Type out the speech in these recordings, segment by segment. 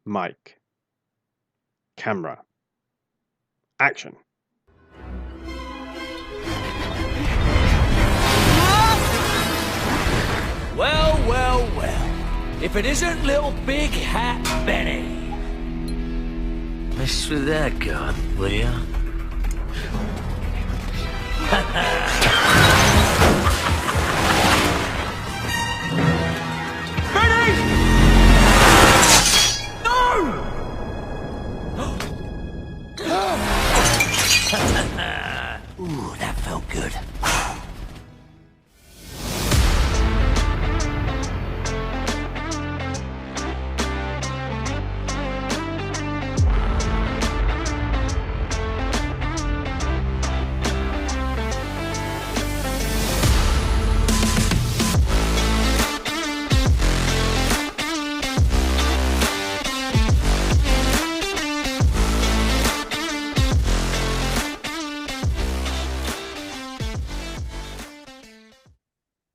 mic, camera, action. Well, well, well. If it isn't little Big Hat Benny. Mess with that god, will ya? Benny! No! Ooh, that felt good.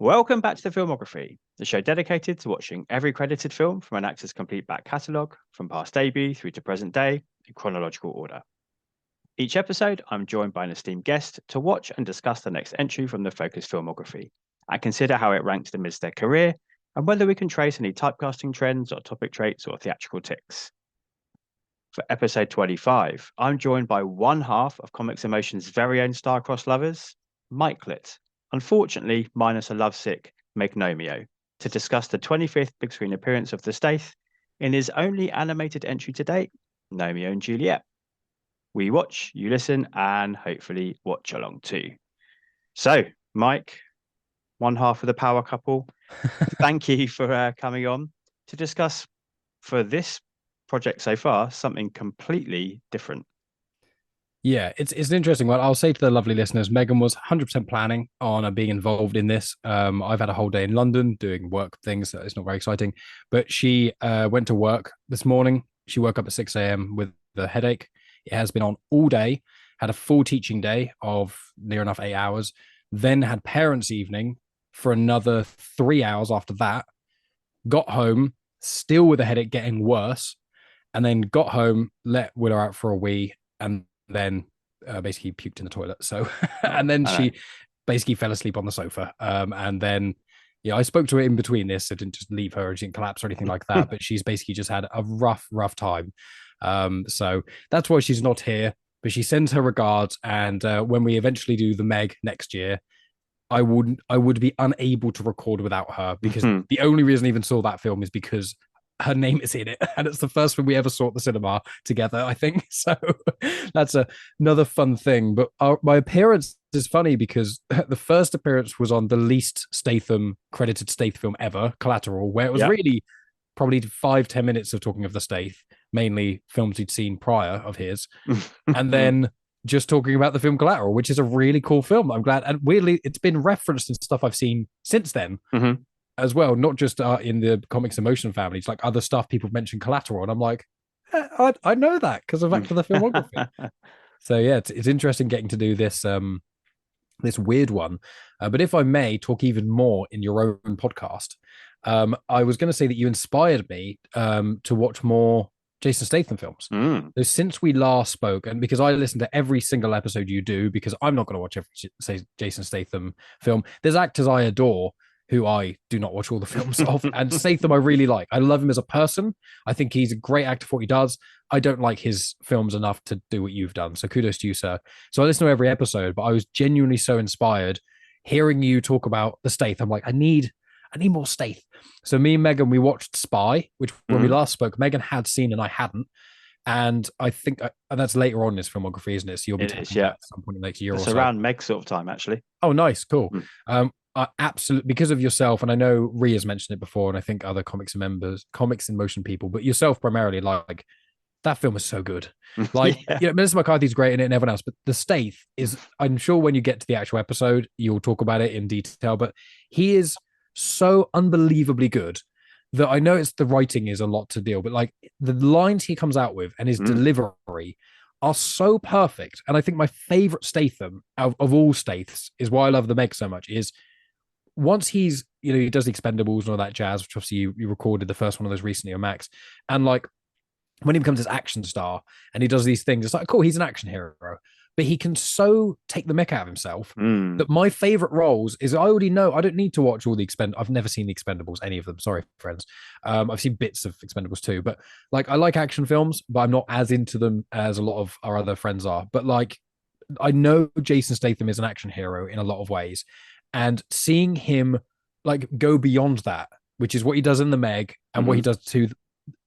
Welcome back to the Filmography, the show dedicated to watching every credited film from an actor's complete back catalogue, from past debut through to present day, in chronological order. Each episode, I'm joined by an esteemed guest to watch and discuss the next entry from the focused filmography, and consider how it ranks amidst their career, and whether we can trace any typecasting trends or topic traits or theatrical tics. For episode 25, I'm joined by one half of Comics Emotion's very own star-crossed lovers, Mikelet, unfortunately minus a lovesick Megnomeo, to discuss the 25th big screen appearance of the Stath in his only animated entry to date, Gnomeo Juliet. We watch, you listen, and hopefully watch along too. So, Mike, one half of the power couple, thank you for coming on to discuss, for this project so far, something completely different. Yeah, it's an interesting one. I'll say to the lovely listeners, Megan was 100% planning on being involved in this. I've had a whole day in London doing work things. So it's not very exciting, but she went to work this morning. She woke up at 6 a.m. with a headache. It has been on all day, had a full teaching day of near enough 8 hours, then had parents' evening for another 3 hours after that, got home, still with a headache getting worse, and then got home, let Willow out for a wee, and then basically puked in the toilet. So, and then she basically fell asleep on the sofa. And then, yeah, I spoke to her in between this. So I didn't just leave her, she didn't collapse or anything like that. But she's basically just had a rough time. So that's why she's not here. But she sends her regards. And when we eventually do the Meg next year, I would be unable to record without her, because the only reason I even saw that film is because her name is in it, and it's the first one we ever saw at the cinema together, I think. So that's another fun thing. But my appearance is funny because the first appearance was on the least Statham credited Stath film ever, Collateral, where it was really probably 5-10 minutes of talking of the Stath, mainly films he'd seen prior of his, and then just talking about the film Collateral, which is a really cool film. I'm glad, and weirdly, it's been referenced in stuff I've seen since then. As well, not just in the Comics Emotion family. It's like other stuff people mention Collateral, and I'm like, I know that because of Back to the Filmography. So yeah, it's interesting getting to do this this weird one. But if I may talk even more in your own podcast, I was going to say that you inspired me to watch more Jason Statham films. So since we last spoke, and because I listen to every single episode you do, because I'm not going to watch every Jason Statham film. There's actors I adore who I do not watch all the films of, and Statham I really like. I love him as a person. I think he's a great actor for what he does. I don't like his films enough to do what you've done. So kudos to you, sir. So I listen to every episode, but I was genuinely so inspired hearing you talk about the Stath. I'm like, I need more Stath. So me and Megan, we watched Spy, which when we last spoke, Megan had seen and I hadn't. And I think, and that's later on in this filmography, isn't it? So you'll be talking about at some point in the next year or so. It's around Meg sort of time, actually. Oh, nice. Cool. Absolutely, because of yourself, and I know Ria's mentioned it before, and I think other Comics in Motion people, but yourself primarily, like, that film is so good. Like, Melissa McCarthy's great in it and everyone else, but the Stath is, I'm sure when you get to the actual episode, you'll talk about it in detail, but he is so unbelievably good that I know the writing is a lot to deal, but like the lines he comes out with and his delivery are so perfect. And I think my favorite Statham of all Staths is why I love the Meg so much is once he's, he does the Expendables and all that jazz, which obviously you recorded the first one of those recently on Max. And like, when he becomes this action star and he does these things, it's like, cool, he's an action hero. But he can so take the mick out of himself that my favorite roles is I already know. I don't need to watch all the I've never seen the Expendables, any of them. Sorry, friends. I've seen bits of Expendables too, but like I like action films, but I'm not as into them as a lot of our other friends are. But like I know Jason Statham is an action hero in a lot of ways, and seeing him like go beyond that, which is what he does in the Meg and what he does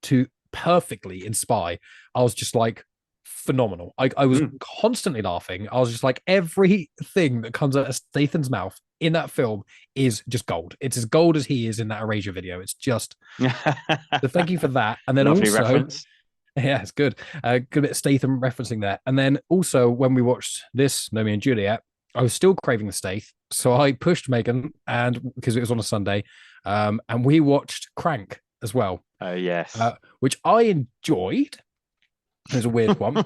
to perfectly in Spy, I was just like, phenomenal. I was constantly laughing. I was just like, everything that comes out of Statham's mouth in that film is just gold. It's as gold as he is in that Erasure video. It's just so thank you for that. And then lovely also reference. Yeah, it's good. Good bit of Statham referencing there. And then also when we watched this Gnomeo Juliet, I was still craving the Stath, so I pushed Megan, and because it was on a Sunday, and we watched Crank as well. Oh yes, which I enjoyed. It was a weird one.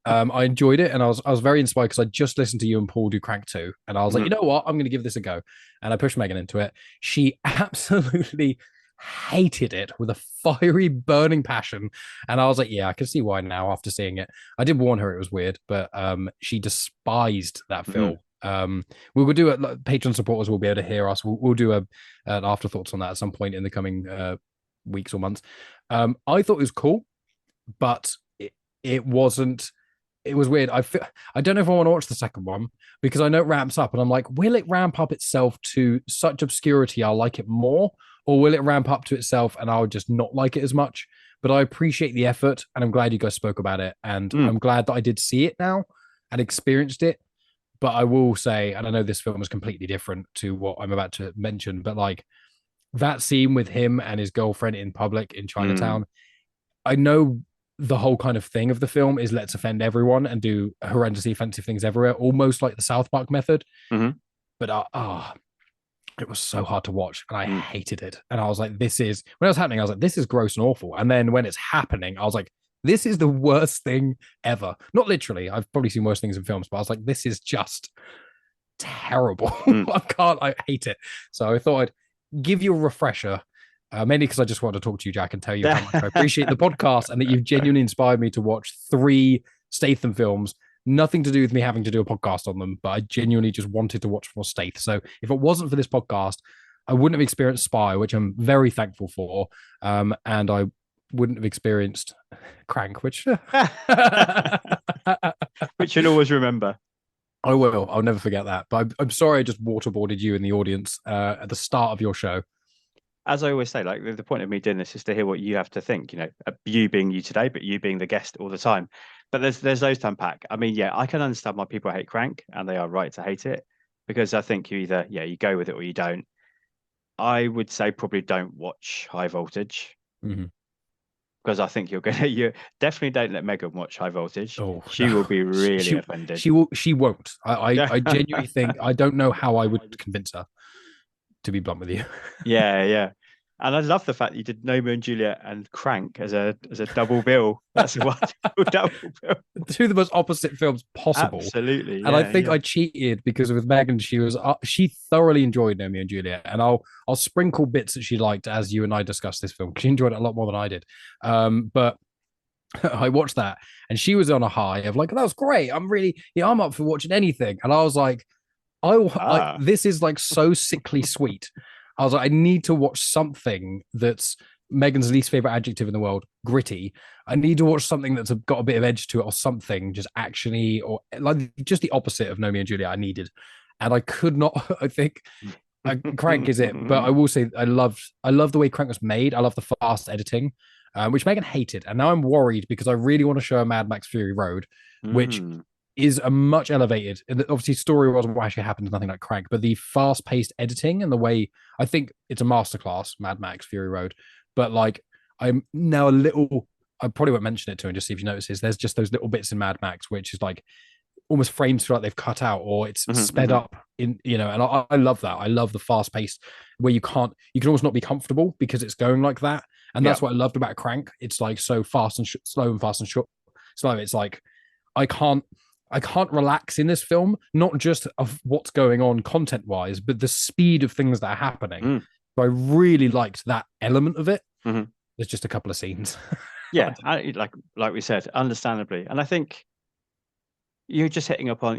I enjoyed it, and I was very inspired because I just listened to you and Paul do Crank 2, and I was like, you know what, I'm going to give this a go, and I pushed Megan into it. She absolutely hated it with a fiery, burning passion, and I was like, yeah, I can see why now after seeing it. I did warn her it was weird, but she despised that film. We will do it. Patreon supporters will be able to hear us. We'll do an afterthoughts on that at some point in the coming weeks or months. I thought it was cool, but it wasn't. It was weird. I don't know if I want to watch the second one because I know it ramps up, and I'm like, will it ramp up itself to such obscurity I'll like it more, or will it ramp up to itself and I'll just not like it as much? But I appreciate the effort, and I'm glad you guys spoke about it, and I'm glad that I did see it now and experienced it. But I will say, and I know this film is completely different to what I'm about to mention, but like that scene with him and his girlfriend in public in Chinatown, I know the whole kind of thing of the film is let's offend everyone and do horrendously offensive things everywhere, almost like the South Park method. But it was so hard to watch, and I hated it. And I was like, this is, when it was happening, I was like, this is gross and awful. And then when it's happening, I was like, this is the worst thing ever. Not literally, I've probably seen worse things in films, but I was like, this is just terrible. I hate it. So I thought I'd give you a refresher, mainly because I just wanted to talk to you, Jack, and tell you how much I appreciate the podcast and that you've genuinely inspired me to watch 3 Statham films. Nothing to do with me having to do a podcast on them, but I genuinely just wanted to watch more Stath. So if it wasn't for this podcast, I wouldn't have experienced Spy, which I'm very thankful for, and I wouldn't have experienced Crank, which which you'll always remember. I will. I'll never forget that. But I'm sorry I just waterboarded you in the audience at the start of your show. As I always say, like the point of me doing this is to hear what you have to think, you know, you being you today, but you being the guest all the time. But there's those to unpack. I mean, yeah, I can understand why people hate Crank, and they are right to hate it, because I think you either, you go with it or you don't. I would say probably don't watch High Voltage, because I think you definitely don't let Megan watch High Voltage. She will be really offended. She won't. I genuinely think, I don't know how I would convince her, to be blunt with you. Yeah. And I love the fact you did Gnomeo Juliet and Crank as a double bill. That's a wonderful double bill. 2 of the most opposite films possible. Absolutely. And I think I cheated because with Megan, she thoroughly enjoyed Gnomeo and Juliet, and I'll sprinkle bits that she liked as you and I discussed this film. She enjoyed it a lot more than I did. But I watched that, and she was on a high of like, that was great. I'm up for watching anything. And I was like, this is like so sickly sweet. I was like, I need to watch something that's Megan's least favorite adjective in the world, gritty. I need to watch something that's got a bit of edge to it, or something just actiony, or like just the opposite of Gnomeo and Juliet I needed. And I could not, I think Crank is it. But I will say I love the way Crank was made. I love the fast editing, which Megan hated. And now I'm worried because I really want to show her Mad Max Fury Road, which is a much elevated, and obviously story wasn't what actually happened, nothing like Crank, but the fast-paced editing and the way, I think it's a masterclass, Mad Max Fury Road. But like, I'm now I probably won't mention it to her and just see if you notices, there's just those little bits in Mad Max which is like almost frames feel like they've cut out, or it's sped up in, and I love that. I love the fast-paced where you can almost not be comfortable because it's going like that. And that's what I loved about Crank. It's like so fast and slow and fast and short. So it's like I can't relax in this film, not just of what's going on content-wise, but the speed of things that are happening. So I really liked that element of it. There's just a couple of scenes. Yeah, like we said, understandably. And I think you're just hitting upon,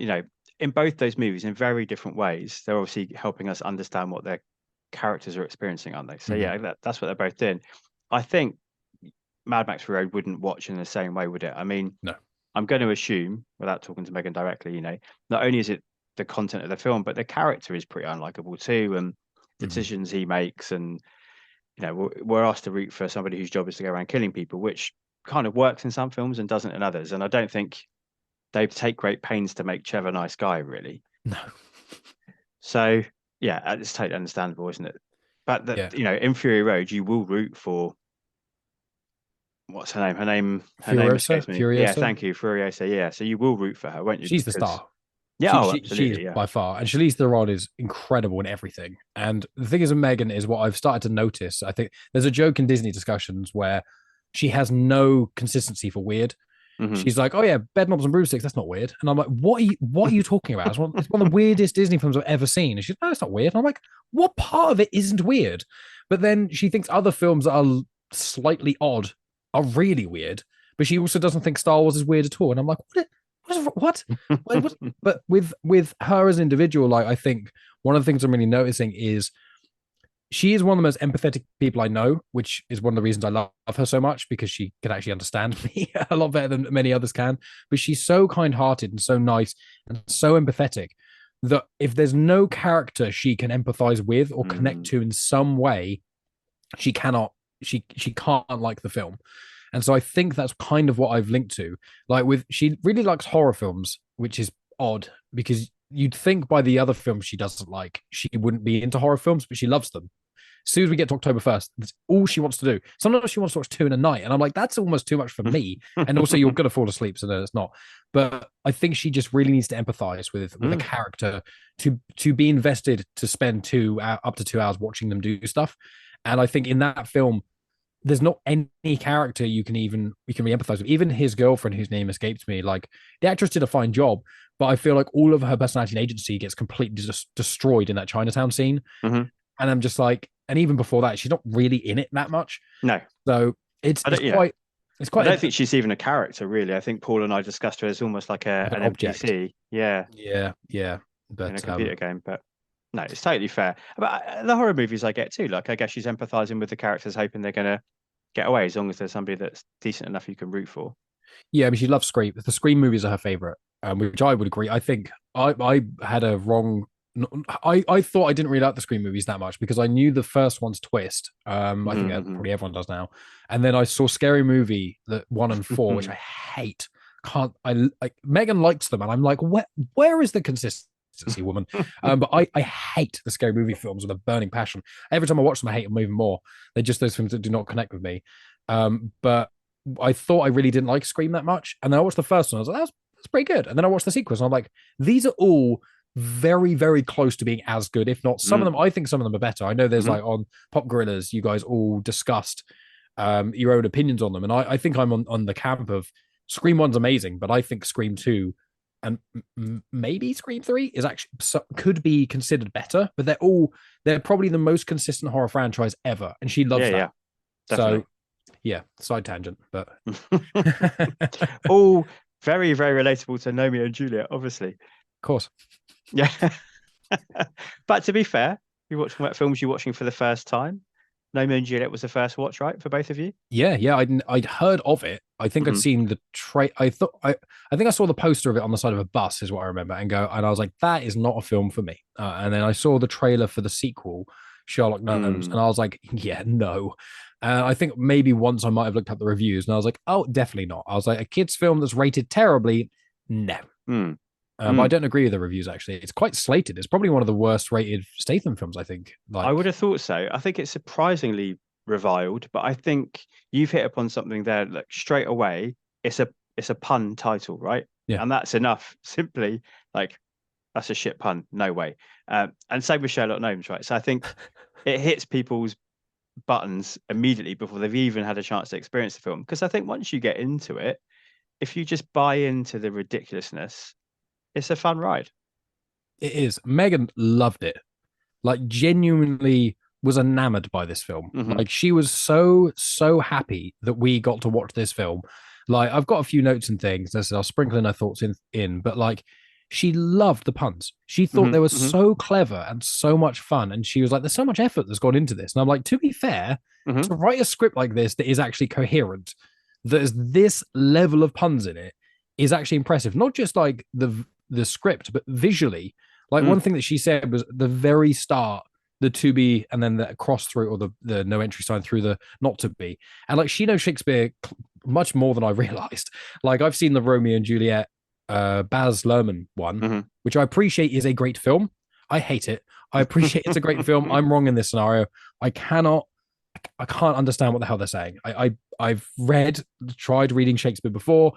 in both those movies in very different ways. They're obviously helping us understand what their characters are experiencing, aren't they? So yeah, that's what they're both doing. I think Mad Max Fury Road wouldn't watch in the same way, would it? I mean, No. I'm going to assume, without talking to Megan directly, not only is it the content of the film, but the character is pretty unlikable too, and decisions he makes, and we're asked to root for somebody whose job is to go around killing people, which kind of works in some films and doesn't in others. And I don't think they take great pains to make Chev a nice guy, really. No. So yeah, it's totally understandable, isn't it? But in Fury Road, you will root for what's her name? Her name escapes me. Furiosa? Yeah, thank you, Furiosa. Yeah, so you will root for her, won't you? She's the star. Yeah, absolutely. She's by far, and Charlize Theron is incredible in everything. And the thing is, with Megan is what I've started to notice. I think there's a joke in Disney discussions where she has no consistency for weird. She's like, "Oh yeah, bed knobs and broomsticks. That's not weird." And I'm like, "What are you talking about? It's one of the weirdest Disney films I've ever seen." And she's, "No, it's not weird." And I'm like, "What part of it isn't weird?" But then she thinks other films that are slightly odd are really weird. But she also doesn't think Star Wars is weird at all. And I'm like, what? But with her as an individual, like, I think one of the things I'm really noticing is she is one of the most empathetic people I know, which is one of the reasons I love her so much, because she can actually understand me a lot better than many others can. But she's so kind-hearted and so nice and so empathetic that if there's no character she can empathize with or connect to in some way, she can't like the film. And so I think that's kind of what I've linked to. Like, she really likes horror films, which is odd because you'd think by the other films she doesn't like, she wouldn't be into horror films, but she loves them. As soon as we get to October 1st, that's all she wants to do. Sometimes she wants to watch two in a night. And I'm like, that's almost too much for me. And also you're going to fall asleep. So no, it's not. But I think she just really needs to empathize with a character to be invested, to spend up to 2 hours watching them do stuff. And I think in that film, there's not any character you can re-empathize with. Even his girlfriend, whose name escapes me, like, the actress did a fine job, but I feel like all of her personality and agency gets completely destroyed in that Chinatown scene. And I'm just like, and even before that, she's not really in it that much. No. So it's quite. I don't think she's even a character, really. I think Paul and I discussed her as almost like an object. NPC. Yeah. But in a computer game, but. No, it's totally fair. But the horror movies I get too, like, I guess she's empathizing with the characters, hoping they're going to get away, as long as there's somebody that's decent enough you can root for. Yeah, I mean, she loves Scream. The Scream movies are her favorite, which I would agree. I think I had a wrong. I thought I didn't really like the Scream movies that much because I knew the first one's twist. I think probably everyone does now. And then I saw Scary Movie, the 1 and 4, which I hate. Megan likes them, and I'm like, where is the consistency? Woman. But I hate the Scary Movie films with a burning passion. Every time I watch them, I hate them even more. They're just those films that do not connect with me. But I thought I really didn't like Scream that much. And then I watched the first one. I was like, that's pretty good. And then I watched the sequels, and I'm like, these are all very, very close to being as good, if not some of them. I think some of them are better. I know there's like on Pop Gorillas, you guys all discussed your own opinions on them. And I think I'm on the camp of Scream 1's amazing, but I think Scream 2 and maybe Scream 3 is actually could be considered better, but they're probably the most consistent horror franchise ever, and she loves that. Yeah, definitely. So yeah, side tangent, but all very, very relatable to Gnomeo and Juliet, obviously. Of course. Yeah. But to be fair, you're watching what films you're watching for the first time. Gnomeo and Juliet was the first watch, right, for both of you? Yeah. I'd heard of it. I think I'd seen the I think I saw the poster of it on the side of a bus, is what I remember, and I was like, that is not a film for me. And then I saw the trailer for the sequel, Sherlock Gnomes, and I was like, yeah, no. I think maybe once I might have looked up the reviews, and I was like, oh, definitely not. I was like, a kid's film that's rated terribly, no. But I don't agree with the reviews, actually. It's quite slated. It's probably one of the worst rated Statham films, I think. I would have thought so. I think it's surprisingly reviled, but I think you've hit upon something there. Like, straight away, it's a pun title, right? Yeah. And that's enough. Simply, like, that's a shit pun. No way. And same with Sherlock Gnomes, right? So I think it hits people's buttons immediately before they've even had a chance to experience the film. Because I think once you get into it, if you just buy into the ridiculousness, it's a fun ride. It is. Megan loved it. Like, genuinely was enamored by this film. Mhm. Like she was so happy that we got to watch this film. Like I've got a few notes and things. I'll sprinkle in her thoughts in, but like she loved the puns. She thought Mhm. they were Mhm. so clever and so much fun. And she was like, there's so much effort that's gone into this. And I'm like, to be fair, Mhm. to write a script like this that is actually coherent, there's this level of puns in it is actually impressive. Not just like the script, but visually. Like Mm. one thing that she said was the very start, the to be and then the cross through or the no entry sign through the not to be. And like she knows Shakespeare much more than I realized. Like I've seen the Romeo and Juliet Baz Luhrmann one, Mhm. which I appreciate is a great film. I hate it. I appreciate it's a great film. I'm wrong in this scenario. I can't understand what the hell they're saying. I've tried reading Shakespeare before.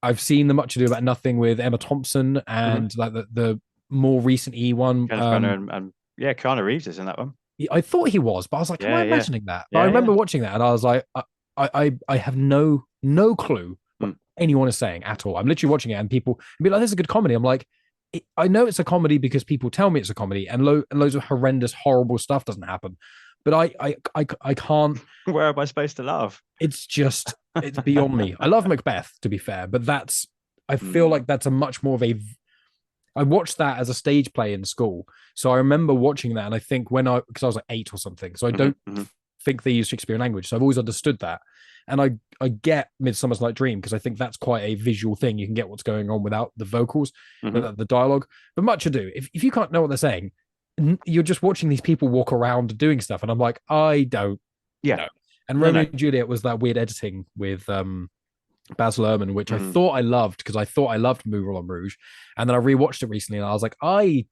I've seen the Much Ado About Nothing with Emma Thompson Mhm. and like the more recent one. Kenneth Branagh and yeah, Keanu Reeves is in that one. I thought he was, but I was like, am I Yeah, yeah, imagining that? But I yeah, yeah. remember watching that and I was like, I have no clue what Mm. anyone is saying at all. I'm literally watching it and people be like, this is a good comedy. I'm like, I know it's a comedy because people tell me it's a comedy and loads of horrendous, horrible stuff doesn't happen. But I can't. Where am I supposed to laugh? It's beyond me. I love Macbeth, to be fair, but I feel Mm. like that's a much more of a. I watched that as a stage play in school, so I remember watching that, and I think because I was like 8 or something, so I Mhm. don't Mhm. think they use Shakespearean language, so I've always understood that, and I get Midsummer's Night Dream because I think that's quite a visual thing. You can get what's going on without the vocals, Mhm. the dialogue. But Much Ado, if you can't know what they're saying, you're just watching these people walk around doing stuff, and I'm like, I don't Yeah. know. And No, Romeo no. and Juliet was that weird editing with Baz Luhrmann, which I Mm. thought I loved because I thought I loved Moulin Rouge, and then I rewatched it recently, and I was like, I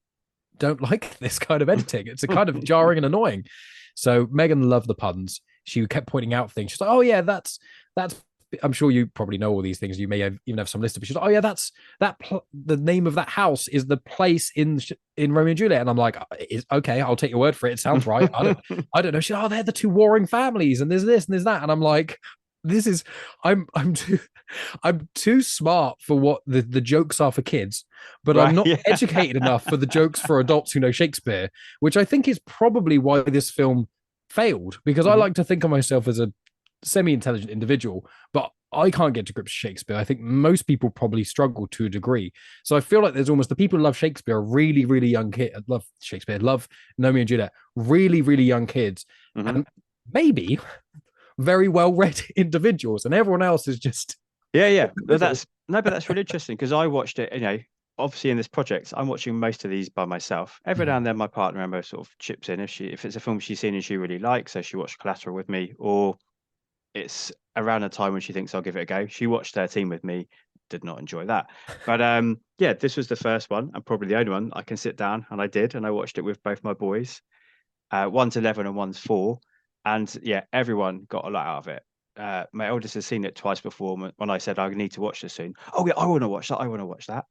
don't like this kind of editing. It's a kind of jarring and annoying. So Megan loved the puns. She kept pointing out things. She's like, "Oh yeah, that's." I'm sure you probably know all these things. You may even have some list of it. She's like, "Oh yeah, that's the name of that house is the place in Romeo and Juliet." And I'm like, "Okay, I'll take your word for it. It sounds right. I don't know." She's like, "Oh, they're the two warring families, and there's this and there's that." And I'm like, "This is I'm too I'm too smart for what the jokes are for kids, but I'm Right. not Yeah. educated enough for the jokes for adults who know Shakespeare," which I think is probably why this film failed, because I Mhm. like to think of myself as a semi-intelligent individual, but I can't get to grips with Shakespeare. I think most people probably struggle to a degree. So I feel like there's almost the people who love Shakespeare are really, really young kids, love Shakespeare, love Gnomeo and Juliet, really, really young kids, Mhm. and maybe very well-read individuals, and everyone else is just Yeah, yeah. But that's really interesting because I watched it. Obviously in this project, I'm watching most of these by myself. Every now and then, my partner Emma sort of chips in if it's a film she's seen and she really likes, so she watched Collateral with me, or it's around a time when she thinks I'll give it a go. She watched 13 with me, did not enjoy that. But yeah, this was the first one and probably the only one I can sit down, and I did, and I watched it with both my boys. One's 11 and one's 4, and yeah, everyone got a lot out of it. My eldest has seen it twice before. When I said I need to watch this soon, oh yeah, I want to watch that. I want to watch that.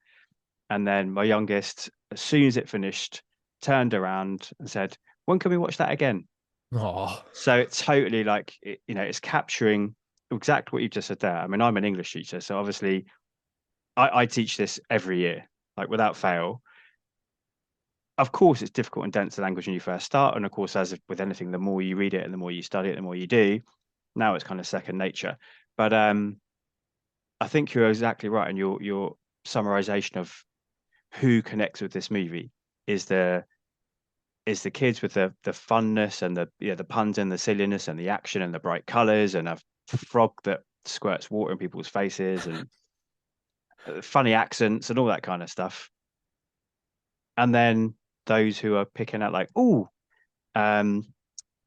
And then my youngest, as soon as it finished, turned around and said, "When can we watch that again?" oh So it's totally like it's capturing exactly what you just said there. I mean, I'm an English teacher, so obviously I teach this every year, like without fail. Of course, it's difficult and dense the language when you first start, and of course, as with anything, the more you read it and the more you study it, the more you do. Now it's kind of second nature. But I think you're exactly right, and your summarization of who connects with this movie is the kids with the funness and the puns and the silliness and the action and the bright colors and a frog that squirts water in people's faces and funny accents and all that kind of stuff. And then those who are picking out like, oh, um,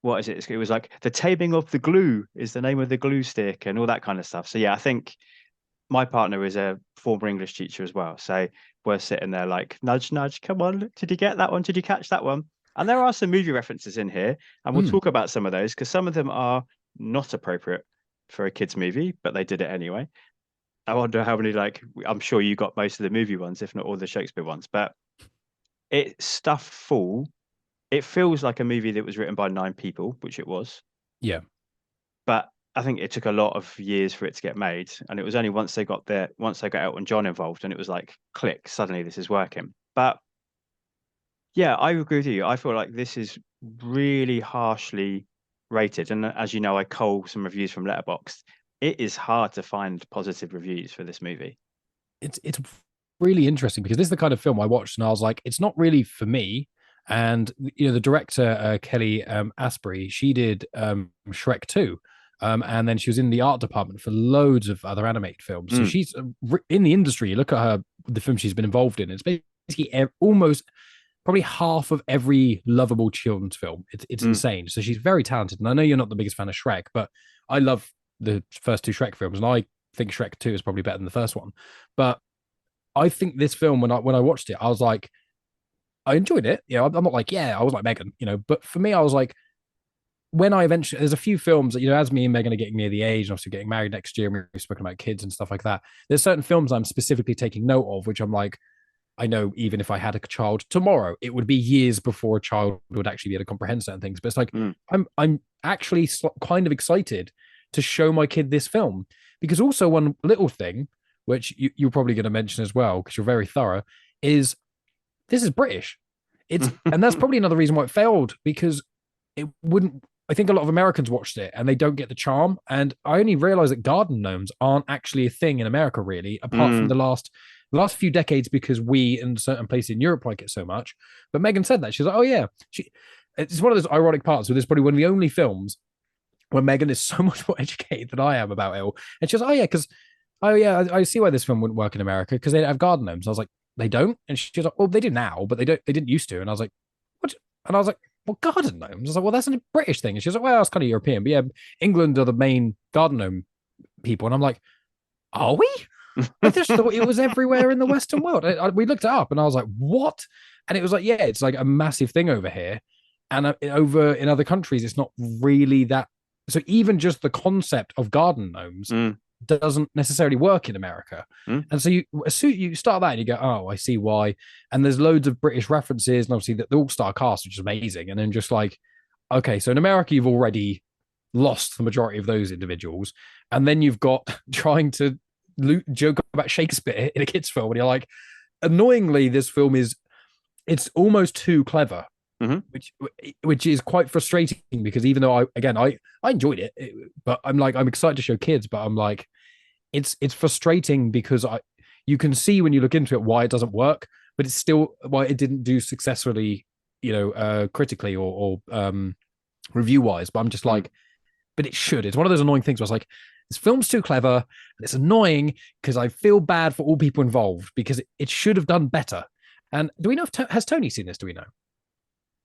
what is it? It was like the taming of the glue is the name of the glue stick and all that kind of stuff. So yeah, I think my partner is a former English teacher as well. So we're sitting there like, nudge, nudge, come on, did you get that one? Did you catch that one? And there are some movie references in here, and we'll talk about some of those because some of them are not appropriate for a kids' movie, but they did it anyway. I wonder how many, like, I'm sure you got most of the movie ones, if not all the Shakespeare ones, but it's stuff full. It feels like a movie that was written by 9 people, which it was. yeah. But I think it took a lot of years for it to get made, and it was only once they got Elton John involved, and it was like, click, suddenly this is working. But Yeah, I agree with you. I feel like this is really harshly rated, and as you know, I cull some reviews from Letterboxd. It is hard to find positive reviews for this movie. It's really interesting because this is the kind of film I watched and I was like, it's not really for me. And the director Kelly Asprey, she did Shrek 2. And then she was in the art department for loads of other animated films. So she's in the industry. You look at her, the film she's been involved in. It's basically almost probably half of every lovable children's film. It's insane. So she's very talented. And I know you're not the biggest fan of Shrek, but I love the first two Shrek films, and I think Shrek 2 is probably better than the first one. But I think this film, when I watched it, I was like, I enjoyed it. I'm not like, yeah, I was like Megan, but for me, I was like, when I eventually, there's a few films that, as me and Megan are getting near the age, and obviously getting married next year, and we've spoken about kids and stuff like that. There's certain films I'm specifically taking note of, which I'm like, I know even if I had a child tomorrow, it would be years before a child would actually be able to comprehend certain things. But it's like, I'm actually kind of excited to show my kid this film, because also one little thing, which you're probably going to mention as well, because you're very thorough, is this is British. And that's probably another reason why it failed, because it wouldn't. I think a lot of Americans watched it and they don't get the charm. And I only realized that garden gnomes aren't actually a thing in America, really, apart from the last few decades, because we in certain places in Europe like it so much. But Megan said that. She's like, oh, yeah. It's one of those ironic parts where this is probably one of the only films where Megan is so much more educated than I am about it all. And she was, oh, yeah, I see why this film wouldn't work in America, because they don't have garden gnomes. I was like, they don't? And she was like, well, they do now, but they didn't used to. And I was like, what? And I was like, well, garden gnomes. I was like, well, that's a British thing. And she was like, well, it's kind of European. But yeah, England are the main garden gnome people. And I'm like, are we? I just thought it was everywhere in the Western world. We looked it up and I was like, what? And it was like, yeah, it's like a massive thing over here. And over in other countries, it's not really that. So even just the concept of garden gnomes doesn't necessarily work in America. And so you start that and you go, oh, I see why. And there's loads of British references, and obviously the all-star cast, which is amazing. And then just like, okay, so in America, you've already lost the majority of those individuals. And then you've got trying to joke about Shakespeare in a kid's film. And you're like, annoyingly, this film it's almost too clever. Which is quite frustrating, because even though I enjoyed it, but I'm excited to show kids, but I'm like, it's frustrating because you can see when you look into it why it doesn't work, but it's still why it didn't do successfully, critically or review wise. But I'm just like, but it should. It's one of those annoying things where it's like, this film's too clever and it's annoying because I feel bad for all people involved, because it should have done better. And do we know has Tony seen this? Do we know?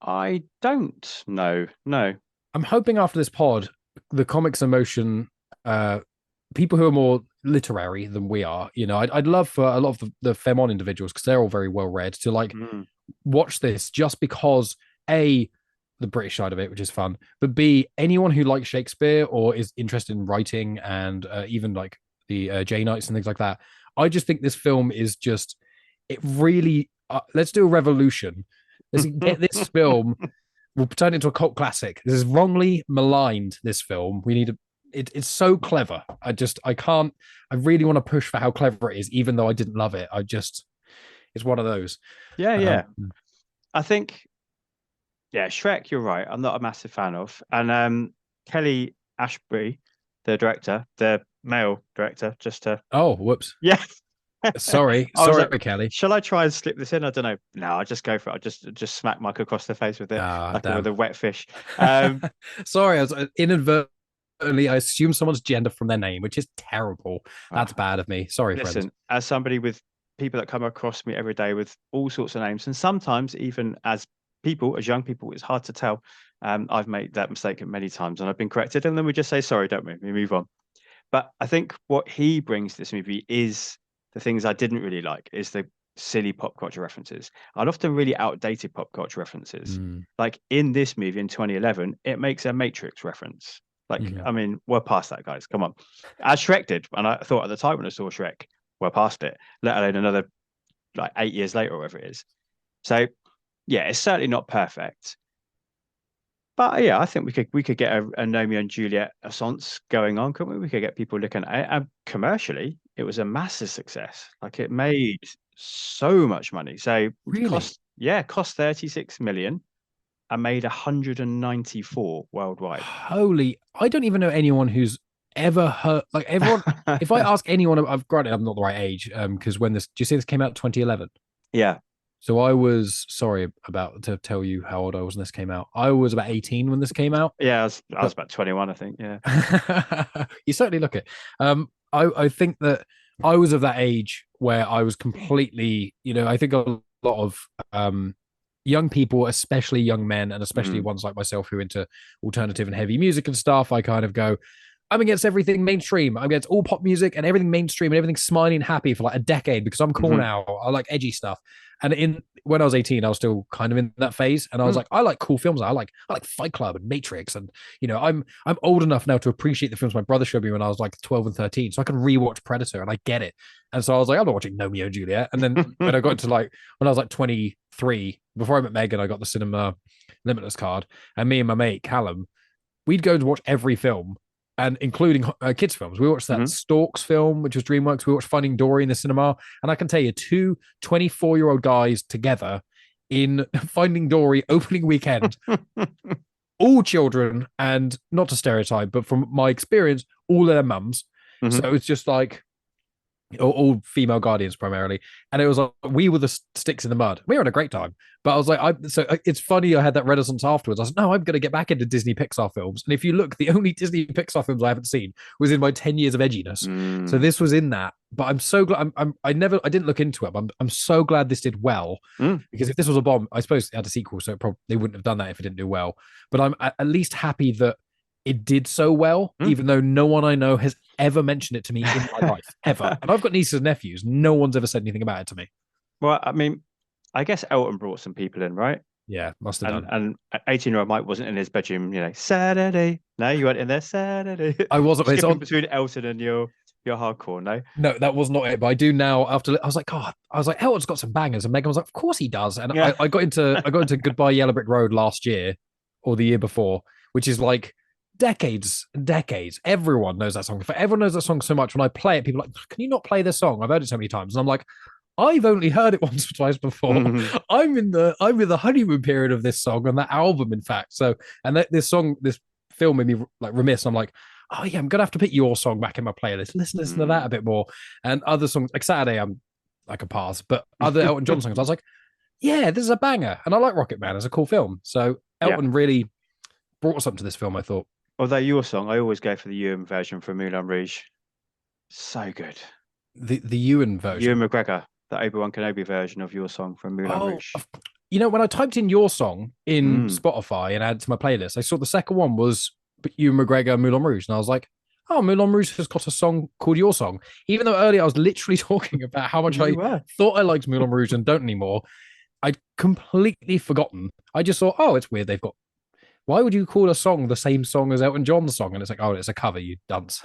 I don't know. No. I'm hoping after this pod, the Comics Emotion, people who are more literary than we are, I'd love for a lot of the Femon individuals, because they're all very well read, to like watch this, just because A, the British side of it, which is fun, but B, anyone who likes Shakespeare or is interested in writing and even like the Jainites and things like that. I just think this film is just, it really, let's do a revolution. Let's get this film, we'll turn it into a cult classic. This is wrongly maligned, this film. We need it's so clever. I really want to push for how clever it is, even though I didn't love it. It's one of those. Yeah. I think, Shrek, you're right. I'm not a massive fan of. And Kelly Ashbury, the director, the male director, just to... Oh, whoops. Yeah. Sorry, Kelly. Shall I try and slip this in? I don't know. No, I'll just go for it. I'll just smack Mike across the face with it, with a wet fish. Sorry, I was inadvertently, I assumed someone's gender from their name, which is terrible. That's bad of me. Sorry, listen, friends. As somebody with people that come across me every day with all sorts of names, and sometimes even as young people, it's hard to tell. I've made that mistake many times and I've been corrected, and then we just say sorry, don't we? We move on. But I think what he brings to this movie is the things I didn't really like, is the silly pop culture references. I'd often really outdated pop culture references. Like in this movie in 2011, it makes a Matrix reference. Like, I mean, we're past that, guys. Come on. As Shrek did, and I thought at the time when I saw Shrek, we're past it, let alone another like 8 years later or whatever it is. So yeah, it's certainly not perfect. But yeah, I think we could get a Gnomeo and Juliet essence going on, couldn't we? We could get people looking at it. And commercially, it was a massive success. Like, it made so much money. So really? Yeah, cost 36 million and made 194 worldwide. Holy, I don't even know anyone who's ever heard, like everyone, if I ask anyone, I've granted I'm not the right age, because when this, do you see this came out 2011? Yeah. So I was sorry about to tell you how old I was when this came out. I was about 18 when this came out. Yeah, I was about 21, I think. Yeah. You certainly look it. I think that I was of that age where I was completely, I think a lot of young people, especially young men, and especially ones like myself who are into alternative and heavy music and stuff, I kind of go, I'm against everything mainstream. I'm against all pop music and everything mainstream and everything smiling and happy for like a decade because I'm cool now. I like edgy stuff. And when I was 18, I was still kind of in that phase. And I was like, I like cool films. I like Fight Club and Matrix. And I'm old enough now to appreciate the films my brother showed me when I was like 12 and 13. So I can rewatch Predator and I get it. And so I was like, I'm not watching Gnomeo Juliet. And then when I got to when I was like 23, before I met Megan, I got the cinema limitless card. And me and my mate Callum, we'd go to watch every film, and including kids' films. We watched that Storks film, which was DreamWorks. We watched Finding Dory in the cinema. And I can tell you, 2 24-year-old guys together in Finding Dory opening weekend, all children, and not to stereotype, but from my experience, all their mums. So it's just like all female guardians primarily. And it was like, we were the sticks in the mud. We were having a great time. But I was like, so it's funny I had that renaissance afterwards. I was like, no, I'm going to get back into Disney Pixar films. And if you look, the only Disney Pixar films I haven't seen was in my 10 years of edginess. So this was in that. But I'm so glad, I didn't look into it, but I'm so glad this did well. Because if this was a bomb, I suppose it had a sequel, so they wouldn't have done that if it didn't do well. But I'm at least happy that it did so well, even though no one I know has ever mentioned it to me in my life, ever. And I've got nieces and nephews. No one's ever said anything about it to me. Well, I mean, I guess Elton brought some people in, right? Yeah, must have done. And 18-year-old Mike wasn't in his bedroom, Saturday. No, you weren't in there Saturday. I wasn't. It's on between Elton and your hardcore, no? No, that was not it. But I do now. After I was like, God, Elton's got some bangers, and Megan was like, of course he does. And I got into Goodbye Yellow Brick Road last year or the year before, which is like decades and decades. Everyone knows that song. Everyone knows that song so much. When I play it, people are like, can you not play this song? I've heard it so many times. And I'm like, I've only heard it once or twice before. I'm in the honeymoon period of this song and that album, in fact. So, and this film made me like remiss. I'm like, oh yeah, I'm gonna have to put your song back in my playlist. Listen to that a bit more. And other songs like Saturday, I'm like a pass. But other Elton John songs, I was like, yeah, this is a banger. And I like Rocket Man. It's a cool film. So Elton really brought something to this film, I thought. Although your song, I always go for the Ewan version from Moulin Rouge. So good. The Ewan version. Ewan McGregor, the Obi-Wan Kenobi version of your song from Moulin Rouge. When I typed in your song in Spotify and added to my playlist, I saw the second one was Ewan McGregor, Moulin Rouge. And I was like, oh, Moulin Rouge has got a song called Your Song. Even though earlier I was literally talking about how much I thought I liked Moulin Rouge and don't anymore. I'd completely forgotten. I just thought, oh, it's weird. They've got, why would you call a song the same song as Elton John's song? And it's like, oh, it's a cover, you dunce.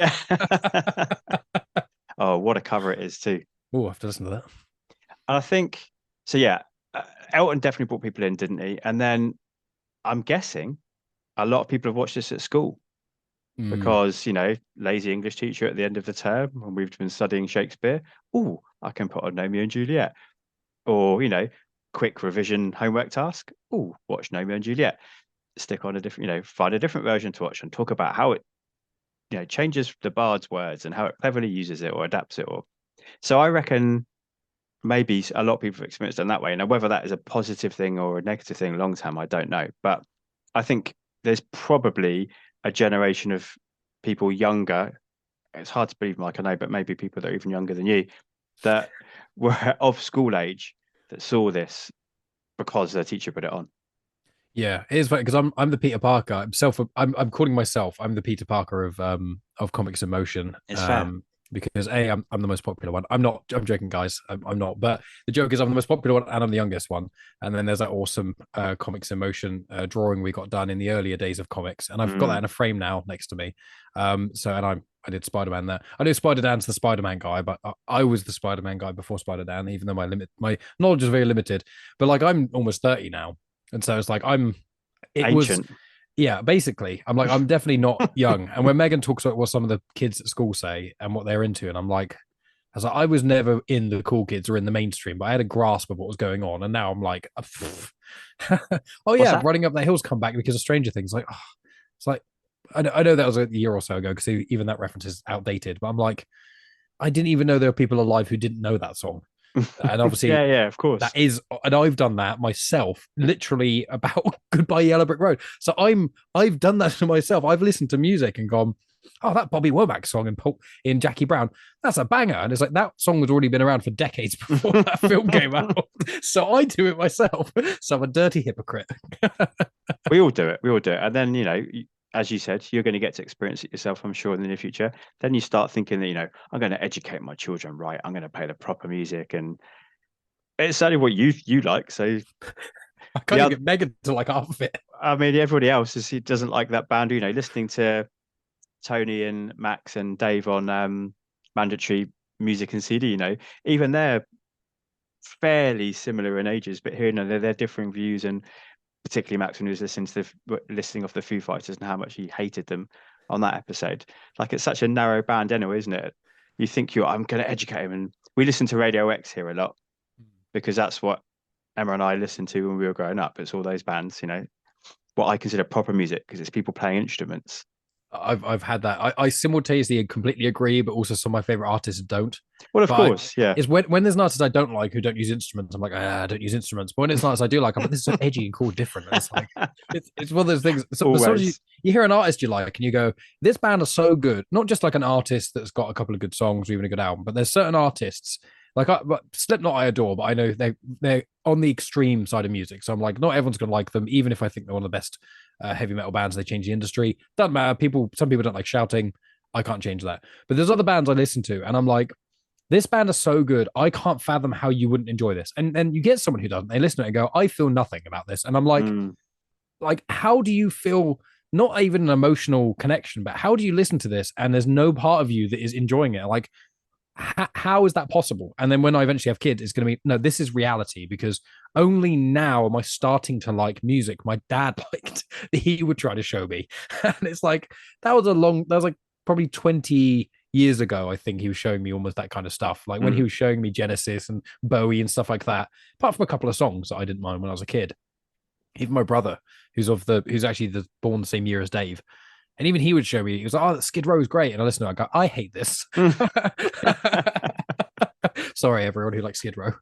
Oh, what a cover it is too. Oh, I have to listen to that. And I think, so yeah, Elton definitely brought people in, didn't he? And then I'm guessing a lot of people have watched this at school because, lazy English teacher at the end of the term when we've been studying Shakespeare. Oh, I can put on Gnomeo and Juliet. Or, quick revision homework task. Oh, watch Gnomeo and Juliet. Stick on a different, find a different version to watch and talk about how it, changes the bard's words and how it cleverly uses it or adapts it. So I reckon maybe a lot of people have experienced it in that way. Now, whether that is a positive thing or a negative thing long term, I don't know. But I think there's probably a generation of people younger. It's hard to believe, Mike, I know, but maybe people that are even younger than you that were of school age that saw this because their teacher put it on. Yeah, it is funny because I'm the Peter Parker. I'm calling myself. I'm the Peter Parker of comics in motion. It's fair. Because I'm the most popular one. I'm not. I'm joking, guys. I'm not. But the joke is I'm the most popular one and I'm the youngest one. And then there's that awesome comics in motion drawing we got done in the earlier days of comics, and I've got that in a frame now next to me. I did Spider-Man there. I know Spider-Dan's the Spider-Man guy, but I was the Spider-Man guy before Spider-Dan, even though my knowledge is very limited. But like I'm almost 30 now. And so it's like Ancient. Basically, I'm definitely not young. And when Megan talks about what some of the kids at school say and what they're into, and I'm like, was like, I was never in the cool kids or in the mainstream, but I had a grasp of what was going on. And now I'm like, oh What's yeah, that? Running Up the Hill's come back because of Stranger Things. Like, oh, it's like, I know that was a year or so ago because even that reference is outdated, but I'm like, I didn't even know there were people alive who didn't know that song. And obviously, Yeah, of course. that is, and I've done that myself, literally about Goodbye Yellow Brick Road. So I've done that to myself. I've listened to music and gone, oh, that Bobby Womack song in Jackie Brown, that's a banger. And it's like that song has already been around for decades before that film came out. So I do it myself. So I'm a dirty hypocrite. We all do it. We all do it. And then, as you said, you're going to get to experience it yourself, I'm sure, in the near future. Then you start thinking that, I'm going to educate my children right. I'm going to play the proper music. And it's certainly what you like. So I can't even get Megan to like half of it. I mean, everybody else he doesn't like that band, listening to Tony and Max and Dave on mandatory music and CD, even they're fairly similar in ages, but here, they're differing views, and particularly Max when he was listening off the Foo Fighters and how much he hated them on that episode. Like, it's such a narrow band anyway, isn't it? You think I'm going to educate him, and we listen to Radio X here a lot because that's what Emma and I listened to when we were growing up. It's all those bands, what I consider proper music because it's people playing instruments. I've had that. I simultaneously completely agree, but also some of my favorite artists don't. Well, of course, yeah. It's when there's an artist I don't like who don't use instruments, I'm like, I don't use instruments. But when it's an artist I do like, I'm like, this is so edgy and cool, different. And it's like, it's one of those things. So you hear an artist you like, and you go, this band is so good. Not just like an artist that's got a couple of good songs or even a good album, but there's certain artists like Slipknot I adore, but I know they're on the extreme side of music. So I'm like, not everyone's gonna like them, even if I think they're one of the best heavy metal bands. They change the industry. Doesn't matter. Some people don't like shouting. I can't change that. But there's other bands I listen to, and I'm like, this band is so good. I can't fathom how you wouldn't enjoy this. And then you get someone who doesn't. They listen to it and go, I feel nothing about this. And I'm like, how do you feel? Not even an emotional connection, but how do you listen to this and there's no part of you that is enjoying it? Like, how is that possible? And then when I eventually have kids, it's going to be, no, this is reality, because only now am I starting to like music my dad liked that he would try to show me. And it's like, that was like probably 20 years ago. I think he was showing me almost that kind of stuff. Like when he was showing me Genesis and Bowie and stuff like that, apart from a couple of songs that I didn't mind when I was a kid. Even my brother, who's actually born the same year as Dave, and even he would show me, he was like, oh, Skid Row is great. And I listen to it, I go, I hate this. Sorry, everyone who likes Skid Row.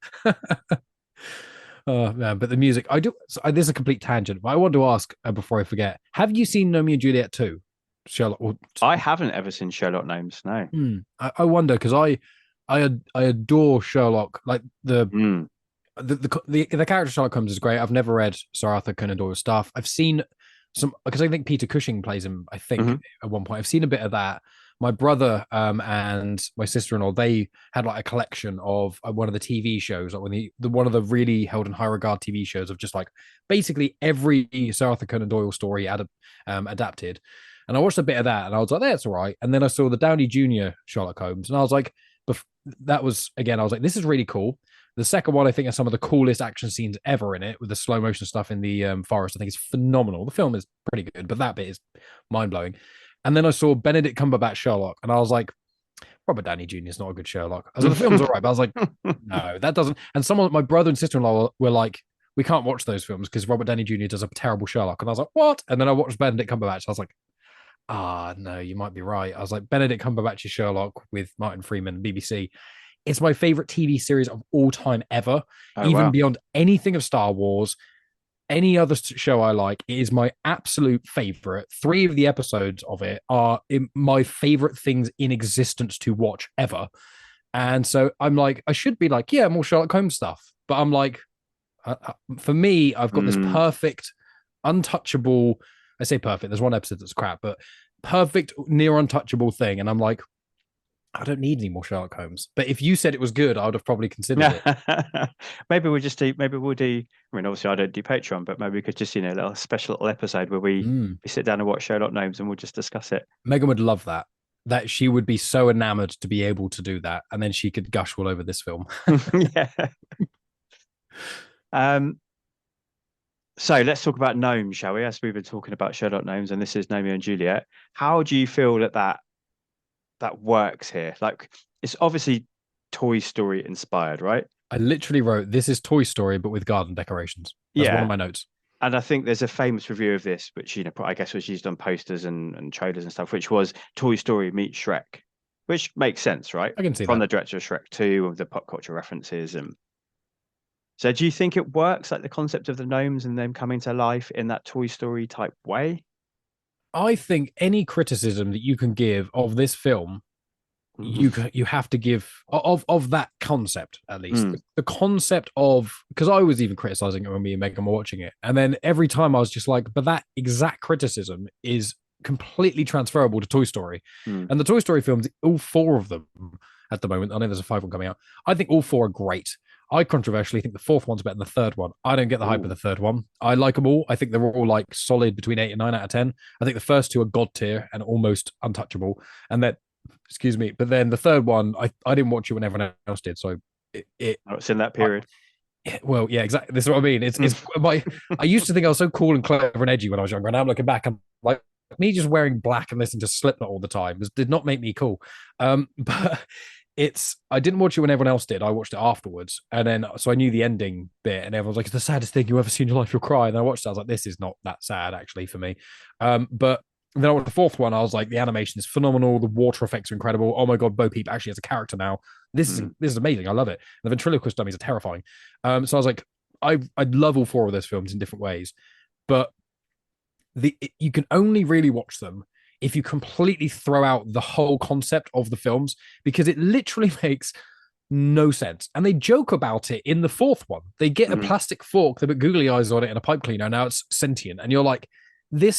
Oh, man. But the music, I do. This is a complete tangent, but I want to ask before I forget, have you seen Gnomeo Juliet 2? Sherlock? I haven't ever seen Sherlock Gnomes, no. I wonder, because I adore Sherlock. Like the character Sherlock Holmes is great. I've never read Sir Arthur Conan Doyle's stuff. I've seen some, because I think Peter Cushing plays him, I think, at one point. I've seen a bit of that. My brother and my sister-in-law, they had like a collection of one of the TV shows, like one of the really held in high regard TV shows of just like basically every Sir Arthur Conan Doyle story adapted. And I watched a bit of that and I was like, that's all right. And then I saw the Downey Jr. Sherlock Holmes and I was like, I was like, this is really cool. The second one, I think, has some of the coolest action scenes ever in it, with the slow motion stuff in the forest. I think it's phenomenal. The film is pretty good, but that bit is mind blowing. And then I saw Benedict Cumberbatch Sherlock, and I was like, Robert Downey Jr. is not a good Sherlock. I was like, the film's all right, but I was like, no, that doesn't. And my brother and sister in law were like, we can't watch those films because Robert Downey Jr. does a terrible Sherlock. And I was like, what? And then I watched Benedict Cumberbatch. I was like, no, you might be right. I was like, Benedict Cumberbatch's Sherlock with Martin Freeman, BBC. It's my favorite TV series of all time ever, beyond anything of Star Wars, any other show I like. It is my absolute favorite. 3 of the episodes of it are my favorite things in existence to watch ever. And so I'm like, I should be like, yeah, more Sherlock Holmes stuff. But I'm like, for me, I've got this perfect, untouchable, I say perfect, there's one episode that's crap, but perfect, near untouchable thing. And I'm like, I don't need any more Sherlock Holmes. But if you said it was good, I would have probably considered it. Maybe we'll do, I mean, obviously I don't do Patreon, but maybe we could just, a little special episode where we sit down and watch Sherlock Gnomes and we'll just discuss it. Megan would love that. That she would be so enamored to be able to do that. And then she could gush all over this film. Yeah. So let's talk about gnomes, shall we? As we've been talking about Sherlock Gnomes, and this is Gnomeo and Juliet. How do you feel that works here? Like, it's obviously Toy Story inspired, right? I literally wrote, "This is Toy Story, but with garden decorations." That's one Yeah. of my notes. And I think there's a famous review of this, which, I guess was used on posters and trailers and stuff, which was Toy Story meets Shrek, which makes sense, right? I can see From that. the director of Shrek 2, of the pop culture references. And so do you think it works, like the concept of the gnomes and them coming to life in that Toy Story type way? I think any criticism that you can give of this film, you have to give of that concept at least. Mm. The concept of, because I was even criticizing it when me and Megan were watching it, and then every time I was just like, but that exact criticism is completely transferable to Toy Story. Mm. And the Toy Story films, all four of them at the moment, I know there's a fifth one coming out, I think all four are great. I controversially think the fourth one's better than the third one. I don't get the hype of the third one. I like them all. I think they're all like solid between 8 and 9 out of 10. I think the first two are god tier and almost untouchable. And that, excuse me, but then the third one, I didn't watch it when everyone else did. So it's in that period. Well, yeah, exactly. This is what I mean. It's my. I used to think I was so cool and clever and edgy when I was younger, and now I'm looking back, I'm like, me just wearing black and listening to Slipknot all the time did not make me cool. But I didn't watch it when everyone else did. I watched it afterwards, and then so I knew the ending bit, and everyone's like, "It's the saddest thing you ever seen in your life. You'll cry." And I watched it. I was like, "This is not that sad actually for me." But then I watched the fourth one. I was like, the animation is phenomenal. The water effects are incredible. Oh my god, Bo Peep actually has a character now. This is amazing. I love it. The ventriloquist dummies are terrifying. So I was like, I love all four of those films in different ways, but you can only really watch them if you completely throw out the whole concept of the films, because it literally makes no sense. And they joke about it in the fourth one. They get a plastic fork, they put googly eyes on it and a pipe cleaner. Now it's sentient. And you're like, they're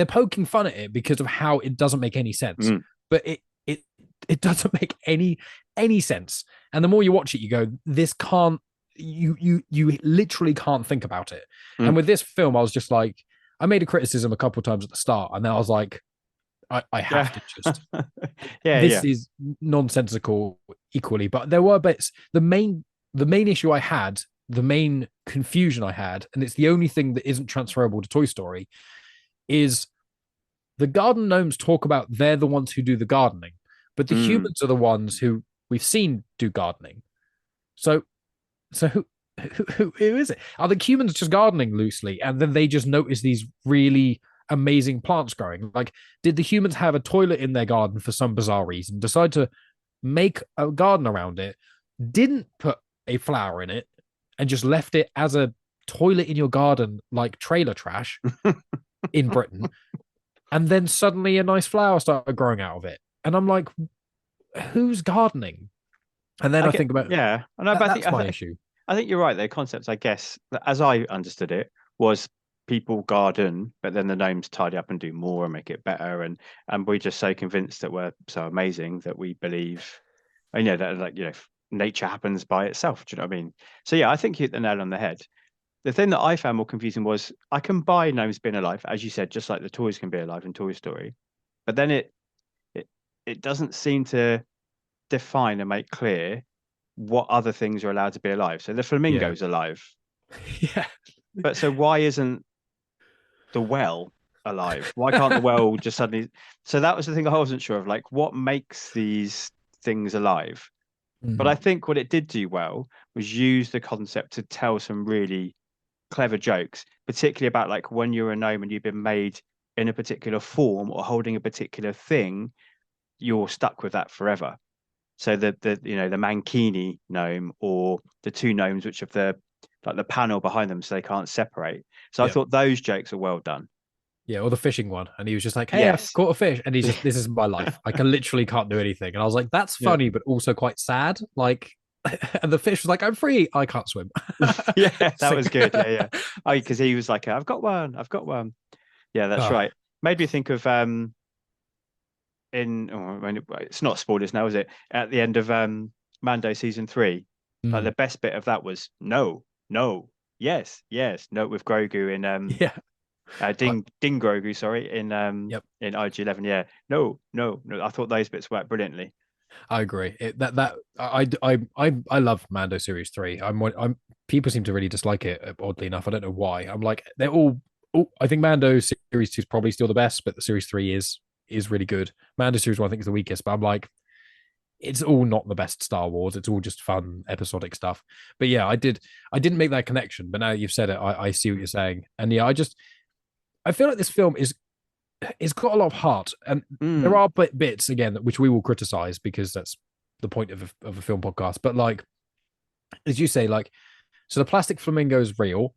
poking fun at it because of how it doesn't make any sense. But it doesn't make any sense. And the more you watch it, you go, this can't, you literally can't think about it. And with this film, I was just like, I made a criticism a couple of times at the start, and then I was like, I have to just this is nonsensical equally. But there were bits. The main issue I had, the main confusion I had, and it's the only thing that isn't transferable to Toy Story, is the garden gnomes talk about they're the ones who do the gardening, but the humans are the ones who we've seen do gardening. So who is it? Are the humans just gardening loosely, and then they just notice these really amazing plants growing? Like, did the humans have a toilet in their garden for some bizarre reason, decide to make a garden around it, didn't put a flower in it, and just left it as a toilet in your garden like trailer trash in Britain, and then suddenly a nice flower started growing out of it? And I'm like, who's gardening? And then I think about, and that's my issue. I think you're right. Their concepts, I guess, as I understood it, was people garden, but then the gnomes tidy up and do more and make it better. And we're just so convinced that we're so amazing that we believe, and that nature happens by itself. Do you know what I mean? So yeah, I think you hit the nail on the head. The thing that I found more confusing was I can buy gnomes being alive, as you said, just like the toys can be alive in Toy Story, but then it doesn't seem to define and make clear what other things are allowed to be alive. So the flamingo's alive. Yeah. But so why isn't the well alive? Why can't the well just suddenly? So that was the thing I wasn't sure of, like what makes these things alive. But I think what it did do well was use the concept to tell some really clever jokes, particularly about like when you're a gnome and you've been made in a particular form or holding a particular thing, you're stuck with that forever. So the Mankini gnome, or the two gnomes which have the panel behind them so they can't separate. So I thought those jokes are well done. Yeah, or the fishing one, and he was just like, "Hey, I've caught a fish," and he's just, "This is my life. I can literally can't do anything." And I was like, "That's funny, but also quite sad." Like, and the fish was like, "I'm free. I can't swim." Yeah, that was good. Yeah. Oh, because he was like, "I've got one. Yeah, that's right. Made me think of it's not spoilers now, is it? At the end of Mando season 3, like the best bit of that was no, yes, no, with Grogu in Ding Grogu, sorry, in IG-11. Yeah, no. I thought those bits worked brilliantly. I agree. I love Mando series 3. People seem to really dislike it, oddly enough. I don't know why. I'm like, they're all. I think Mando series 2 is probably still the best, but the series 3 is really good. Mando series 1 I think is the weakest, but I'm like, it's all not the best Star Wars. It's all just fun episodic stuff. But yeah, I didn't make that connection. But now you've said it, I see what you're saying. And yeah, I feel like this film it's got a lot of heart, and there are bits again which we will criticize because that's the point of a film podcast. But like, as you say, like, so the plastic flamingo is real,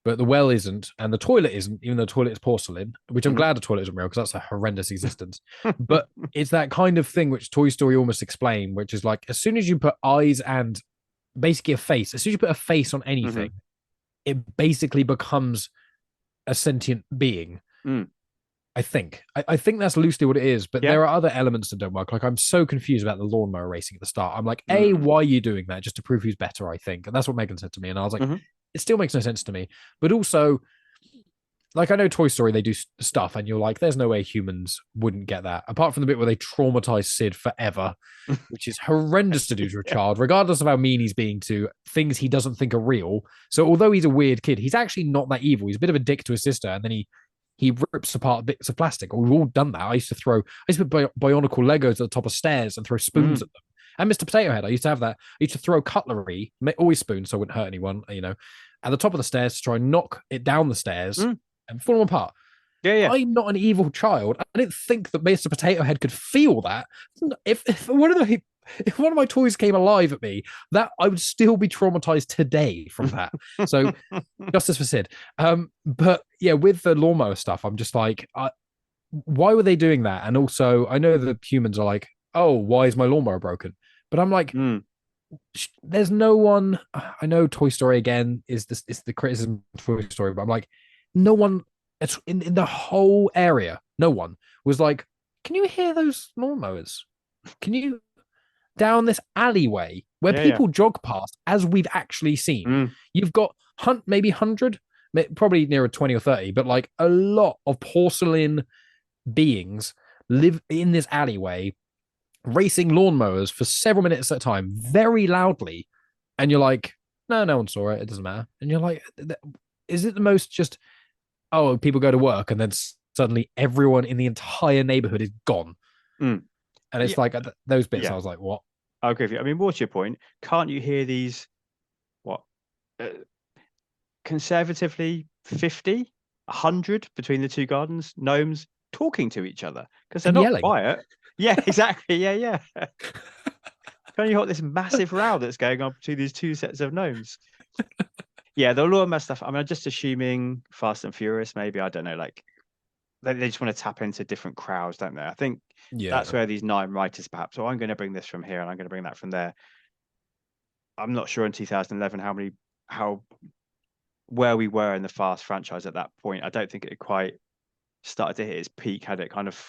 but the well isn't, and the toilet isn't, even though the toilet is porcelain, which I'm glad the toilet isn't real because that's a horrendous existence. But it's that kind of thing which Toy Story almost explain, which is like, as soon as you put eyes and basically a face, as soon as you put a face on anything, it basically becomes a sentient being. I think that's loosely what it is, but there are other elements that don't work. Like, I'm so confused about the lawnmower racing at the start. I'm like, why are you doing that? Just to prove who's better, I think. And that's what Megan said to me. And I was like, it still makes no sense to me. But also, like, I know Toy Story, they do stuff, and you're like, there's no way humans wouldn't get that. Apart from the bit where they traumatize Sid forever, which is horrendous to do to a child, regardless of how mean he's being to things he doesn't think are real. So although he's a weird kid, he's actually not that evil. He's a bit of a dick to his sister, and then he rips apart bits of plastic. We've all done that. I used to put bionicle Legos at the top of stairs and throw spoons at them. And Mr. Potato Head, I used to have that. I used to throw cutlery, always spoons, so I wouldn't hurt anyone, at the top of the stairs to try and knock it down the stairs and fall them apart. Yeah. I'm not an evil child. I didn't think that Mr. Potato Head could feel that. If one of my toys came alive at me, that I would still be traumatized today from that. So justice for Sid. But yeah, with the lawnmower stuff, I'm just like, why were they doing that? And also, I know the humans are like, oh, why is my lawnmower broken? But I'm like, there's no one. I know Toy Story again is the criticism of Toy Story, but I'm like, no one. It's in the whole area. No one was like, can you hear those lawnmowers? Can you down this alleyway where people jog past, as we've actually seen? You've got maybe 100, probably nearer 20 or 30, but like a lot of porcelain beings live in this alleyway, racing lawnmowers for several minutes at a time, very loudly. And you're like, no one saw it. It doesn't matter. And you're like, is it the most just, oh, people go to work and then suddenly everyone in the entire neighborhood is gone? And it's like those bits, I was like, what? I'll agree with you. I mean, more to your point, can't you hear these, conservatively 50, 100 between the two gardens, gnomes talking to each other? Because they're not yelling. Quiet. Yeah, exactly. Yeah. Can't you hear this massive row that's going on between these two sets of gnomes? Yeah, the lawnmower stuff. I mean, I'm just assuming Fast and Furious, maybe. I don't know. Like, they just want to tap into different crowds, don't they? I think that's where these 9 writers, perhaps, I'm going to bring this from here and I'm going to bring that from there. I'm not sure in 2011 where we were in the Fast franchise at that point. I don't think it had quite started to hit its peak. Had it kind of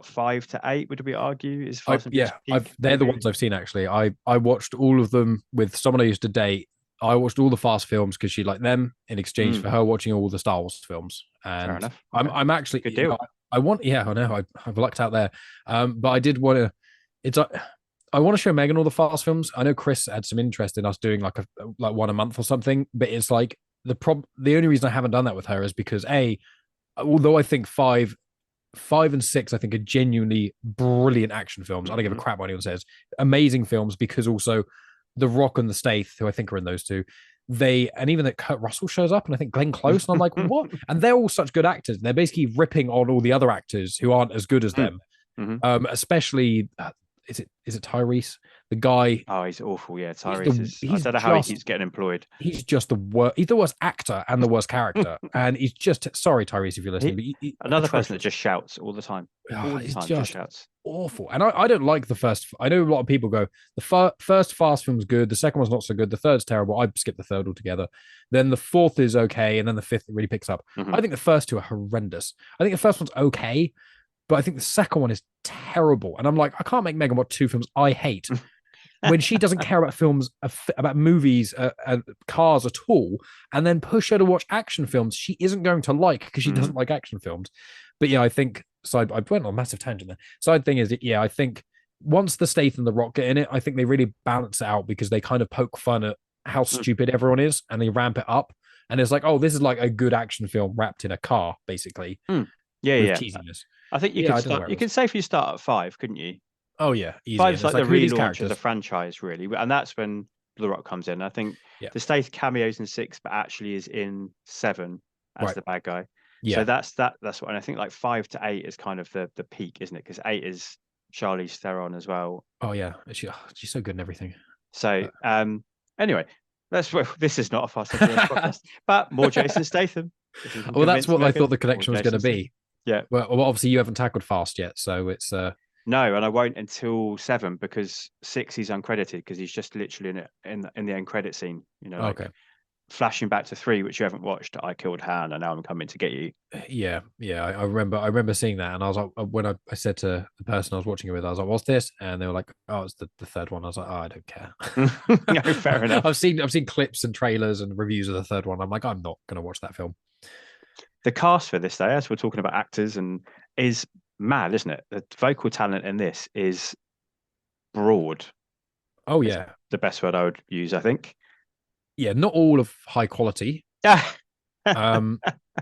5 to 8? Would we argue is Fast and Furious peak? They're the ones I've seen actually. I watched all of them with someone I used to date. I watched all the Fast films because she liked them in exchange for her watching all the Star Wars films. And fair enough. I'm actually good deal. I know I've lucked out there. But I did want to. I want to show Megan all the Fast films. I know Chris had some interest in us doing like one a month or something, but it's like the only reason I haven't done that with her is because although I think 5 and 6 I think are genuinely brilliant action films. I don't give a crap what anyone says. Amazing films, because also The Rock and the Stath, who I think are in those two, and even that Kurt Russell shows up, and I think Glenn Close, and I'm like, what? And they're all such good actors. They're basically ripping on all the other actors who aren't as good as them. Especially, is it Tyrese? The guy. Oh, he's awful. Yeah, Tyrese I don't know how he keeps getting employed. He's just the worst. He's the worst actor and the worst character. And he's just, sorry, Tyrese, if you're listening. But another person that just shouts all the time. All the time, just shouts. Awful. And I don't like the first. I know a lot of people go, the first Fast film's good, the second one's not so good, the third's terrible. I skip the third altogether. Then the fourth is okay, and then the fifth really picks up. I think the first two are horrendous. I think the first one's okay, but I think the second one is terrible. And I'm like, I can't make Megan watch 2 films I hate when she doesn't care about films, about movies, cars at all, and then push her to watch action films she isn't going to like because she doesn't like action films. But yeah, I think I went on a massive tangent there. Side thing is, I think once the Stath and the Rock get in it, I think they really balance it out because they kind of poke fun at how stupid everyone is and they ramp it up. And it's like, oh, this is like a good action film wrapped in a car, basically. Yeah. Cheesiness. I think you can safely start at 5, couldn't you? Oh yeah, easy. And Five's it's like the who are these relaunch of the characters? franchise, really, and that's when The Rock comes in. I think Yeah. the Stath cameos in 6, but actually is in 7 as Right. the bad guy. So Yeah. that's what, and I think like 5 to 8 is kind of the peak, isn't it? Because 8 is Charlize Theron as well. Oh yeah. She's so good in everything. So anyway, this is not a Fast and Furious podcast, but more Jason Statham. If you can Well, that's convince what I Megan, thought the more connection was going to Jason Statham. be. Yeah. Well, obviously you haven't tackled Fast yet, so it's No, and I won't until 7 because 6 he's uncredited because he's just literally in the end credit scene. You know, like okay. flashing back to 3, which you haven't watched. I killed Han, and now I'm coming to get you. Yeah, yeah. I remember seeing that, and I was like, when I said to the person I was watching it with, I was like, "What's this?" And they were like, "Oh, it's the third one." I was like, "Oh, I don't care." No, fair enough. I've seen clips and trailers and reviews of the third one. I'm like, I'm not going to watch that film. The cast for this, though, as we're talking about actors, and is mad, isn't it? The vocal talent in this is broad. Oh Is yeah, the best word I would use, I think. yeah. Not all of high quality. Yeah.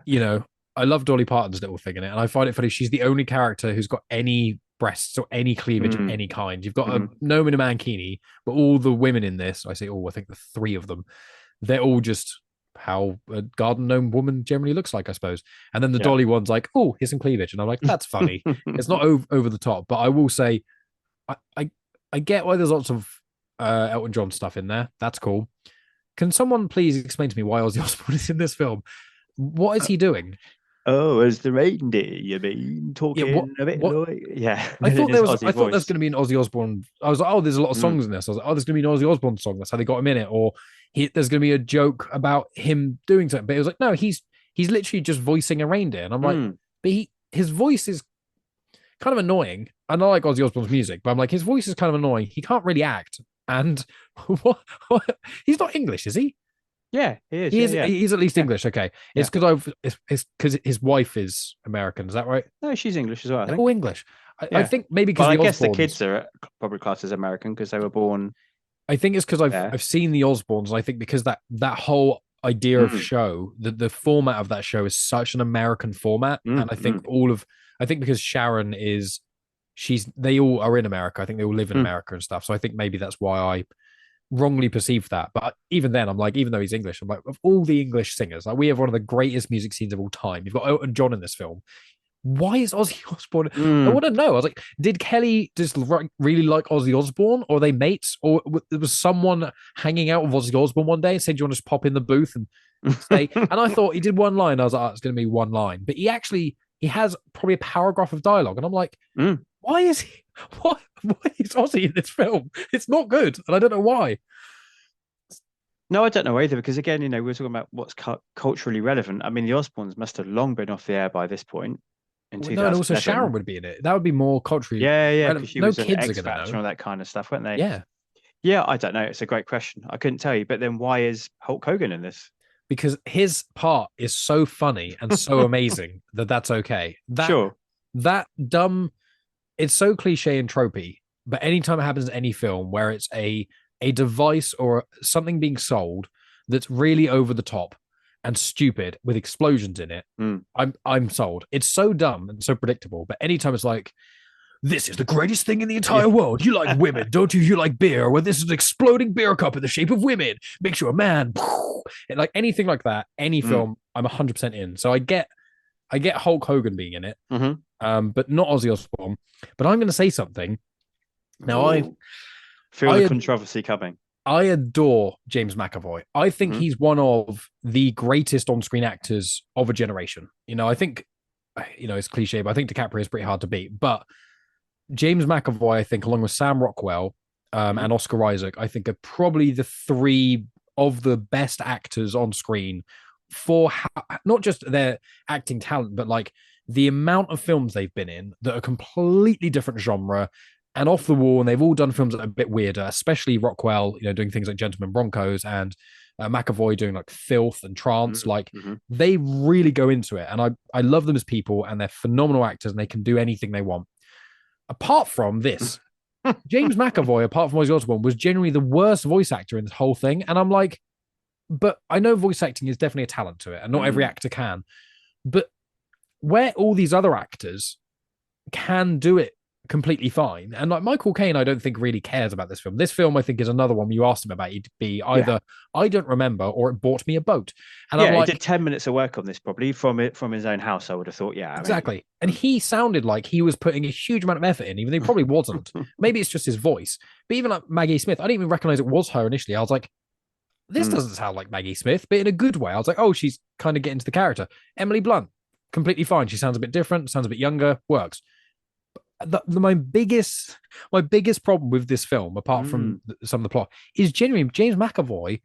You know, I love Dolly Parton's little thing in it, and I find it funny. She's the only character who's got any breasts or any cleavage of any kind. You've got a Nomina Mankini, but all the women in this, I say all, I think the 3 of them, they're all just how a garden gnome woman generally looks like, I suppose. And then the Dolly one's like, oh, here's some cleavage, and I'm like, that's funny. It's not over the top, but I will say, I get why there's lots of Elton John stuff in there. That's cool. Can someone please explain to me why Ozzy Osbourne is in this film? What is he doing? Oh, as the reindeer, you mean talking a bit like, yeah. I thought there's there was going to be an Ozzy Osbourne. I was like, oh, there's a lot of songs in this. I was like, oh, there's going to be an Ozzy Osbourne song. That's how they got him in it. Or there's going to be a joke about him doing something. But it was like, no, he's literally just voicing a reindeer. And I'm like, but his voice is kind of annoying. And I like Ozzy Osbourne's music, but I'm like, his voice is kind of annoying. He can't really act. And what? He's not English, is he? Yeah, he is. He's at least English. Okay, it's because his wife is American. Is that right? No, she's English as well. I think. All English. I think maybe because I guess the kids are probably classed as American because they were born. I think it's because I've seen the Osbournes. And I think because that whole idea of show, the format of that show is such an American format, and I think I think because Sharon is, they all are in America. I think they all live in America and stuff. So I think maybe that's why I wrongly perceived that. But even then, I'm like, even though he's English, I'm like, of all the English singers, like we have one of the greatest music scenes of all time. You've got Elton John in this film. Why is Ozzy Osbourne? I want to know. I was like, did Kelly just really like Ozzy Osbourne, or are they mates, or there was someone hanging out with Ozzy Osbourne one day and said, "Do you want to just pop in the booth and stay?" And I thought he did one line. I was like, oh, it's going to be one line, but he has probably a paragraph of dialogue, and I'm like, why is Ozzy in this film? It's not good, and I don't know why. No, I don't know either, because again, we were talking about what's culturally relevant. I mean, the Osbournes must have long been off the air by this point. No, and also Sharon would be in it. That would be more culturally. Yeah, because she was an kids X Factor and all that kind of stuff, weren't they? Yeah, I don't know. It's a great question. I couldn't tell you. But then, why is Hulk Hogan in this? Because his part is so funny and so amazing that's okay. That dumb. It's so cliche and tropey, but anytime it happens in any film where it's a device or something being sold that's really over the top and stupid with explosions in it, I'm sold. It's so dumb and so predictable, but anytime it's like, this is the greatest thing in the entire world. You like women, don't you? You like beer. Well, this is an exploding beer cup in the shape of women. Makes you a man. And like anything like that, any film, I'm 100% in. So I get Hulk Hogan being in it, but not Ozzy Osbourne. But I'm going to say something. Now, I feel the controversy coming. I adore James McAvoy. I think he's one of the greatest on-screen actors of a generation. I think, it's cliche, but I think DiCaprio is pretty hard to beat. But James McAvoy, I think, along with Sam Rockwell and Oscar Isaac, I think are probably the 3 of the best actors on screen for not just their acting talent, but like the amount of films they've been in that are completely different genre and off the wall, and they've all done films that are a bit weirder, especially Rockwell, doing things like Gentlemen Broncos, and McAvoy doing like Filth and Trance. They really go into it, and I love them as people, and they're phenomenal actors, and they can do anything they want. Apart from this, James McAvoy, apart from Ozzy Osbourne, was generally the worst voice actor in this whole thing, and I'm like, but I know voice acting is definitely a talent to it, and not every actor can, but where all these other actors can do it completely fine. And like Michael Caine, I don't think really cares about this film. This film, I think, is another one you asked him about. He'd be either I don't remember or it bought me a boat. And I'm Yeah, he like, did 10 minutes of work on this probably from his own house, I would have thought. Yeah, I mean, exactly. And he sounded like he was putting a huge amount of effort in, even though he probably wasn't. Maybe it's just his voice. But even like Maggie Smith, I didn't even recognize it was her initially. I was like, this doesn't sound like Maggie Smith, but in a good way. I was like, oh, she's kind of getting to the character. Emily Blunt, completely fine. She sounds a bit different, sounds a bit younger, works. My biggest problem with this film, apart from some of the plot, is genuinely James McAvoy.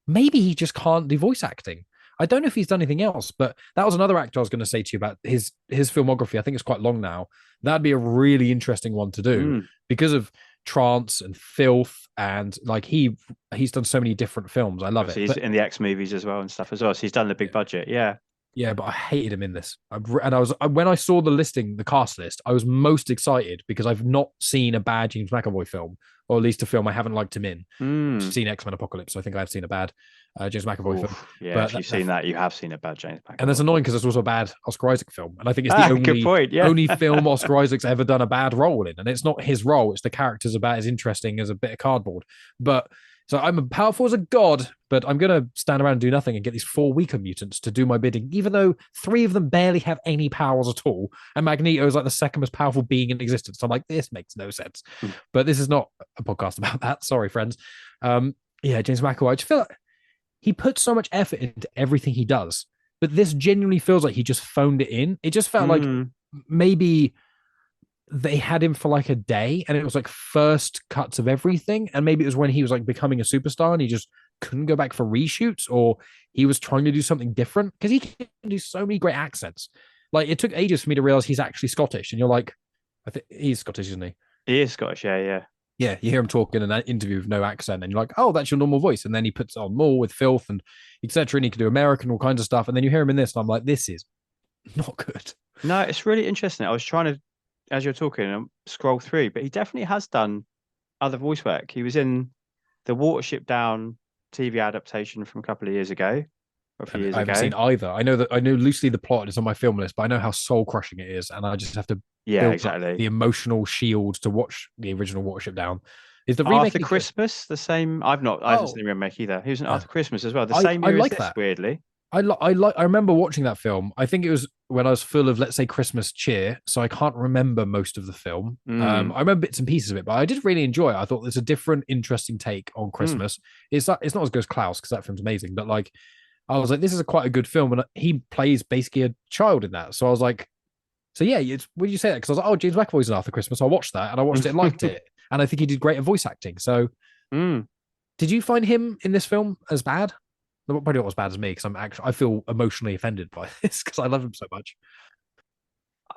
Maybe he just can't do voice acting. I don't know if he's done anything else, but that was another actor I was going to say to you about his filmography. I think it's quite long now. That'd be a really interesting one to do because of Trance and Filth, and like he's done so many different films. I love it. He's in the X movies as well and stuff as well. So he's done the big budget. Yeah. Yeah, but I hated him in this. When I saw the listing, the cast list, I was most excited because I've not seen a bad James McAvoy film, or at least a film I haven't liked him in. I've seen X-Men Apocalypse, so I think I've seen a bad James McAvoy film. Yeah, but if you've seen that, you have seen a bad James McAvoy. And that's annoying because it's also a bad Oscar Isaac film, and I think it's the only film Oscar Isaac's ever done a bad role in, and it's not his role; it's the character's about as interesting as a bit of cardboard. But so I'm powerful as a god, but I'm going to stand around and do nothing and get these 4 weaker mutants to do my bidding, even though 3 of them barely have any powers at all. And Magneto is like the second most powerful being in existence. So I'm like, this makes no sense. But this is not a podcast about that. Sorry, friends. James McAvoy, I just feel like he puts so much effort into everything he does. But this genuinely feels like he just phoned it in. It just felt like maybe they had him for like a day and it was like first cuts of everything, and maybe it was when he was like becoming a superstar and he just couldn't go back for reshoots, or he was trying to do something different, because he can do so many great accents. Like it took ages for me to realize he's actually Scottish, and you're like, I think he's Scottish, isn't he? He is Scottish. Yeah you hear him talk in an interview with no accent and you're like, oh, that's your normal voice, and then he puts on more with Filth and etc, and he can do American, all kinds of stuff, and then you hear him in this and I'm like, this is not good. No, it's really interesting. I was trying to, as you're talking, scroll through, but he definitely has done other voice work. He was in the Watership Down TV adaptation from a couple of years ago, or a few years ago. I haven't seen either. I know loosely the plot is on my film list, but I know how soul crushing it is, and I just have to build up the emotional shield to watch the original Watership Down. Is the remake Arthur Christmas the same? I haven't seen the remake either. He was in Arthur Christmas as well. The same year as this, weirdly. I remember watching that film. I think it was when I was full of, let's say, Christmas cheer, so I can't remember most of the film. I remember bits and pieces of it, but I did really enjoy it. I thought there's a different, interesting take on Christmas. It's not as good as Klaus, because that film's amazing, but like I was like, this is quite a good film, and he plays basically a child in that. So I was like, so yeah, when you say that, because I was like, oh, James McAvoy's in Arthur Christmas. I watched that, and I watched it and liked it, and I think he did great at voice acting. So, did you find him in this film as bad? Probably not as bad as me, because I feel emotionally offended by this because I love him so much.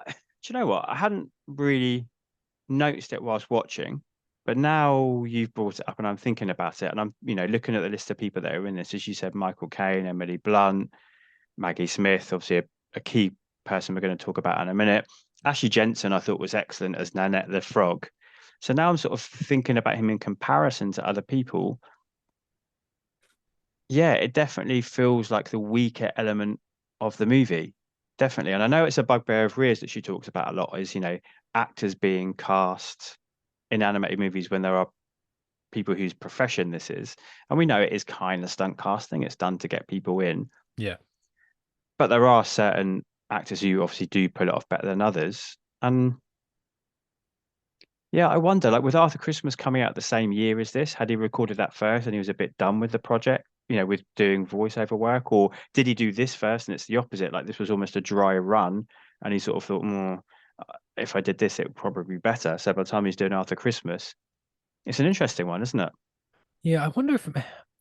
Do you know what? I hadn't really noticed it whilst watching, but now you've brought it up and I'm thinking about it, and I'm looking at the list of people that are in this. As you said, Michael Caine, Emily Blunt, Maggie Smith, obviously a key person we're going to talk about in a minute. Ashley Jensen I thought was excellent as Nanette the Frog. So now I'm sort of thinking about him in comparison to other people. Yeah, it definitely feels like the weaker element of the movie. Definitely. And I know it's a bugbear of Rhea's that she talks about a lot, is, actors being cast in animated movies when there are people whose profession this is. And we know it is kind of stunt casting. It's done to get people in. Yeah. But there are certain actors who obviously do pull it off better than others. And yeah, I wonder, like with Arthur Christmas coming out the same year as this, had he recorded that first and he was a bit done with the project, with doing voiceover work, or did he do this first and it's the opposite? Like this was almost a dry run and he sort of thought, if I did this, it would probably be better. So by the time he's doing Arthur Christmas, it's an interesting one, isn't it? Yeah, I wonder if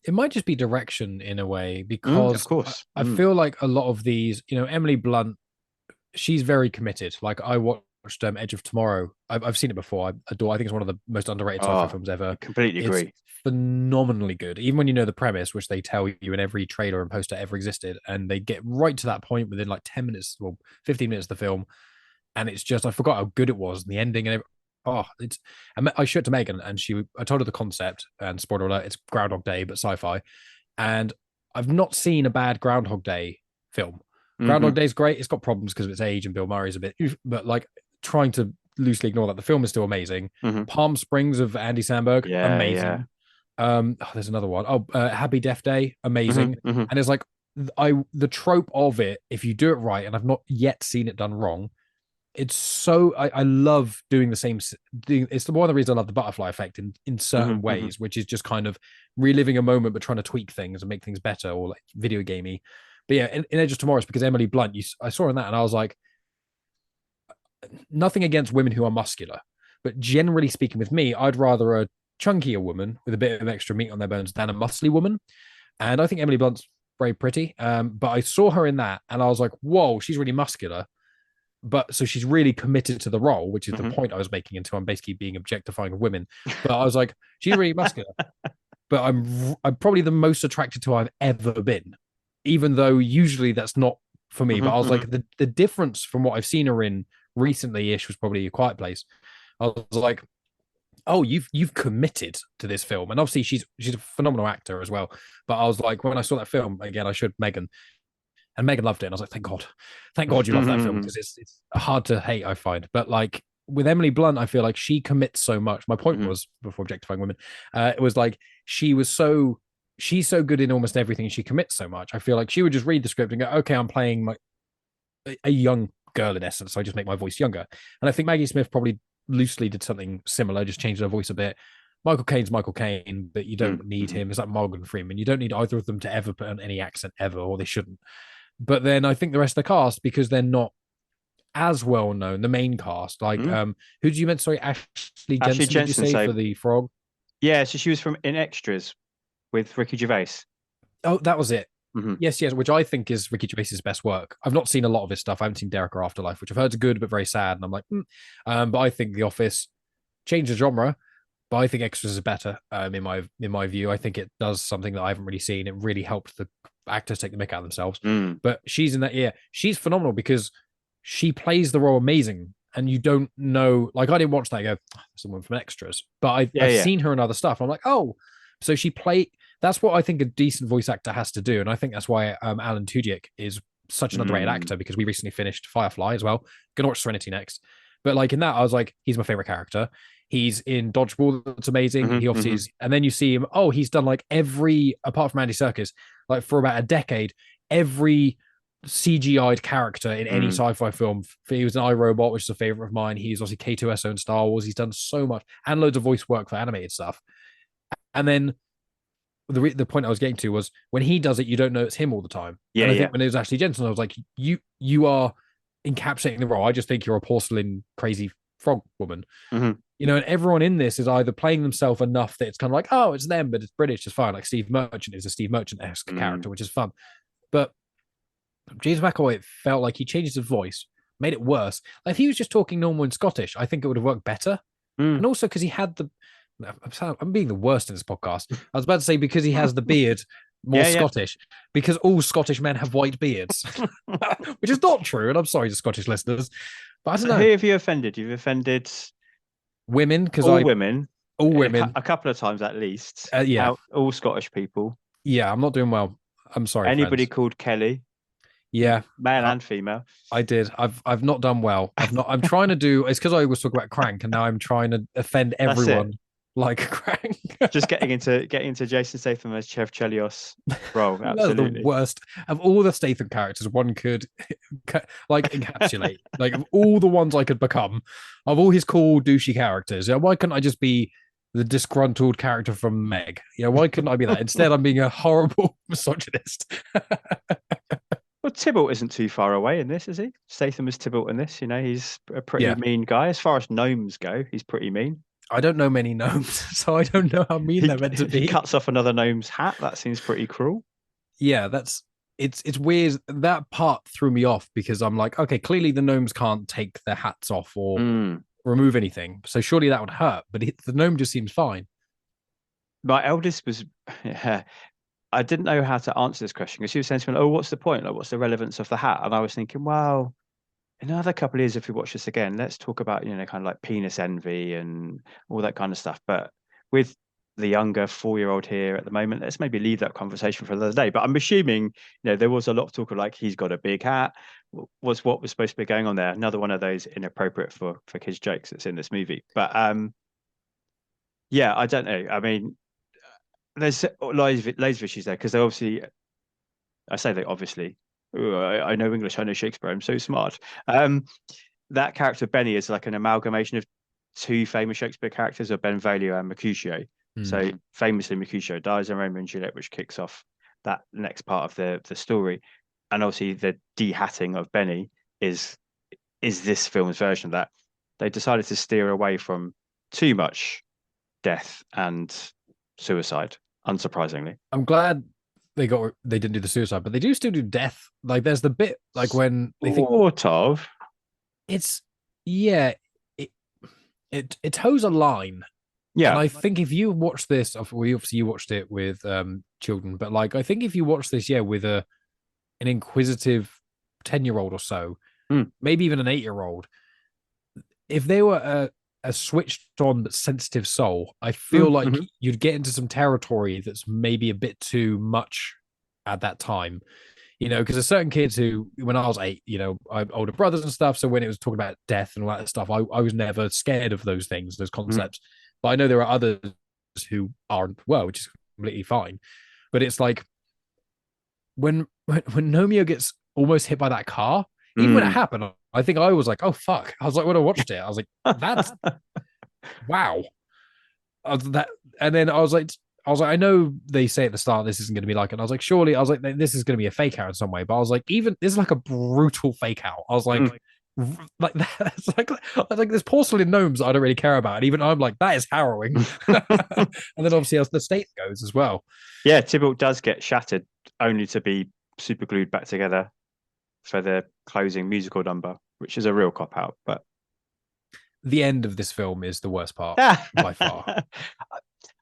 it might just be direction in a way, because of course. I feel like a lot of these, Emily Blunt, she's very committed. Like I watched Edge of Tomorrow. I've seen it before. I adore. I think it's one of the most underrated sci-fi films ever. I completely agree. It's phenomenally good, even when you know the premise, which they tell you in every trailer and poster ever existed, and they get right to that point within like 10 minutes, well, 15 minutes of the film, and it's just, I forgot how good it was, and the ending and I showed it to Megan, and I told her the concept, and spoiler alert, it's Groundhog Day but sci-fi, and I've not seen a bad Groundhog Day film. Groundhog Day is great. It's got problems because of its age, and Bill Murray's a bit, but like trying to loosely ignore that. The film is still amazing. Palm Springs of Andy Samberg, amazing. There's another one. Happy Death Day, amazing. And it's like the trope of it, if you do it right, and I've not yet seen it done wrong, it's so I love doing the same. It's one of the reasons I love the butterfly effect in certain ways, which is just kind of reliving a moment but trying to tweak things and make things better, or like video gamey. But yeah, in Edge of Tomorrow, it's because Emily Blunt, I saw her in that and I was like, nothing against women who are muscular, but generally speaking, with me, I'd rather a chunkier woman with a bit of extra meat on their bones than a muscly woman. And I think Emily Blunt's very pretty. But I saw her in that and I was like, whoa, she's really muscular. But so she's really committed to the role, which is the point I was making, until I'm basically being objectifying of women. But I was like, she's really muscular. But I'm probably the most attracted to her I've ever been, even though usually that's not for me. But I was like, the difference from what I've seen her in recently-ish was probably A Quiet Place. I was like, oh, you've committed to this film. And obviously she's a phenomenal actor as well. But I was like, when I saw that film, again, I showed Megan, and Megan loved it. And I was like, thank God you love that film, because it's hard to hate, I find. But like with Emily Blunt, I feel like she commits so much. My point was, before objectifying women, it was like she's so good in almost everything. She commits so much. I feel like she would just read the script and go, okay, I'm playing a young girl in essence, so I just make my voice younger. And I think Maggie Smith probably loosely did something similar, just changed her voice a bit. Michael Caine's Michael Caine, but you don't need him. It's like Morgan Freeman. You don't need either of them to ever put on any accent ever, or they shouldn't. But then I think the rest of the cast, because they're not as well known, the main cast, like who did you meant? Sorry, Ashley Jensen. Did you say for the frog? Yeah, so she was from In Extras with Ricky Gervais. Oh, that was it. Yes, which I think is Ricky Gervais's best work. I've not seen a lot of his stuff. I haven't seen Derek or Afterlife, which I've heard is good but very sad. And I'm like, but I think The Office changed the genre. But I think Extras is better. In my view, I think it does something that I haven't really seen. It really helped the actors take the mick out of themselves. But she's in that. Yeah, she's phenomenal because she plays the role amazing. And you don't know, like, I didn't watch that and go, oh, someone from Extras, but I've seen her in other stuff. I'm like, oh, so she played. That's what I think a decent voice actor has to do. And I think that's why Alan Tudyk is such an underrated actor, because we recently finished Firefly as well. Gonna watch Serenity next. But like in that, I was like, he's my favorite character. He's in Dodgeball. That's amazing. He obviously is. And then you see him. Oh, he's done like every, apart from Andy Serkis, like for about a decade, every CGI'd character in any sci-fi film. He was an iRobot, which is a favorite of mine. He's obviously K2SO in Star Wars. He's done so much, and loads of voice work for animated stuff. And then the point I was getting to was, when he does it, you don't know it's him all the time. And I think when it was Ashley Jensen, I was like, you are encapsulating the role. I just think you're a porcelain crazy frog woman. You know, and everyone in this is either playing themselves enough that it's kind of like, oh, it's them, but it's British, it's fine. Like Steve Merchant is a Steve Merchant-esque character, which is fun. But James McAvoy felt like he changed his voice, made it worse. Like if he was just talking normal in Scottish, I think it would have worked better. And also because he had the, I'm being the worst in this podcast. I was about to say because he has the beard, more Scottish, because all Scottish men have white beards, which is not true. And I'm sorry to Scottish listeners, but I don't know. Who have you offended? You've offended women, because all women, a couple of times at least. All Scottish people. Yeah, I'm not doing well. I'm sorry. Anybody friends. Called Kelly? Yeah, male and female. I did. I've not done well. I'm trying to do. It's because I always talk about Crank, and now I'm trying to offend everyone like Crank. Just getting into Jason Statham as Chev Chelios role. Absolutely. That's the worst of all the Statham characters one could like encapsulate. Like of all the ones I could become, of all his cool douchey characters, why couldn't I just be the disgruntled character from Meg? Why couldn't I be that? Instead, I'm being a horrible misogynist. Well, Tybalt isn't too far away in this, is he? Statham is Tybalt in this. He's a pretty mean guy. As far as gnomes go, he's pretty mean. I don't know many gnomes, so I don't know how mean they're meant to be. He cuts off another gnome's hat. That seems pretty cruel. Yeah, it's weird. That part threw me off because I'm like, okay, clearly the gnomes can't take their hats off or remove anything. So surely that would hurt, but the gnome just seems fine. My eldest was... I didn't know how to answer this question because she was saying to me, oh, what's the point? Like, what's the relevance of the hat? And I was thinking, well, in another couple of years, if we watch this again, let's talk about, kind of like penis envy and all that kind of stuff. But with the younger 4-year-old here at the moment, let's maybe leave that conversation for another day. But I'm assuming, there was a lot of talk of like, he's got a big hat. was what was supposed to be going on there. Another one of those inappropriate for kids jokes that's in this movie. But yeah, I don't know. I mean, there's loads of issues there because they obviously, I say they obviously. Ooh, I know English, I know Shakespeare. I'm so smart. That character Benny is like an amalgamation of two famous Shakespeare characters, of Benvolio and Mercutio. So famously, Mercutio dies in Romeo and Juliet, which kicks off that next part of the story. And obviously, the de-hatting of Benny is this film's version of that. They decided to steer away from too much death and suicide, unsurprisingly. I'm glad they didn't do the suicide, but they do still do death. Like there's the bit like when they think sort of. It's it toes a line. Yeah. And I think if you watch this, obviously you watched it with children, but like I think if you watch this, with an inquisitive 10-year-old or so, maybe even an 8-year-old, if they were a switched on but sensitive soul, I feel like you'd get into some territory that's maybe a bit too much at that time. Because there's certain kids who, when I was 8, I have older brothers and stuff. So when it was talking about death and all that stuff, I was never scared of those things, those concepts. But I know there are others who aren't, which is completely fine. But it's like when Gnomeo gets almost hit by that car, even when it happened, I think I was like, oh, fuck. I was like, when I watched it, I was like, that's, wow. And then I was like, I know they say at the start this isn't going to be like it. And I was like, surely, I was like, this is going to be a fake out in some way. But I was like, even this is like a brutal fake out. I was like, like that's like there's porcelain gnomes I don't really care about. And even I'm like, that is harrowing. And then obviously as the state goes as well. Yeah, Tybalt does get shattered only to be super glued back together for the closing musical number, which is a real cop out. But the end of this film is the worst part by far.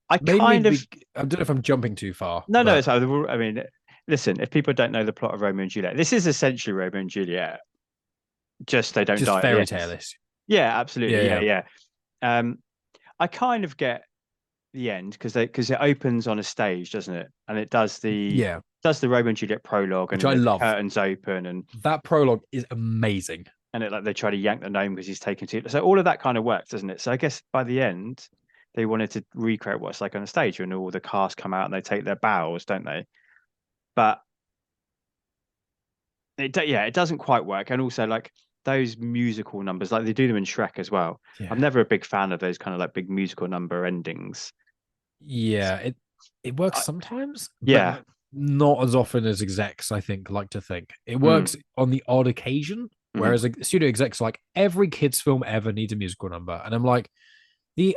I don't know if I'm jumping too far. No, it's I mean, listen, if people don't know the plot of Romeo and Juliet, this is essentially Romeo and Juliet. Just they don't die. Fairy tale-ish. Yeah, absolutely. Yeah. I kind of get the end because it opens on a stage, doesn't it? And it does the Romeo and Juliet prologue, and which I love. Curtains open, and that prologue is amazing. And they try to yank the gnome because he's taken too. So all of that kind of works, doesn't it? So I guess by the end, they wanted to recreate what it's like on a stage when all the cast come out and they take their bows, don't they? But it doesn't quite work. And also like those musical numbers, like they do them in Shrek as well. Yeah. I'm never a big fan of those kind of like big musical number endings. Yeah, it works sometimes. Yeah. Not as often as execs, I think, like to think. It works on the odd occasion, whereas like studio execs are like, every kids film ever needs a musical number. And I'm like,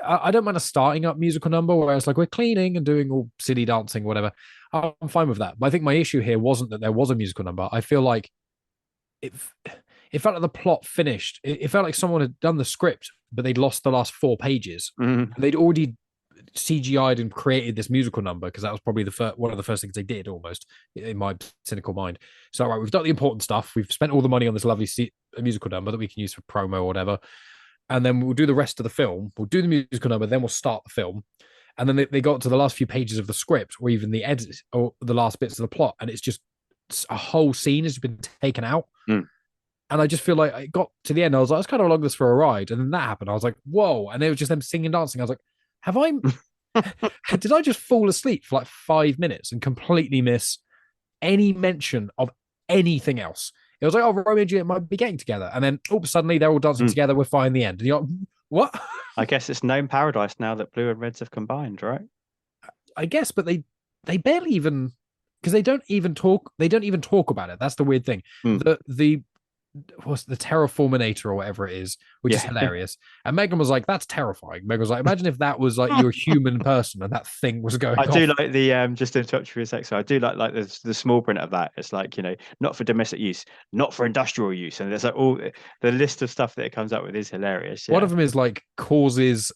I don't mind a starting up musical number where it's like we're cleaning and doing all silly dancing, whatever. I'm fine with that. But I think my issue here wasn't that there was a musical number. I feel like it felt like the plot finished. It felt like someone had done the script, but they'd lost the last 4 pages. And they'd already CGI'd and created this musical number because that was probably one of the first things they did, almost, in my cynical mind. So, right, we've done the important stuff. We've spent all the money on this lovely musical number that we can use for promo or whatever. And then we'll do the rest of the film. We'll do the musical number, then we'll start the film. And then they got to the last few pages of the script or even the edit or the last bits of the plot. And it's just a whole scene has been taken out. And I just feel like I got to the end. I was like, let's kind of log this for a ride. And then that happened. I was like, whoa. And it was just them singing and dancing. I was like, did I just fall asleep for like 5 minutes and completely miss any mention of anything else? It was like, oh, Romeo and Juliet might be getting together. And then, suddenly they're all dancing together. We're fine in the end. And you're like, what? I guess it's known paradise now that blue and reds have combined, right? I guess, but they barely even, because they don't even talk about it. That's the weird thing. What's the Terraforminator or whatever it is, which is hilarious. And Megan was like, that's terrifying. Megan was like, imagine if that was like you're a human person and that thing was going I do like the just to touch for a sec. So I do like the small print of that. It's like, not for domestic use, not for industrial use. And there's like all the list of stuff that it comes up with is hilarious. Yeah. One of them is like causes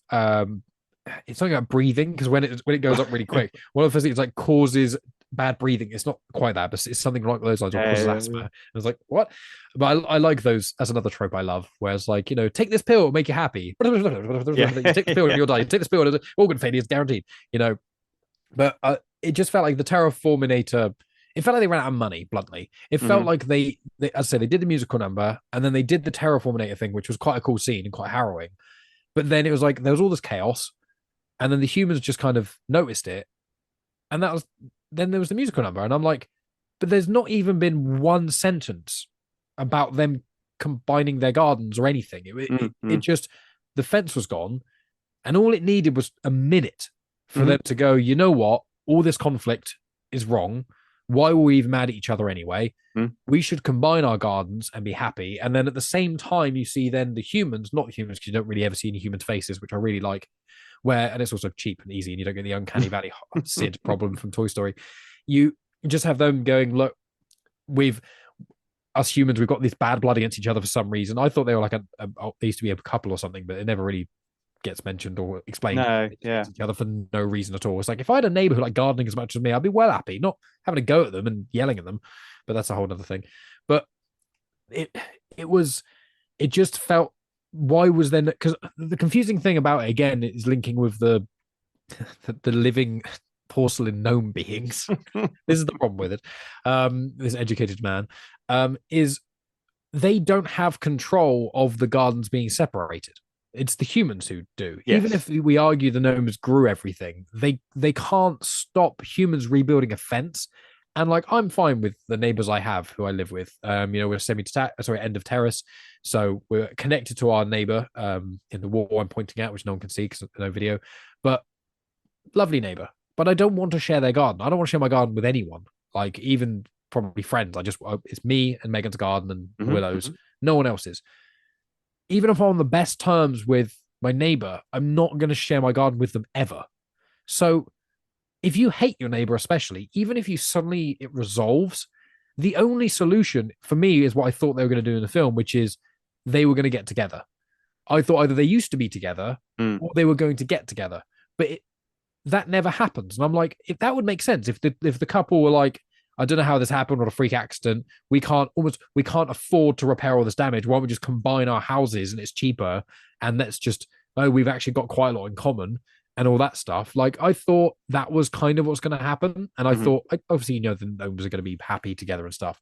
it's something about breathing, because when it goes up really quick, one of the first things like causes bad breathing. It's not quite that, but it's something like those lines. I was like, what? But I like those as another trope I love, where it's like, take this pill, it'll make you happy. You take the pill and you'll die. You take this pill and organ failure is guaranteed. But it just felt like the Terraforminator it felt like they ran out of money, bluntly. It felt like they, as I said, they did the musical number and then they did the Terraforminator thing, which was quite a cool scene and quite harrowing. But then it was like there was all this chaos, and then the humans just kind of noticed it. And then there was the musical number. And I'm like, but there's not even been one sentence about them combining their gardens or anything. It just, the fence was gone. And all it needed was a minute for them to go, you know what? All this conflict is wrong. Why were we even mad at each other anyway? We should combine our gardens and be happy. And then at the same time, you see then the humans, not humans, because you don't really ever see any humans' faces, which I really like, and it's also cheap and easy, and you don't get the uncanny valley Sid problem from Toy Story. You just have them going, look, us humans, we've got this bad blood against each other for some reason. I thought they were like they used to be a couple or something, but it never really gets mentioned or explained to each other for no reason at all. It's like if I had a neighbor who liked gardening as much as me, I'd be well happy, not having to go at them and yelling at them, but that's a whole other thing. But it just felt, why was then, because the confusing thing about it again is linking with the living porcelain gnome beings. This is the problem with it. This educated man is they don't have control of the gardens being separated. It's the humans who do. Yes. Even if we argue the gnomes grew everything, they can't stop humans rebuilding a fence. And like, I'm fine with the neighbors I have who I live with. We're end of terrace. So we're connected to our neighbor in the wall I'm pointing at, which no one can see because there's no video. But lovely neighbor. But I don't want to share their garden. I don't want to share my garden with anyone. Like even probably friends. It's me and Megan's garden and Willow's. No one else's. Even if I'm on the best terms with my neighbor, I'm not going to share my garden with them ever. So if you hate your neighbor, especially, even if it resolves, the only solution for me is what I thought they were going to do in the film, which is they were going to get together. I thought either they used to be together or they were going to get together, but that never happens. And I'm like, if that would make sense, if the couple were like, I don't know how this happened, or a freak accident, we can't afford to repair all this damage. Why don't we just combine our houses and it's cheaper? And we've actually got quite a lot in common and all that stuff. Like, I thought that was kind of what's going to happen. And I thought, obviously, the gnomes are going to be happy together and stuff.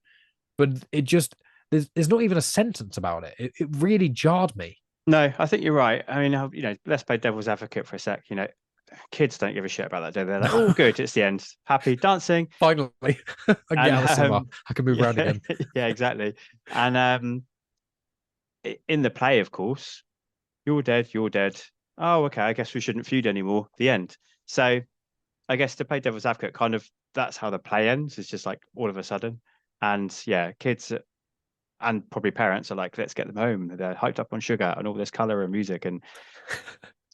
But it just, there's not even a sentence about it. It really jarred me. No, I think you're right. I mean, let's play devil's advocate for a sec. Kids don't give a shit about that, do they? They're like, oh, good, it's the end. Happy dancing. Finally. I can get out of the cinema. I can move around again. Yeah, exactly. And in the play, of course, you're dead. Oh, okay, I guess we shouldn't feud anymore. The end. So I guess to play devil's advocate, kind of that's how the play ends. It's just like all of a sudden. And yeah, kids and probably parents are like, let's get them home. They're hyped up on sugar and all this color and music. And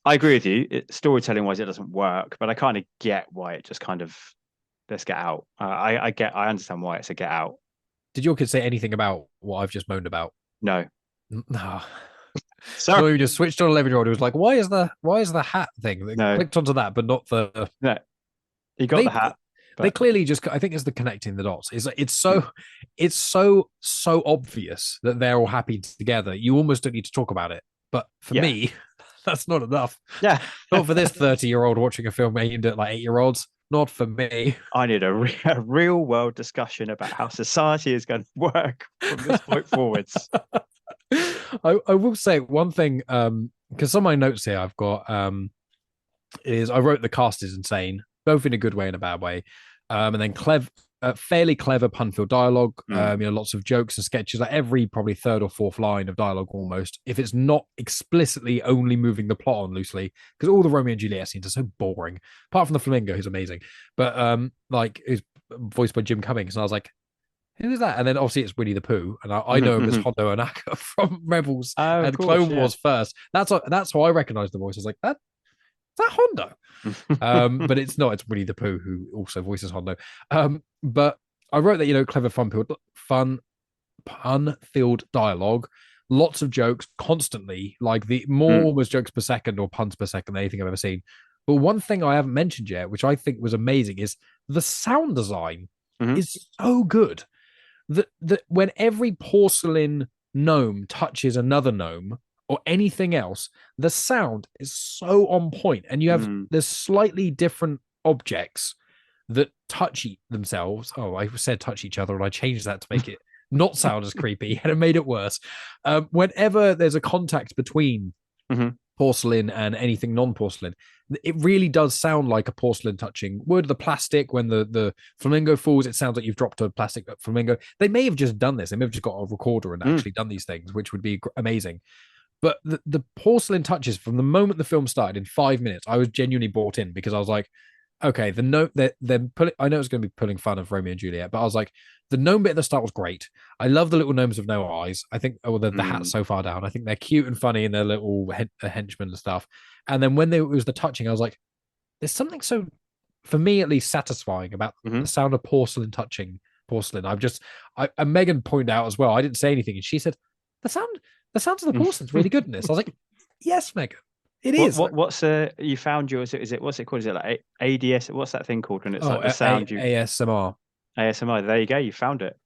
I agree with you. Storytelling wise, it doesn't work, but I kind of get why it just kind of, let's get out. I understand why it's a get out. Did your kids say anything about what I've just moaned about? No. No. Sorry. So we just switched on 11-year-old. It was like, why is the hat thing? They clicked onto that, but not the. No. You got the hat. But they clearly just, I think it's the connecting the dots. It's so obvious that they're all happy together. You almost don't need to talk about it. But for me, that's not enough. Yeah. Not for this 30-year-old watching a film aimed at like 8-year-olds. Not for me. I need a real world discussion about how society is going to work from this point forwards. I will say one thing, because some of my notes here I've got is I wrote the cast is insane, both in a good way and a bad way. And then fairly clever pun-filled dialogue, lots of jokes and sketches, like every probably third or fourth line of dialogue almost, if it's not explicitly only moving the plot on loosely, because all the Romeo and Juliet scenes are so boring, apart from the flamingo, who's amazing, but who's voiced by Jim Cummings, and I was like, who is that? And then obviously it's Winnie the Pooh, and I know him as Hondo Ohnaka from Rebels and Clone Wars first. That's how I recognized the voice. I was like, is that Hondo? But it's not. It's Winnie the Pooh who also voices Hondo. But I wrote that, clever pun-filled dialogue, lots of jokes constantly, like the more almost jokes per second or puns per second than anything I've ever seen. But one thing I haven't mentioned yet, which I think was amazing, is the sound design is so good that when every porcelain gnome touches another gnome or anything else, the sound is so on point, and you have there's slightly different objects that themselves. Oh, I said touch each other, and I changed that to make it not sound as creepy, and it made it worse. Whenever there's a contact between porcelain and anything non-porcelain, it really does sound like a porcelain touching wood. The plastic, when the flamingo falls, it sounds like you've dropped a plastic flamingo. They may have just done this. They may have just got a recorder and actually done these things, which would be amazing. But the porcelain touches from the moment the film started, in 5 minutes, I was genuinely bought in, because I was like, okay, the note that they're pulling, I know it's going to be pulling fun of Romeo and Juliet, but I was like, the gnome bit at the start was great. I love the little gnomes with no eyes. I think, the hat's so far down. I think they're cute and funny, and their little henchmen and stuff. And then when it was the touching, I was like, there's something so, for me at least, satisfying about the sound of porcelain touching porcelain. And Megan pointed out as well, I didn't say anything, and she said, the sound of the porcelain's really good in this. I was like, yes, Megan. It is. What's you found yours? Is it what's it called? Is it like ADS? What's that thing called when it's like the sound ASMR? ASMR. There you go. You found it.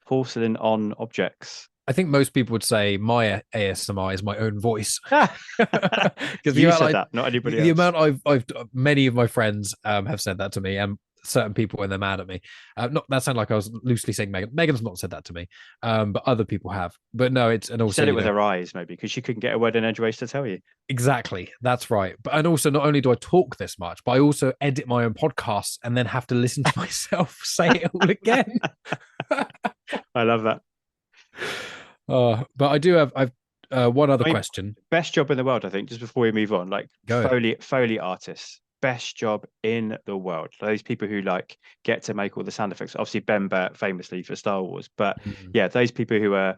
Porcelain on objects. I think most people would say my ASMR is my own voice. Because you said that, not anybody else. The amount I've many of my friends have said that to me, and certain people when they're mad at me. Not that sounded like I was loosely saying Megan. Megan's not said that to me, but other people have. But no, it's and also she said it with her eyes, maybe because she couldn't get a word in edgeways to tell you. Exactly, that's right. But and also, not only do I talk this much, but I also edit my own podcasts and then have to listen to myself say it all again. I love that. But I do have one other question. Best job in the world, I think. Just before we move on, like Foley artists. Best job in the world. Those people who like get to make all the sound effects. Obviously Ben Burt famously for Star Wars, but yeah, those people who are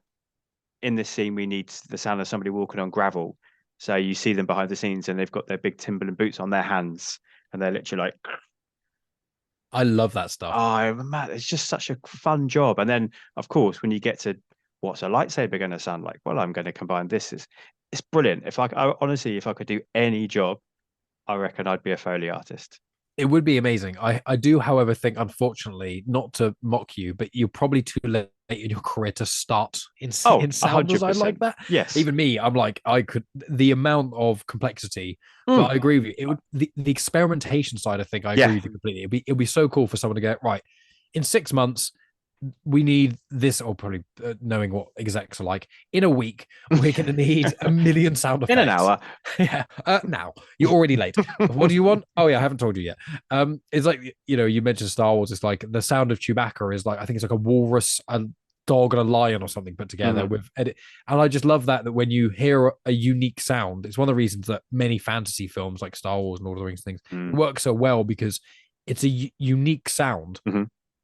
in this scene, we need the sound of somebody walking on gravel. So you see them behind the scenes and they've got their big Timberland boots on their hands and they're literally like, I love that stuff. Oh man, it's just such a fun job. And then of course when you get to what's a lightsaber going to sound like, well, I'm going to combine this. It's brilliant. If I could do any job, I reckon I'd be a Foley artist. It would be amazing. I do, however, think, unfortunately, not to mock you, but you're probably too late in your career to start in sound design like that. Yes. Even me, I'm like, the amount of complexity, but I agree with you. It would, the experimentation side, I think I agree with you completely. It'd be so cool for someone to get, right, in 6 months, we need this, or probably knowing what execs are like, in a week we're going to need 1 million sound effects in an hour. Yeah. Now you're already late. What do you want? Oh yeah, I haven't told you yet. It's like, you mentioned Star Wars. It's like the sound of Chewbacca is like, I think it's like a walrus, a dog, and a lion or something put together with edit. And I just love that when you hear a unique sound, it's one of the reasons that many fantasy films like Star Wars and Lord of the Rings things work so well, because it's a unique sound.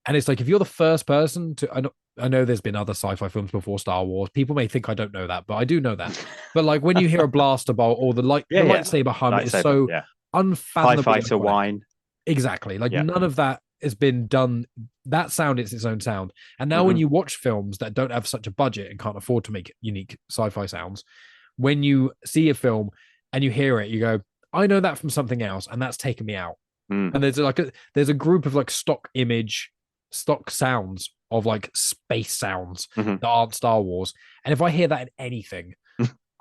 And it's like, if you're the first person to, I know there's been other sci-fi films before Star Wars. People may think I don't know that, but I do know that. But like when you hear a blaster bolt or the lightsaber hum, it's so unfathomable. TIE fighter whine. Exactly. Like none of that has been done. That sound is its own sound. And now when you watch films that don't have such a budget and can't afford to make unique sci-fi sounds, when you see a film and you hear it, you go, I know that from something else, and that's taken me out. And there's a group of like stock sounds of like space sounds that aren't Star Wars, and if I hear that in anything,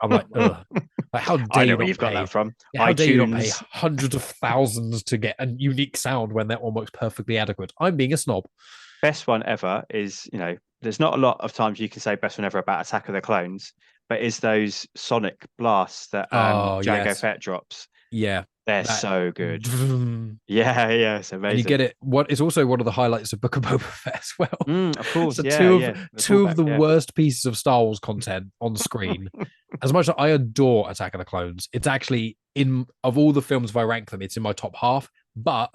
I'm like, ugh. Like, how dare I know you where not you've got that from. How dare you not pay hundreds of thousands to get a unique sound when they're almost perfectly adequate? I'm being a snob. Best one ever is, there's not a lot of times you can say best one ever about Attack of the Clones, but is those sonic blasts that Jango Fett drops. Yeah. They're so good. Yeah, it's amazing. And you get it. It's also one of the highlights of Book of Boba Fett as well. Of course. So two of the worst pieces of Star Wars content on screen. As much as I adore Attack of the Clones, it's actually of all the films, if I rank them, it's in my top half. But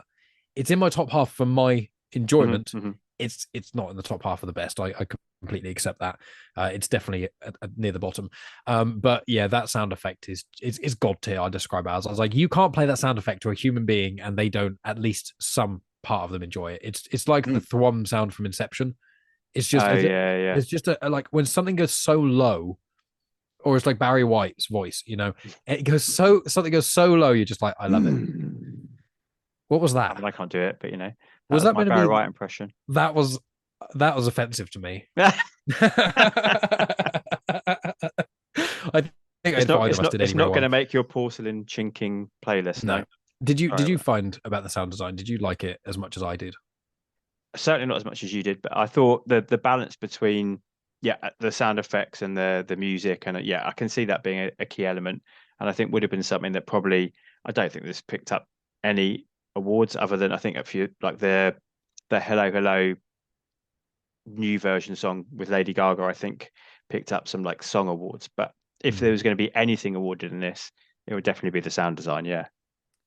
it's in my top half for my enjoyment. It's not in the top half of the best. I completely accept that. It's definitely near the bottom. But yeah, that sound effect is god tier. I describe it as. I was like, you can't play that sound effect to a human being and they don't, at least some part of them, enjoy it. It's like the thrum sound from Inception. It's just it's just like when something goes so low, or it's like Barry White's voice. It goes something goes so low. You're just like, I love it. What was that? I can't do it, but was that my Barry White impression? That was offensive to me. I think it's not going to make your porcelain chinking playlist. No. Did you find about the sound design? Did you like it as much as I did? certainly not as much as you did, but I thought the balance between the sound effects and the music, and I can see that being a key element, and I think would have been something that probably, I don't think this picked up any awards other than I think a few, like the Hello Hello new version song with Lady Gaga, I think picked up some like song awards. But if there was going to be anything awarded in this, it would definitely be the sound design. Yeah.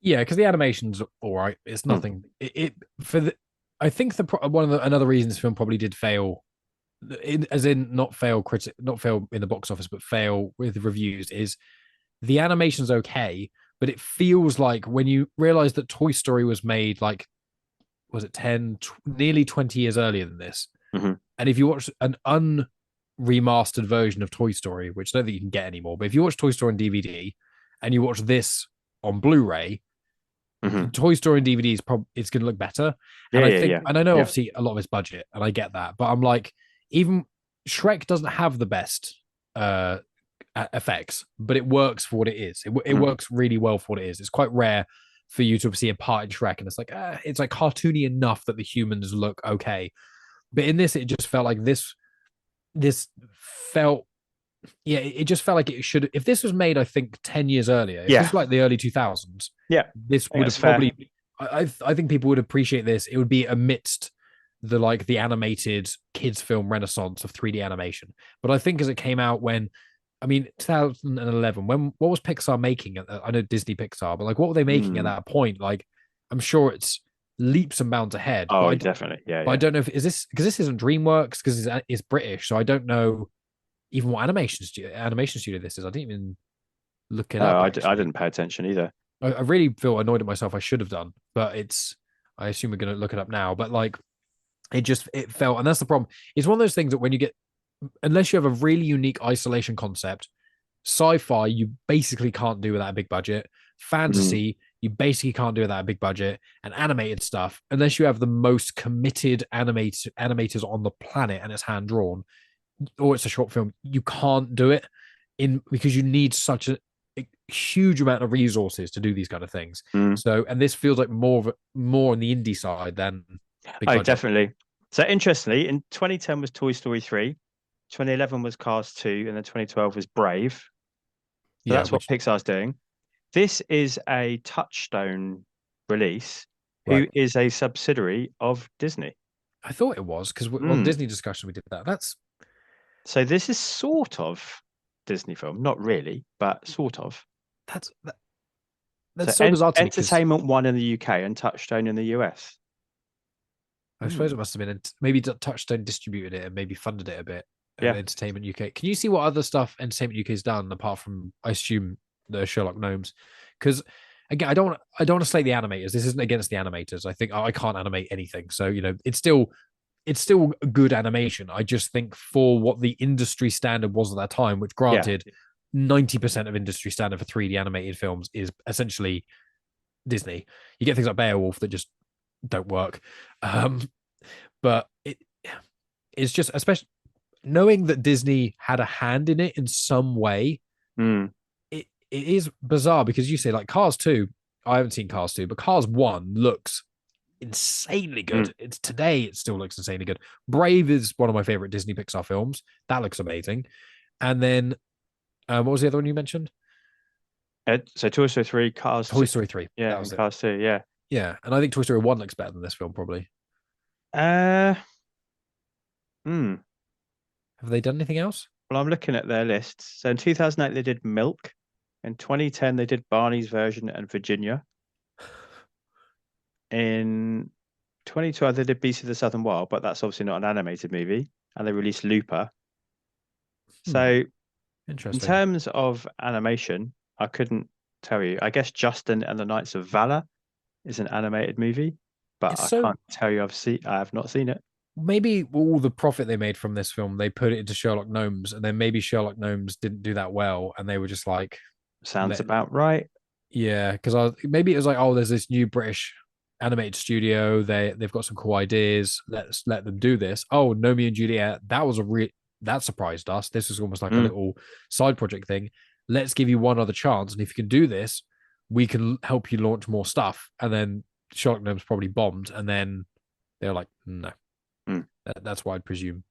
Yeah, because the animation's all right. It's nothing. I think another reason this film probably did fail, as in not fail in the box office, but fail with reviews, is the animation's okay, but it feels like when you realize that Toy Story was made like, was it nearly 20 years earlier than this? Mm-hmm. And if you watch an unremastered version of Toy Story, which I don't think you can get anymore, but if you watch Toy Story on DVD and you watch this on Blu-ray, the Toy Story and DVD it's going to look better. And and I know obviously a lot of it's budget, and I get that, but I'm like, even Shrek doesn't have the best effects, but it works for what it is. It works really well for what it is. It's quite rare for you to see a part in Shrek, and it's like cartoony enough that the humans look okay. But in this, it just felt like this felt. Yeah, it just felt like it should. If this was made, I think 10 years earlier, if this was like the early 2000s, this would have probably. I think people would appreciate this. It would be amidst the animated kids film renaissance of 3D animation. But I think as it came out 2011, what was Pixar making? I know Disney Pixar, but like what were they making at that point? Like, I'm sure it's leaps and bounds ahead. Oh, definitely, yeah. But I don't know if this isn't DreamWorks, because it's British, so I don't know even what animation studio this is. I didn't even look it up. I didn't pay attention either. I really feel annoyed at myself. I should have done, but I assume we're going to look it up now. But like, it felt, and that's the problem. It's one of those things that when you get, unless you have a really unique isolation concept, sci-fi you basically can't do without a big budget. Fantasy you basically can't do without a big budget, and animated stuff, unless you have the most committed animators on the planet and it's hand drawn, or it's a short film, you can't do it because you need such a huge amount of resources to do these kind of things. So, and this feels like more on the indie side than big budget. Definitely. So interestingly, in 2010 was Toy Story 3, 2011 was Cars 2, and then 2012 was Brave. So that's what Pixar's doing. This is a Touchstone release, who is a subsidiary of Disney. I thought it was, because on Disney discussion we did that. So this is sort of Disney film, not really, but sort of. That's so bizarre to me. Entertainment One in the UK and Touchstone in the US. I suppose it must have been, maybe Touchstone distributed it and maybe funded it a bit. Entertainment UK. Can you see what other stuff Entertainment UK has done apart from, I assume, the Sherlock Gnomes? Because again, I don't want to slate the animators. This isn't against the animators. I think I can't animate anything, so it's still good animation. I just think for what the industry standard was at that time, which granted, 90% of industry standard for 3D animated films is essentially Disney. You get things like Beowulf that just don't work, but it's just, especially knowing that Disney had a hand in it in some way. It is bizarre, because you say like Cars 2, I haven't seen Cars 2, but Cars 1 looks insanely good. It still looks insanely good. Brave is one of my favorite Disney Pixar films. That looks amazing. And then what was the other one you mentioned? So Toy Story 3, Cars 2. Toy Story 3. Yeah, and Cars 2, yeah. Yeah, and I think Toy Story 1 looks better than this film, probably. Have they done anything else? Well, I'm looking at their lists. So in 2008, they did Milk. In 2010, they did Barney's Version and Virginia. In 2012, they did Beast of the Southern Wild, but that's obviously not an animated movie. And they released Looper. So interesting. In terms of animation, I couldn't tell you. I guess Justin and the Knights of Valor is an animated movie, but I can't tell you I have not seen it. Maybe all the profit they made from this film, they put it into Sherlock Gnomes, and then maybe Sherlock Gnomes didn't do that well, and they were just like, sounds about right. Yeah, because maybe it was like, there's this new British animated studio. They've got some cool ideas. Let's let them do this. Gnomeo Juliet. That surprised us. This was almost like a little side project thing. Let's give you one other chance, and if you can do this, we can help you launch more stuff. And then Sherlock Gnomes probably bombed, and then They're like, no. Mm. That's what I'd presume.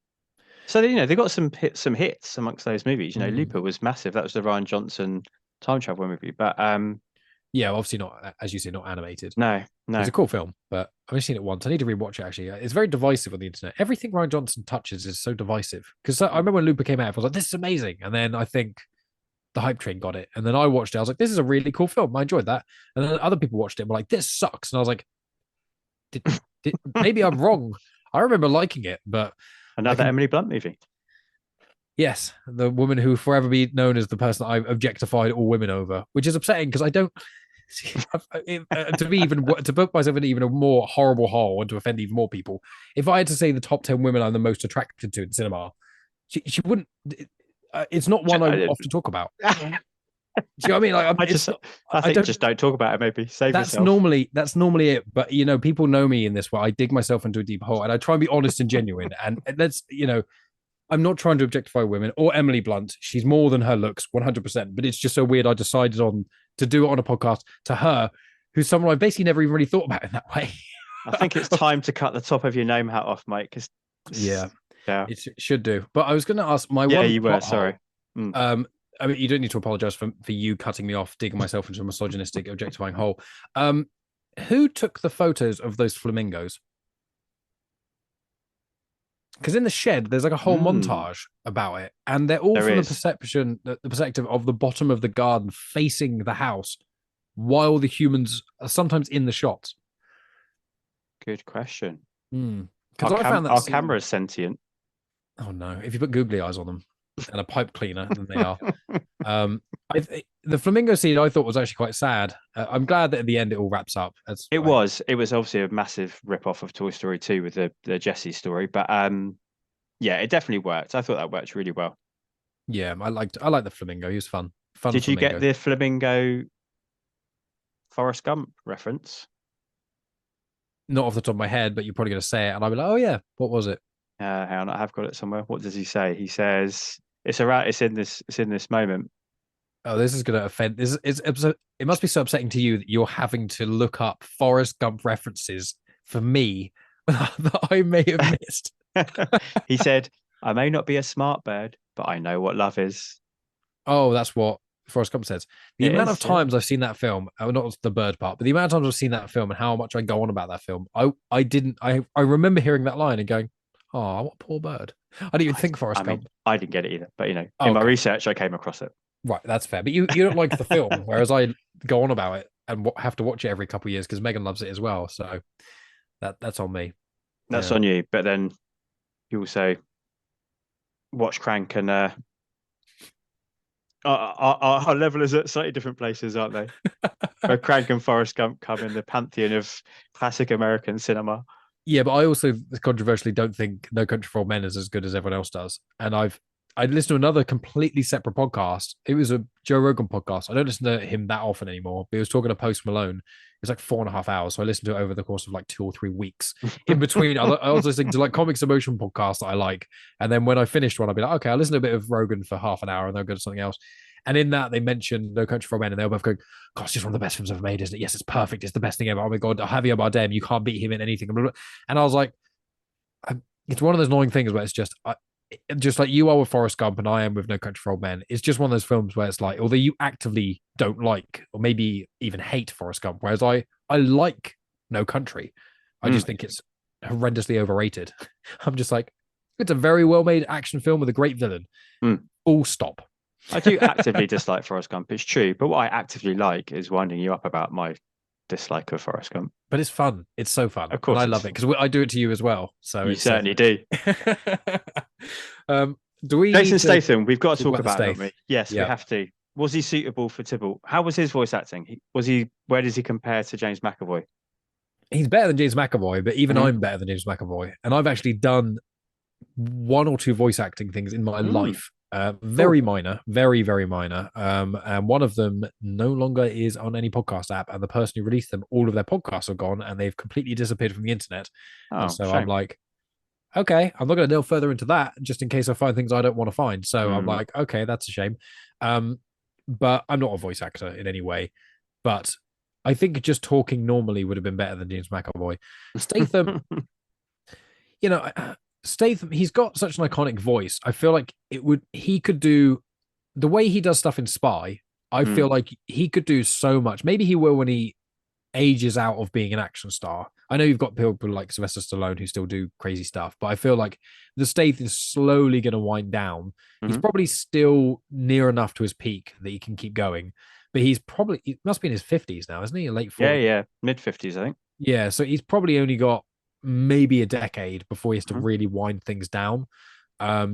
So they got some hits amongst those movies. Looper was massive. That was the Ryan Johnson time travel movie. But yeah, obviously not, as you say, not animated. no. It's a cool film, but I've only seen it once. I need to rewatch it, actually. It's very divisive on the internet. Everything Ryan Johnson touches is so divisive. Because I remember when Looper came out, I was like, this is amazing. And then I think the hype train got it. And then I watched it. I was like, this is a really cool film. I enjoyed that. And then other people watched it and were like, this sucks. And I was like, maybe I'm wrong. I remember liking it, but another Emily Blunt movie. Yes, the woman who will forever be known as the person I've objectified all women over, which is upsetting because I don't. To put myself in even a more horrible hole and to offend even more people, if I had to say the top 10 women I'm the most attracted to in cinema, she wouldn't. It's not one I often talk about. Do you know what I mean? Like, I think just don't talk about it. Maybe save yourself. That's normally it. But people know me in this way. I dig myself into a deep hole, and I try and be honest and genuine. And that's I'm not trying to objectify women or Emily Blunt. She's more than her looks, 100%. But it's just so weird. I decided to do it on a podcast to her, who's someone I basically never even really thought about in that way. I think it's time to cut the top of your name hat off, mate. Because yeah, it should do. But I was going to ask my one. Yeah, you were. Sorry. I mean, you don't need to apologize for you cutting me off, digging myself into a misogynistic, objectifying hole. Who took the photos of those flamingos? Because in the shed, there's like a whole montage about it, and they're all from the perspective of the bottom of the garden facing the house, while the humans are sometimes in the shots. Good question. Because I found that our camera is sentient. Oh no! If you put googly eyes on them and a pipe cleaner, then they are. The flamingo scene I thought was actually quite sad. I'm glad that at the end it all wraps up. It was obviously a massive rip-off of Toy Story 2 with the Jessie story, but yeah, it definitely worked. I thought that worked really well. Yeah, I liked the flamingo. He was fun. Did you get the flamingo Forrest Gump reference? Not off the top of my head, but you're probably going to say it, and I'll be like, oh yeah, what was it? Hang on, I have got it somewhere. What does he say? He says it's in this moment. Oh, this is going to offend. It must be so upsetting to you that you're having to look up Forrest Gump references for me that I may have missed. He said, I may not be a smart bird, but I know what love is. Oh, that's what Forrest Gump says. The amount of times I've seen that film, not the bird part, but the amount of times I've seen that film and how much I go on about that film, I remember hearing that line and going, oh, what poor bird. I didn't even think Forrest Gump. I didn't get it either, but in my research, I came across it. Right, that's fair. But you don't like the film, whereas I go on about it and have to watch it every couple of years because Megan loves it as well. So that's on me. That's on you. But then you also watch Crank and our level is at slightly different places, aren't they? Where Crank and Forrest Gump come in the pantheon of classic American cinema. Yeah, but I also controversially don't think No Country for Old Men is as good as everyone else does. And I listened to another completely separate podcast. It was a Joe Rogan podcast. I don't listen to him that often anymore, but he was talking to Post Malone. It's like 4.5 hours. So I listened to it over the course of like 2 or 3 weeks. In between, I was listening to like Comics Emotion podcasts that I like. And then when I finished one, I'd be like, okay, I'll listen to a bit of Rogan for half an hour and then I'll go to something else. And in that, they mentioned No Country for Old Men, and they were both going, God, it's just one of the best films ever made, isn't it? Yes, it's perfect. It's the best thing ever. Oh my God, Javier Bardem, you can't beat him in anything. And I was like, it's one of those annoying things where it's just like you are with Forrest Gump and I am with No Country for Old Men. It's just one of those films where it's like, although you actively don't like or maybe even hate Forrest Gump, whereas I like No Country. I just think it's horrendously overrated. I'm just like, it's a very well-made action film with a great villain. Full stop. I do actively dislike Forrest Gump. It's true. But what I actively like is winding you up about my dislike of Forrest Gump. But it's fun. It's so fun. Of course. And I love it because I do it to you as well. So you certainly do. Do we Jason Statham, we've got to talk about him. Yes, yeah. We have to. Was he suitable for Tybalt? How was his voice acting? Where does he compare to James McAvoy? He's better than James McAvoy, but even I'm better than James McAvoy. And I've actually done 1 or 2 voice acting things in my life. Very minor, very, very minor. And one of them no longer is on any podcast app. And the person who released them, all of their podcasts are gone and they've completely disappeared from the internet. And so shame. I'm like, okay, I'm not going to delve further into that just in case I find things I don't want to find. So I'm like, okay, that's a shame. But I'm not a voice actor in any way. But I think just talking normally would have been better than James McAvoy. Statham, you know, Statham, he's got such an iconic voice. I feel like he could do the way he does stuff in Spy. I feel like he could do so much. Maybe he will when he ages out of being an action star. I know you've got people like Sylvester Stallone who still do crazy stuff, but I feel like the Stath is slowly going to wind down. He's probably still near enough to his peak that he can keep going, but he must be in his 50s now, isn't he? Late 40s. Yeah, mid-50s, I think. Yeah, so he's probably only got maybe a decade before he has to really wind things down,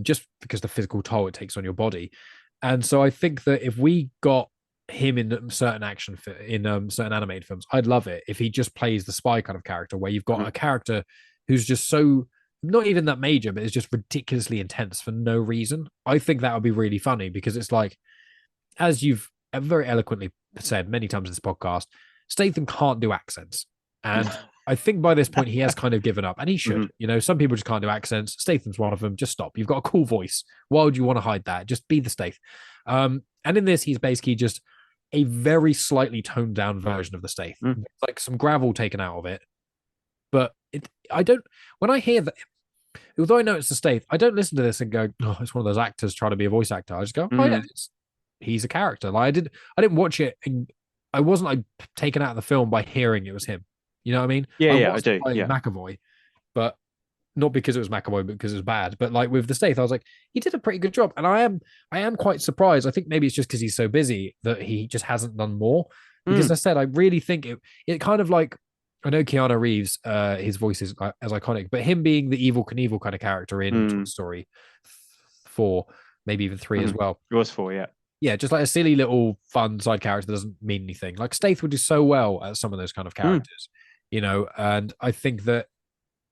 just because the physical toll it takes on your body. And so I think that if we got him in certain certain animated films, I'd love it if he just plays the spy kind of character, where you've got a character who's just so not even that major, but is just ridiculously intense for no reason. I think that would be really funny, because it's like, as you've very eloquently said many times in this podcast, Statham can't do accents. And I think by this point he has kind of given up, and he should. You know, some people just can't do accents. Statham's one of them. Just stop. You've got a cool voice. Why would you want to hide that? Just be the Stath. And in this, he's basically just a very slightly toned down version of the Stath. Like some gravel taken out of it. But when I hear that, although I know it's the Stath, I don't listen to this and go, oh, it's one of those actors trying to be a voice actor. I just go, oh yeah, he's a character. Like I didn't watch it, and I wasn't like taken out of the film by hearing it was him. You know what I mean? I do. Yeah. McAvoy, but not because it was McAvoy, but because it was bad. But like with the Stath, I was like, he did a pretty good job, and I am quite surprised. I think maybe it's just because he's so busy that he just hasn't done more. Because I said, I really think it kind of like, I know Keanu Reeves, his voice is as iconic, but him being the Evil Knievel kind of character in Toy Story 4, maybe even 3 as well. It was 4, yeah. Yeah, just like a silly little fun side character that doesn't mean anything. Like Stath would do so well at some of those kind of characters, you know. And I think that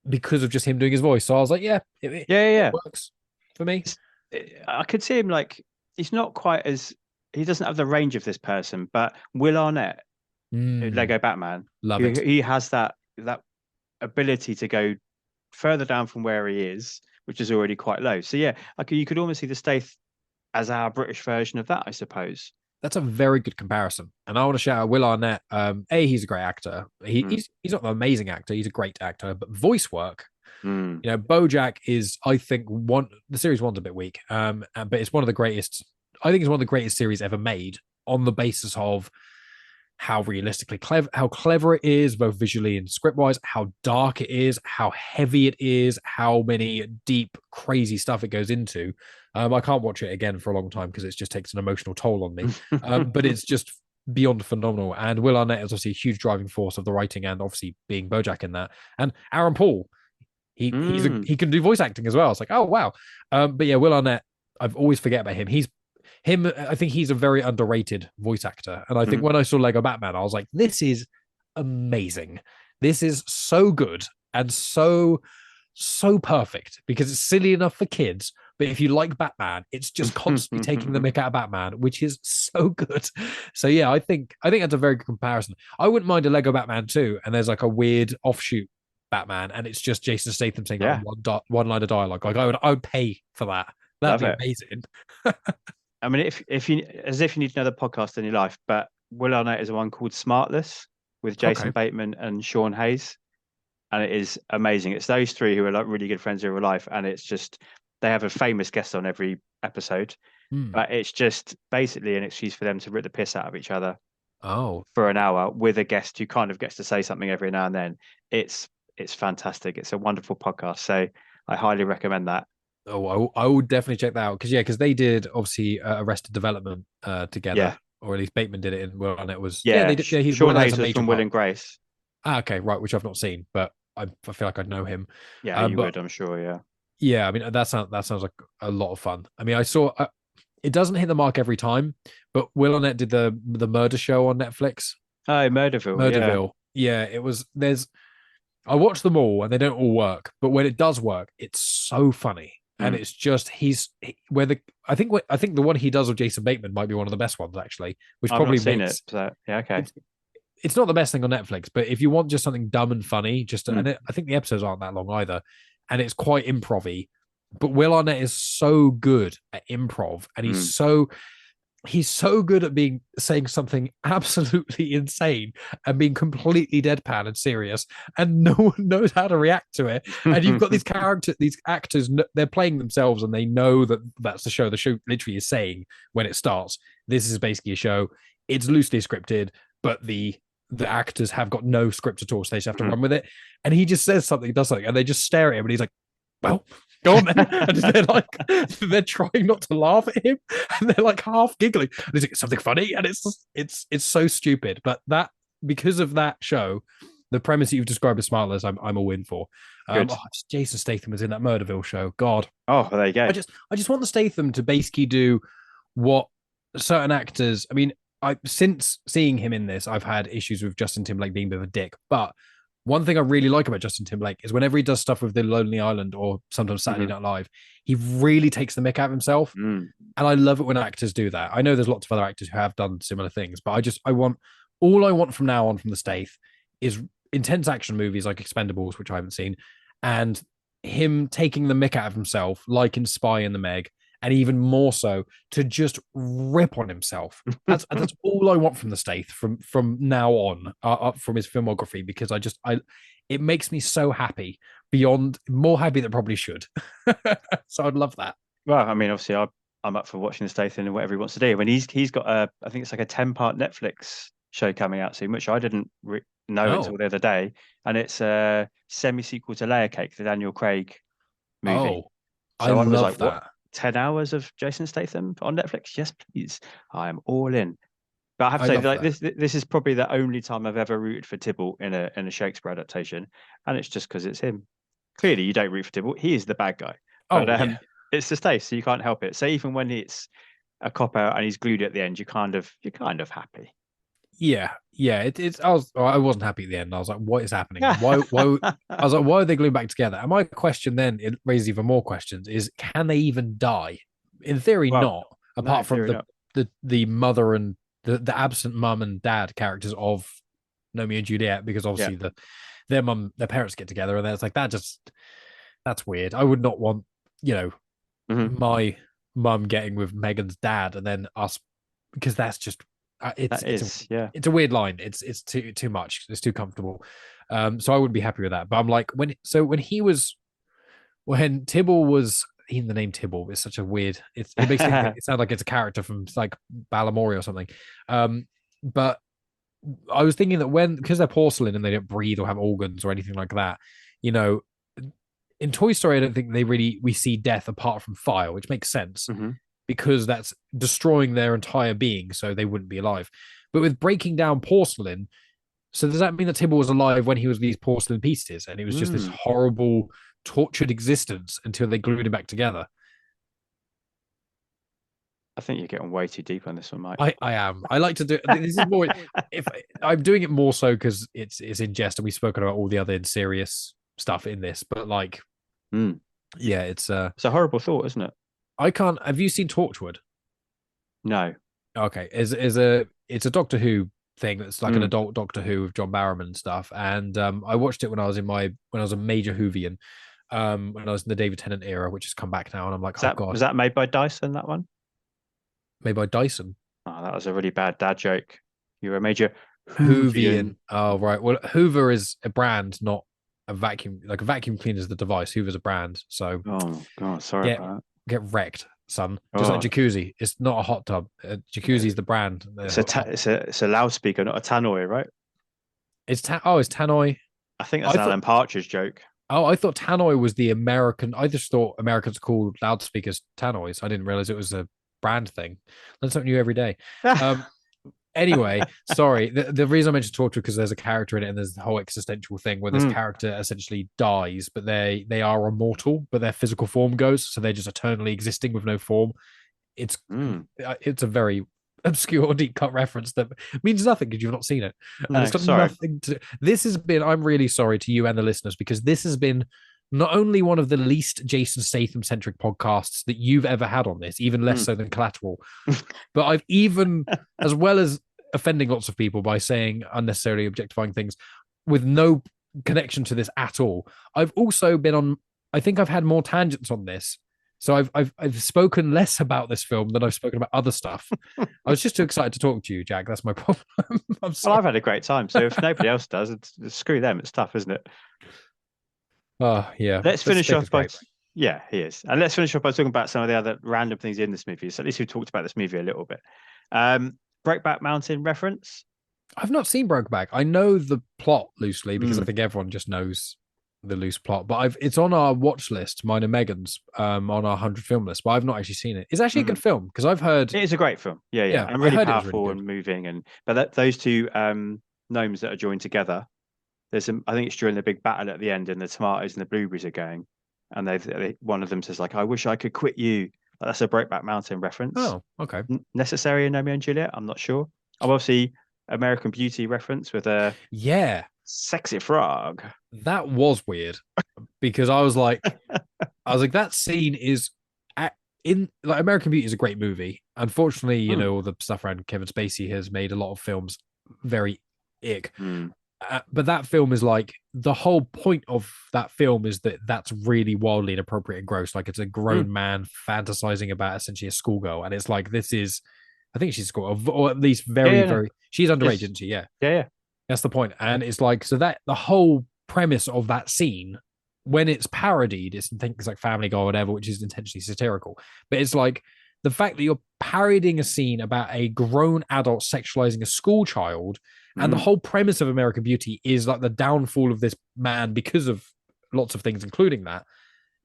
because of just him doing his voice, so I was like, it works for me. I could see him like, he's not quite as, he doesn't have the range of this person, but Will Arnett, Lego Batman, love it. He has that ability to go further down from where he is, which is already quite low. So yeah, like you could almost see the Stath as our British version of that, I suppose. That's a very good comparison. And I want to shout out Will Arnett. He's a great actor. He's not an amazing actor. He's a great actor, but voice work, you know, BoJack is, I think, the series one's a bit weak. But it's one of the greatest. I think it's one of the greatest series ever made, on the basis of how realistically clever it is, both visually and script-wise, how dark it is, how heavy it is, how many deep, crazy stuff it goes into. I can't watch it again for a long time because it just takes an emotional toll on me. But it's just beyond phenomenal. And Will Arnett is obviously a huge driving force of the writing, and obviously being BoJack in that. And Aaron Paul, he can do voice acting as well. It's like, oh wow. But yeah, Will Arnett, I've always forget about him. I think he's a very underrated voice actor. And I think when I saw Lego Batman, I was like, this is amazing. This is so good and so perfect, because it's silly enough for kids. But if you like Batman, it's just constantly taking the mick out of Batman, which is so good. So yeah, I think that's a very good comparison. I wouldn't mind a Lego Batman too, and there's like a weird offshoot Batman, and it's just Jason Statham saying one line of dialogue. Like I would pay for that. That'd be amazing. I mean, if you need another podcast in your life, but Will Arnett is one called Smartless with Jason Bateman and Sean Hayes, and it is amazing. It's those three who are like really good friends in real life, and it's just, they have a famous guest on every episode, but it's just basically an excuse for them to rip the piss out of each other for an hour with a guest who kind of gets to say something every now and then. It's fantastic. It's a wonderful podcast, so I highly recommend that. Oh, I would definitely check that out, because they did obviously Arrested Development together, or at least Bateman did it in Will Arnett was they did. He's Sean Hayes was from Will and Grace. Okay, right, which I've not seen, but I feel like I'd know him. Yeah, you would, I'm sure. Yeah. Yeah, I mean that sounds like a lot of fun. I mean, I saw it doesn't hit the mark every time, but Will Arnett did the murder show on Netflix. Oh, Murderville. Yeah, it was. I watched them all, and they don't all work, but when it does work, it's so funny. And it's just I think the one he does with Jason Bateman might be one of the best ones, actually, which I've probably not seen it. So, yeah, okay. It's not the best thing on Netflix, but if you want just something dumb and funny, and I think the episodes aren't that long either, and it's quite improv-y. But Will Arnett is so good at improv, and he's so good at saying something absolutely insane and being completely deadpan and serious, and no one knows how to react to it. And you've got these actors, they're playing themselves, and they know that that's the show. The show literally is saying when it starts, this is basically a show. It's loosely scripted, but the actors have got no script at all, so they just have to run with it. And he just says something, does something, and they just stare at him, and he's like, well, go on then. And they're like, they're trying not to laugh at him, and they're like half giggling. And he's like, something funny, and it's so stupid. But that, because of that show, the premise that you've described as Smartless, I'm all in for. Jason Statham was in that Murderville show. God. Oh, there you go. I just want the Statham to basically do what certain actors. I mean, since seeing him in this, I've had issues with Justin Timberlake being a bit of a dick, but one thing I really like about Justin Timberlake is whenever he does stuff with The Lonely Island or sometimes Saturday Night Live, he really takes the mick out of himself. And I love it when actors do that. I know there's lots of other actors who have done similar things, but I want from now on from the Stath is intense action movies like Expendables, which I haven't seen, and him taking the mick out of himself, like in Spy and the Meg, and even more so to just rip on himself. That's all I want from the Stath from now on, from his filmography, because it makes me so happy, more happy than probably should. So I'd love that. Well, I mean, obviously, I'm up for watching the Stath and whatever he wants to do. When he's got I think it's like a 10-part Netflix show coming out soon, which I didn't know until the other day, and it's a semi-sequel to Layer Cake, the Daniel Craig movie. I love was like, that. what? 10 hours of Jason Statham on Netflix? Yes, please. I am all in. But I have to say, like, this is probably the only time I've ever rooted for Tybalt in a Shakespeare adaptation, and it's just because it's him. Clearly, you don't root for Tybalt; he is the bad guy. But it's the Stath, so you can't help it. So even when it's a cop out and he's glued at the end, you're kind of happy. Yeah. I wasn't happy at the end. I was like, what is happening? Why I was like, why are they glued back together? And my question then, it raises even more questions, is can they even die? In theory, not. Apart from the mother and the absent mum and dad characters of Gnomeo Juliet, because obviously their parents get together, and it's like that's weird. I would not want, my mum getting with Megan's dad and then us, because that's just it's a weird line. It's too much. It's too comfortable. So I wouldn't be happy with that. But I'm like, when Tibble was, even the name Tibble is such a weird. It makes it sound like it's a character from like Balamory or something. But I was thinking that because they're porcelain and they don't breathe or have organs or anything like that, in Toy Story, I don't think we see death apart from fire, which makes sense. Because that's destroying their entire being, so they wouldn't be alive. But with breaking down porcelain, so does that mean that Tibble was alive when he was these porcelain pieces, and it was just this horrible, tortured existence until they glued him back together? I think you're getting way too deep on this one, Mike. I am. I like to do this is more. If I'm doing it more so because it's in jest, and we've spoken about all the other serious stuff in this, but like, it's a horrible thought, isn't it? I can't. Have you seen Torchwood? No. Okay, it's a Doctor Who thing that's like an adult Doctor Who with John Barrowman and stuff. And I watched it when I was a major Whovian, when I was in the David Tennant era, which has come back now, and I'm like, God, was that made by Dyson? That one? Made by Dyson. Oh, that was a really bad dad joke. You're a major Whovian. Oh, right. Well, Hoover is a brand, not a vacuum. Like a vacuum cleaner is the device. Hoover's a brand. So. Oh God, sorry about that. Get wrecked, son. Just like jacuzzi. It's not a hot tub. Jacuzzi is the brand. It's a loudspeaker, not a tannoy, right? It's tannoy. I think that's an Alan Partridge joke. Oh, I thought tannoy was the American. I just thought Americans called loudspeakers tannoys. I didn't realize it was a brand thing. Learn something new every day. Anyway, sorry. The reason I mentioned Torchwood because there's a character in it, and there's the whole existential thing where this character essentially dies, but they are immortal, but their physical form goes, so they're just eternally existing with no form. It's a very obscure deep cut reference that means nothing because you've not seen it. No, it's got nothing to. This has been. I'm really sorry to you and the listeners, because this has been not only one of the least Jason Statham centric podcasts that you've ever had on this, even less so than Collateral, but I've even, as well as offending lots of people by saying unnecessarily objectifying things with no connection to this at all, I've also been on, I think I've had more tangents on this So I've spoken less about this film than I've spoken about other stuff. I was just too excited to talk to you, Jack. That's my problem. I'm Well, sorry. I've had a great time. So if nobody else does, screw them. It's tough, isn't it? Oh yeah, Let's but finish Stick off is by great. yeah, he is. And let's finish off by talking about some of the other random things in this movie. So at least we talked about this movie a little bit. Breakback Mountain reference. I've not seen Brokeback. I know the plot loosely because I Mm. think everyone just knows the loose plot. But it's on our watch list, mine and Megan's, on our 100 film list. But I've not actually seen it. It's actually a Mhm. good film because I've heard. It is a great film. Yeah, yeah. Yeah, And I really heard it was really powerful good. and moving. And but those two gnomes that are joined together, there's some I think it's during the big battle at the end and the tomatoes and the blueberries are going. And one of them says, like, I wish I could quit you. That's a Breakback Mountain reference. Oh, okay. Necessary in Romeo and Juliet? I'm not sure. I'm obviously American Beauty reference with a Yeah, sexy frog. that was weird because I was like, that scene is in like American Beauty is a great movie. Unfortunately, Mm. all the stuff around Kevin Spacey has made a lot of films very ick. Mm. But that film is like the whole point of that film is that that's really wildly inappropriate and gross. Like it's a Mm. grown man fantasizing about essentially a schoolgirl, and it's like this is, I think she's school or at least Yeah, very yeah, no. very she's underage, Yes. isn't she? Yeah, Yeah, yeah. that's the point. And it's like so that the whole premise of that scene when it's parodied, it's things like Family Guy or whatever, which is intentionally satirical. But it's like the fact that you're parodying a scene about a grown adult sexualizing a school child, and the Mm. whole premise of American Beauty is like the downfall of this man because of lots of things, including that.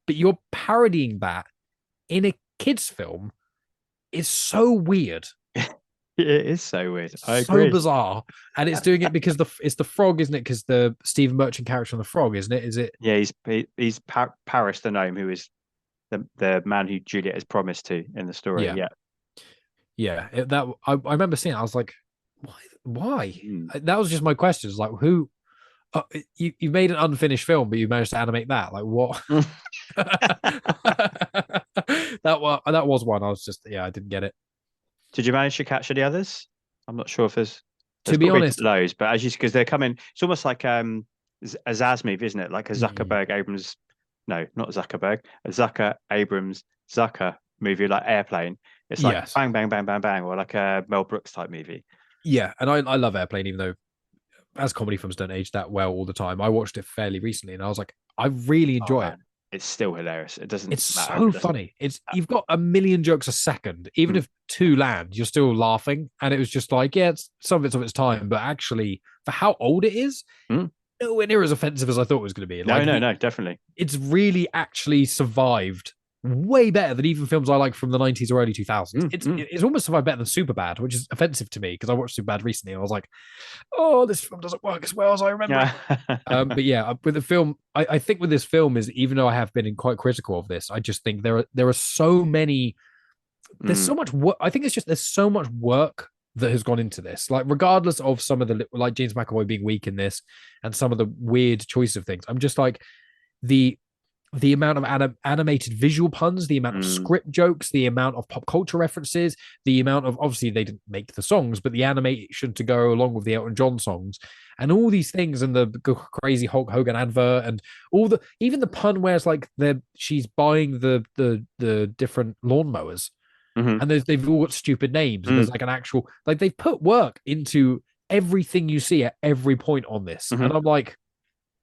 But you're parodying that in a kids' film is so weird, It is so weird. I so agree. bizarre, and it's doing it because it's the frog, isn't it? Because the Stephen Merchant character on the frog, isn't it? Is it? Yeah, he's Paris the gnome, who is the man who Juliet is promised to in the story. Yeah, Yeah. yeah. That I remember seeing. It, I was like, why? Why? Mm. That was just my question. It's like, who? You made an unfinished film, but you managed to animate that. Like what? that was one. I was just I didn't get it. Did you manage to catch any others? I'm not sure if there's To be probably honest, loads, but as you because they're coming, it's almost like a Zaz movie, isn't it? Like a Mm. Zuckerberg Abrams, no, not Zuckerberg, a Zucker Abrams Zucker movie like Airplane. It's like Yes, bang, bang, bang, bang, bang, or like a Mel Brooks type movie. yeah, and I love Airplane, even though as comedy films don't age that well all the time. I watched it fairly recently, and I was like, I really Oh enjoy it. man, it's still hilarious. It doesn't It's matter if so it doesn't. funny. You've got a million jokes a second. Even Mm. if two land, you're still laughing. And it was just like, yeah, it's some of it's of its time, but actually, for how old it is, Mm. nowhere near as offensive as I thought it was going to be. No, Like, no, no, definitely. it's really actually survived way better than even films I like from the 90s or early 2000s. It's almost survived better than Superbad, which is offensive to me because I watched Superbad recently and I was like, oh, this film doesn't work as well as I remember it. Yeah. But yeah, with the film, I think with this film is even though I have been quite critical of this, I just think there are so many. There's Mm. so much work. I think it's just there's so much work that has gone into this. Like regardless of some of the like James McAvoy being weak in this and some of the weird choice of things, I'm just like the amount of animated visual puns, the amount of Mm. script jokes, the amount of pop culture references, the amount of obviously they didn't make the songs, but the animation to go along with the Elton John songs and all these things and the crazy Hulk Hogan advert and all the even the pun where it's like she's buying the different lawnmowers Mhm. and they've all got stupid names and there's like an actual like they've put work into everything you see at every point on this. Mhm. And I'm like,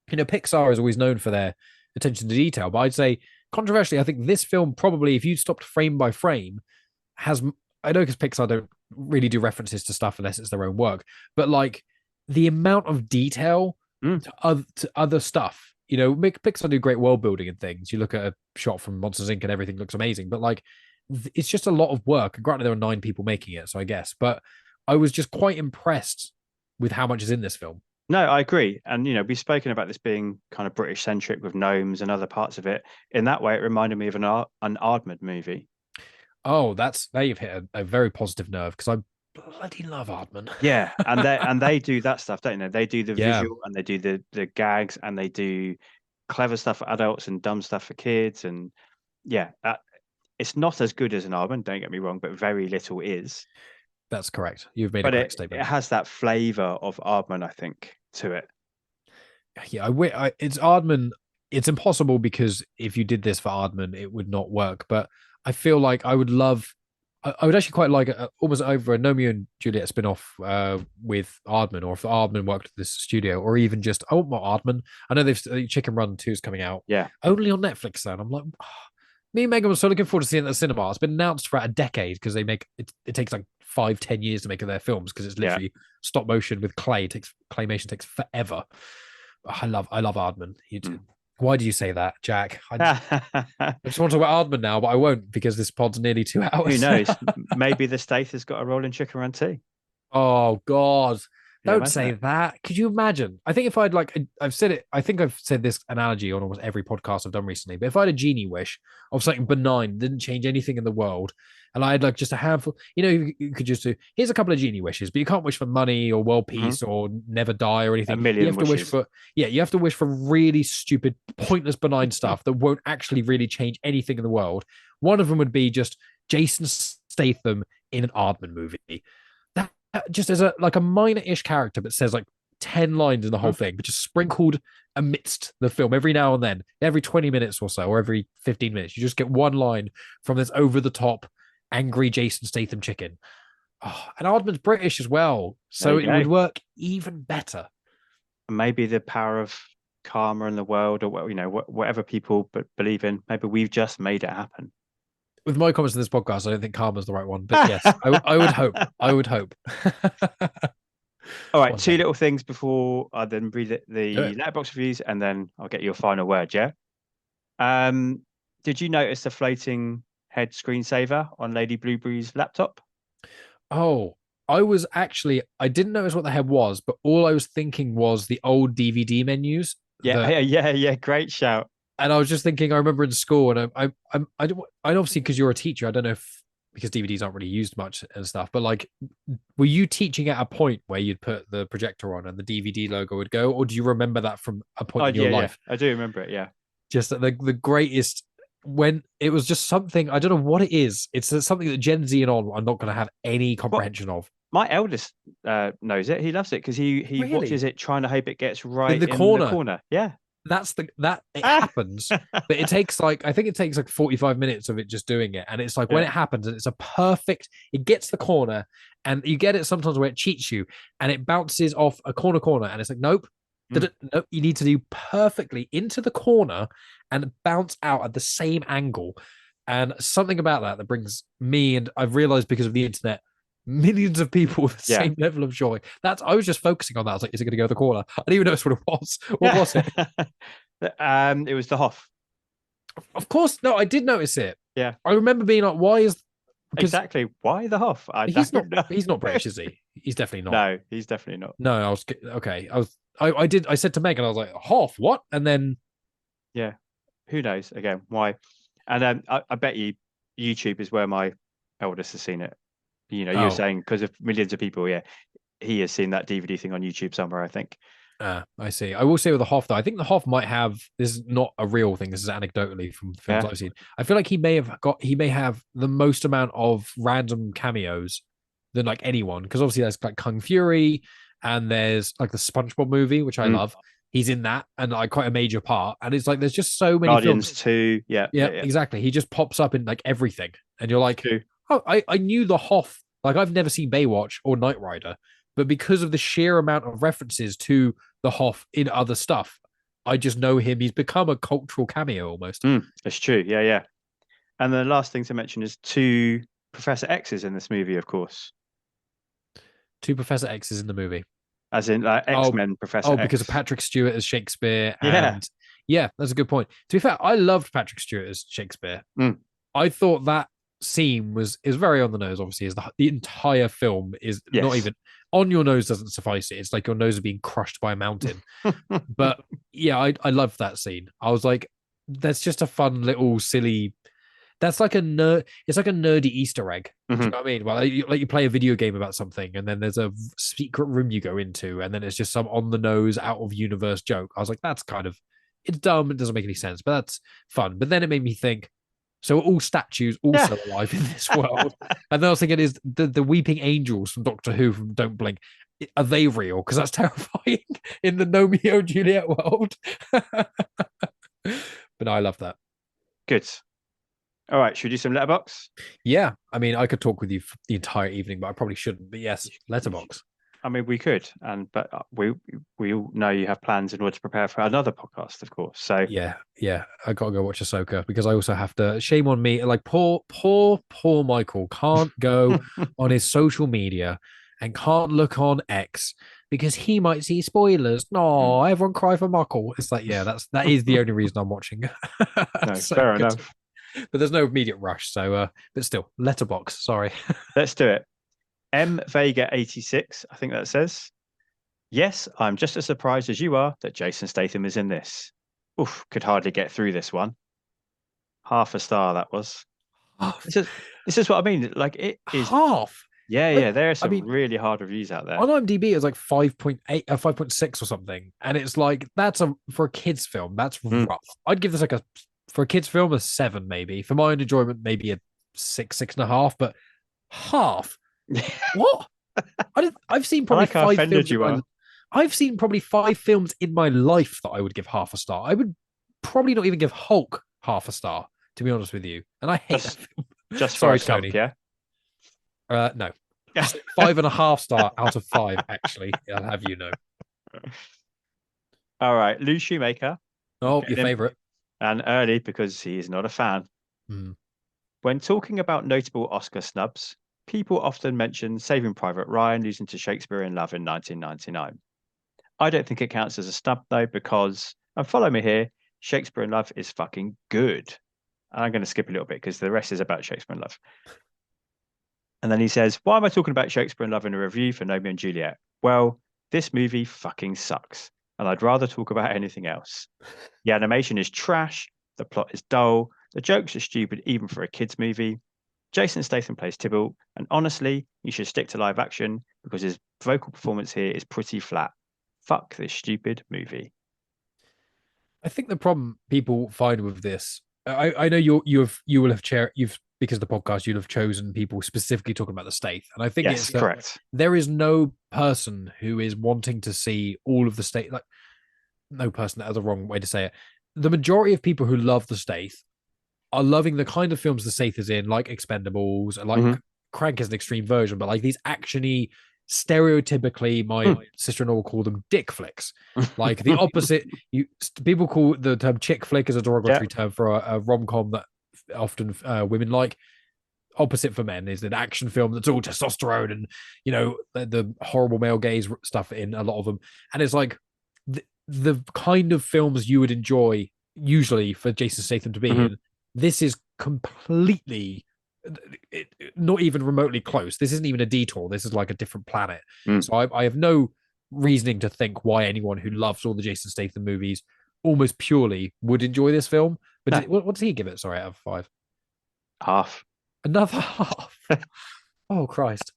Pixar is always known for their attention to detail, but I'd say controversially, I think this film probably, if you stopped frame by frame, has I know because Pixar don't really do references to stuff unless it's their own work, but like the amount of detail Mm. to other stuff. Pixar do great world building and things. You look at a shot from Monsters Inc. and everything looks amazing, but like it's just a lot of work. And granted, there are 9 people making it, so I guess, but I was just quite impressed with how much is in this film. No, I agree. And, we've spoken about this being kind of British centric with gnomes and other parts of it. In that way, it reminded me of an Aardman movie. Oh, now you've hit a very positive nerve because I bloody love Aardman. Yeah. And they do that stuff, don't they? They do the Yeah. visual and they do the gags and they do clever stuff for adults and dumb stuff for kids. And yeah, it's not as good as an Aardman, don't get me wrong, but very little is. That's correct. You've made a But correct it statement. has that flavor of Aardman, I think, to it. Yeah, it's Aardman. it's impossible because if you did this for Aardman, it would not work. But I feel like I would love. I would actually quite like almost over a Gnomeo and Juliet spin-off with Aardman, or if Aardman worked at this studio, or even just I want more Aardman. I know they've Chicken Run 2 is coming out, Yeah. only on Netflix. Then I'm like, me and Megan was so looking forward to seeing it at the cinema. It's been announced for a decade because they make it. It takes like 5-10 years to make their films because it's literally stop motion with clay. Claymation takes forever. I love Aardman. Why do you say that, Jack? I just want to talk about Aardman now, but I won't because this pod's nearly 2 hours. Who knows? Maybe the Stath has got a role in Chicken Run too. Oh God. Yeah, Don't say that. Could you imagine? I think if I'd I've said it, I think I've said this analogy on almost every podcast I've done recently, but if I had a genie wish of something benign, didn't change anything in the world, and I had like just a handful, you could just do, here's a couple of genie wishes, but you can't wish for money or world peace or never die or anything. A million you have to wish for, you have to wish for really stupid, pointless, benign stuff that won't actually really change anything in the world. One of them would be just Jason Statham in an Aardman movie. Just as a minor-ish character, but says like 10 lines in the whole thing, but just sprinkled amidst the film every now and then, every 20 minutes or so, or every 15 minutes, you just get one line from this over-the-top angry Jason Statham chicken. Oh, and Aardman's British as well, so it would work even better. Maybe the power of karma in the world, or whatever people believe in, maybe we've just made it happen. With my comments in this podcast, I don't think karma's the right one, but yes, I would hope. I would hope. All right, two little things before I then read the letterbox reviews, and then I'll get your final word. Yeah. Did you notice the floating head screensaver on Lady Blueberry's laptop? Oh, I didn't notice what the head was, but all I was thinking was the old DVD menus. Yeah. Great shout. And I was just thinking, I remember in school, and I obviously, because you're a teacher, I don't know if, because DVDs aren't really used much and stuff, but like, were you teaching at a point where you'd put the projector on and the DVD logo would go, or do you remember that from a point in your life? Yeah. I do remember it. Yeah. Just the greatest, when it was just something, I don't know what it is. It's something that Gen Z and on are not going to have any comprehension of. My eldest knows it. He loves it because he really? Watches it trying to hope it gets right in the corner. Yeah. It happens, but it takes I think it takes 45 minutes of it just doing it, and it's like when it happens and it's it gets the corner, and you get it sometimes where it cheats you and it bounces off a corner, and it's like nope, you need to do perfectly into the corner and bounce out at the same angle, and something about that brings me, and I've realized because of the internet, millions of people with the same level of joy. I was just focusing on that. I was like, is it going to go to the corner? I didn't even notice what it was. What was it? It was the Hoff. Of course. No, I did notice it. Yeah. I remember being like, why the Hoff? He's not British, is he? He's definitely not. No, he's definitely not. No, I was okay. I said to Megan, I was like, Hoff, what? And then who knows again why? And I bet you YouTube is where my eldest has seen it. You were saying because of millions of people, he has seen that DVD thing on YouTube somewhere, I think. I see. I will say with the Hoff, though, I think the Hoff might have, this is not a real thing, this is anecdotally from the films I've seen. I feel like he may have the most amount of random cameos than like anyone, because obviously there's like Kung Fury, and there's like the SpongeBob movie, which I love. He's in that, and like quite a major part. And it's like there's just so many Guardians films. 2, yeah, exactly. He just pops up in like everything, and you're like, oh, I knew the Hoff. Like I've never seen Baywatch or Knight Rider, but because of the sheer amount of references to the Hoff in other stuff, I just know him. He's become a cultural cameo almost. That's true. Yeah. And the last thing to mention is 2 Professor X's in this movie, of course. 2 Professor X's in the movie. As in X-Men Professor X. Because of Patrick Stewart as Shakespeare. And that's a good point. To be fair, I loved Patrick Stewart as Shakespeare. I thought that scene is very on the nose, obviously, as the entire film is not even on your nose, doesn't suffice it. It's like your nose is being crushed by a mountain. But I loved that scene. I was like, that's just a fun little silly, that's like it's like a nerdy Easter egg. Do you know what I mean? Well, you play a video game about something, and then there's a secret room you go into, and then it's just some on the nose, out of universe joke. I was like, that's kind of, it's dumb, it doesn't make any sense, but that's fun. But then it made me think, so all statues also alive in this world. And then I was thinking, is the weeping angels from Doctor Who from Don't Blink, are they real? Because that's terrifying in the Gnomeo Juliet world. No, I love that. Good. All right, should we do some letterbox? Yeah, I mean, I could talk with you for the entire evening, but I probably shouldn't. But yes, letterbox. I mean, we could, but we all know you have plans in order to prepare for another podcast, of course. So Yeah, I gotta go watch Ahsoka because I also have to. Shame on me. Like poor Michael can't go on his social media and can't look on X because he might see spoilers. No, everyone cry for Michael. It's like, yeah, that is the only reason I'm watching. no, So fair good. enough. But there's no immediate rush. So, but still, letterbox. Sorry. Let's do it. M Vega 86, I think that says. Yes, I'm just as surprised as you are that Jason Statham is in this. Oof, could hardly get through this one. Half a star that was. This is what I mean. Like it is Half. Yeah. There are some mean, really hard reviews out there. On IMDb, it's like 5.8, 5.6 or something, and it's like for a kids film. That's rough. I'd give this like for a kids film a 7 maybe. For my own enjoyment, maybe a 6.5. But half. What? I've seen probably how 5 offended films. you are. I've seen probably 5 films in my life that I would give half a star. I would probably not even give Hulk half a star, to be honest with you. And I hate that film. Just Sorry, for Tony. Yeah. No. 5.5 star out of 5, actually. I'll have you know. All right. Lou Shoemaker. Oh, your favorite. And early because he is not a fan. When talking about notable Oscar snubs, people often mention Saving Private Ryan losing to Shakespeare in Love in 1999. I don't think it counts as a snub, though, because, and follow me here, Shakespeare in Love is fucking good. And I'm going to skip a little bit because the rest is about Shakespeare in Love. And then he says, why am I talking about Shakespeare in Love in a review for Gnomeo Juliet? Well, this movie fucking sucks. And I'd rather talk about anything else. The animation is trash. The plot is dull. The jokes are stupid even for a kid's movie. Jason Statham plays Tybalt. And honestly, you should stick to live action because his vocal performance here is pretty flat. Fuck this stupid movie. I think the problem people find with this, I know you will have because of the podcast you'll have chosen people specifically talking about the Stath, and I think yes, it's correct. There is no person who is wanting to see all of the Stath. Like no person, that is a wrong way to say it. The majority of people who love the Stath are loving the kind of films the Stath is in, like Expendables, and like Crank is an extreme version, but like these actiony, stereotypically, my sister-in-law will call them dick flicks. Like the opposite. People call the term chick flick as a derogatory term for a rom-com that often women like. Opposite for men is an action film that's all testosterone and the horrible male gaze stuff in a lot of them, and it's like the kind of films you would enjoy usually for Jason Statham to be in. This is completely not even remotely close. This isn't even a detour. This is like a different planet. So I have no reasoning to think why anyone who loves all the Jason Statham movies almost purely would enjoy this film. But what does he give it? Sorry, out of 5? Half. Another half. Oh, Christ.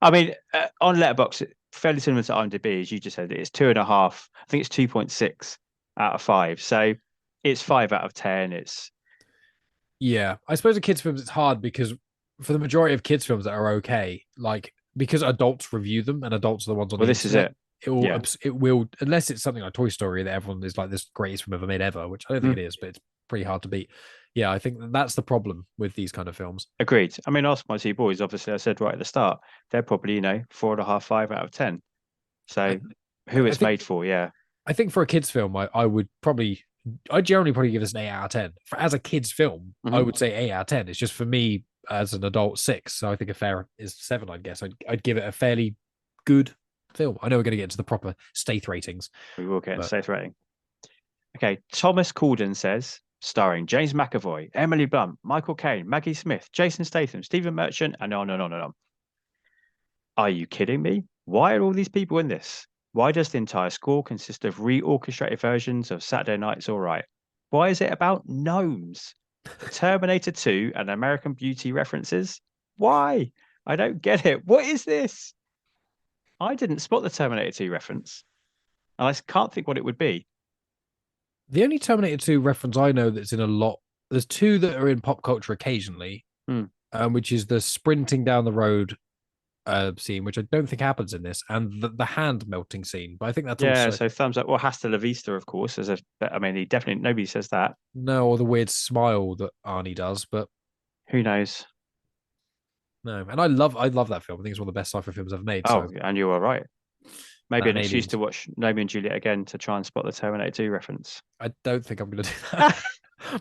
I mean, on Letterboxd, fairly similar to IMDb, as you just said, it's 2.5. I think it's 2.6 out of 5. So it's 5 out of 10. Yeah, I suppose a kids' films it's hard because for the majority of kids' films that are okay, like because adults review them and adults are the ones on the this internet, is it will unless it's something like Toy Story that everyone is like this greatest film ever made ever, which I don't think it is, but it's pretty hard to beat. Yeah, I think that's the problem with these kind of films. Agreed. I mean, Ask My Two Boys, obviously, I said right at the start, they're probably 4.5, 5 out of 10. So who it's made for, yeah. I think for a kids' film, I'd generally probably give this an 8 out of 10. As a kids' film, I would say 8 out of 10. It's just for me as an adult 6. So I think a fair is 7, I guess. I'd give it a fairly good film. I know we're going to get into the proper Stath ratings. We will get into Stath rating. Okay, Thomas Corden says, starring James McAvoy, Emily Blunt, Michael Caine, Maggie Smith, Jason Statham, Stephen Merchant, and on and on and on. Are you kidding me? Why are all these people in this? Why does the entire score consist of re-orchestrated versions of Saturday Night's All Right? Why is it about gnomes? Terminator 2 and American Beauty references? Why? I don't get it. What is this? I didn't spot the Terminator 2 reference. And I can't think what it would be. The only Terminator 2 reference I know that's in a lot, there's 2 that are in pop culture occasionally, which is the sprinting down the road scene, which I don't think happens in this, and the hand melting scene. But I think that's Yeah, also so thumbs up. Well, hasta la vista, of course. I mean, he definitely nobody says that. no, or the weird smile that Arnie does, but Who knows? no. And I love that film. I think it's one of the best sci-fi films ever made. Oh, So and you were right. Maybe and an excuse to Aliens. watch Gnomeo and Juliet again to try and spot the Terminator 2 reference. I don't think I'm going to do that.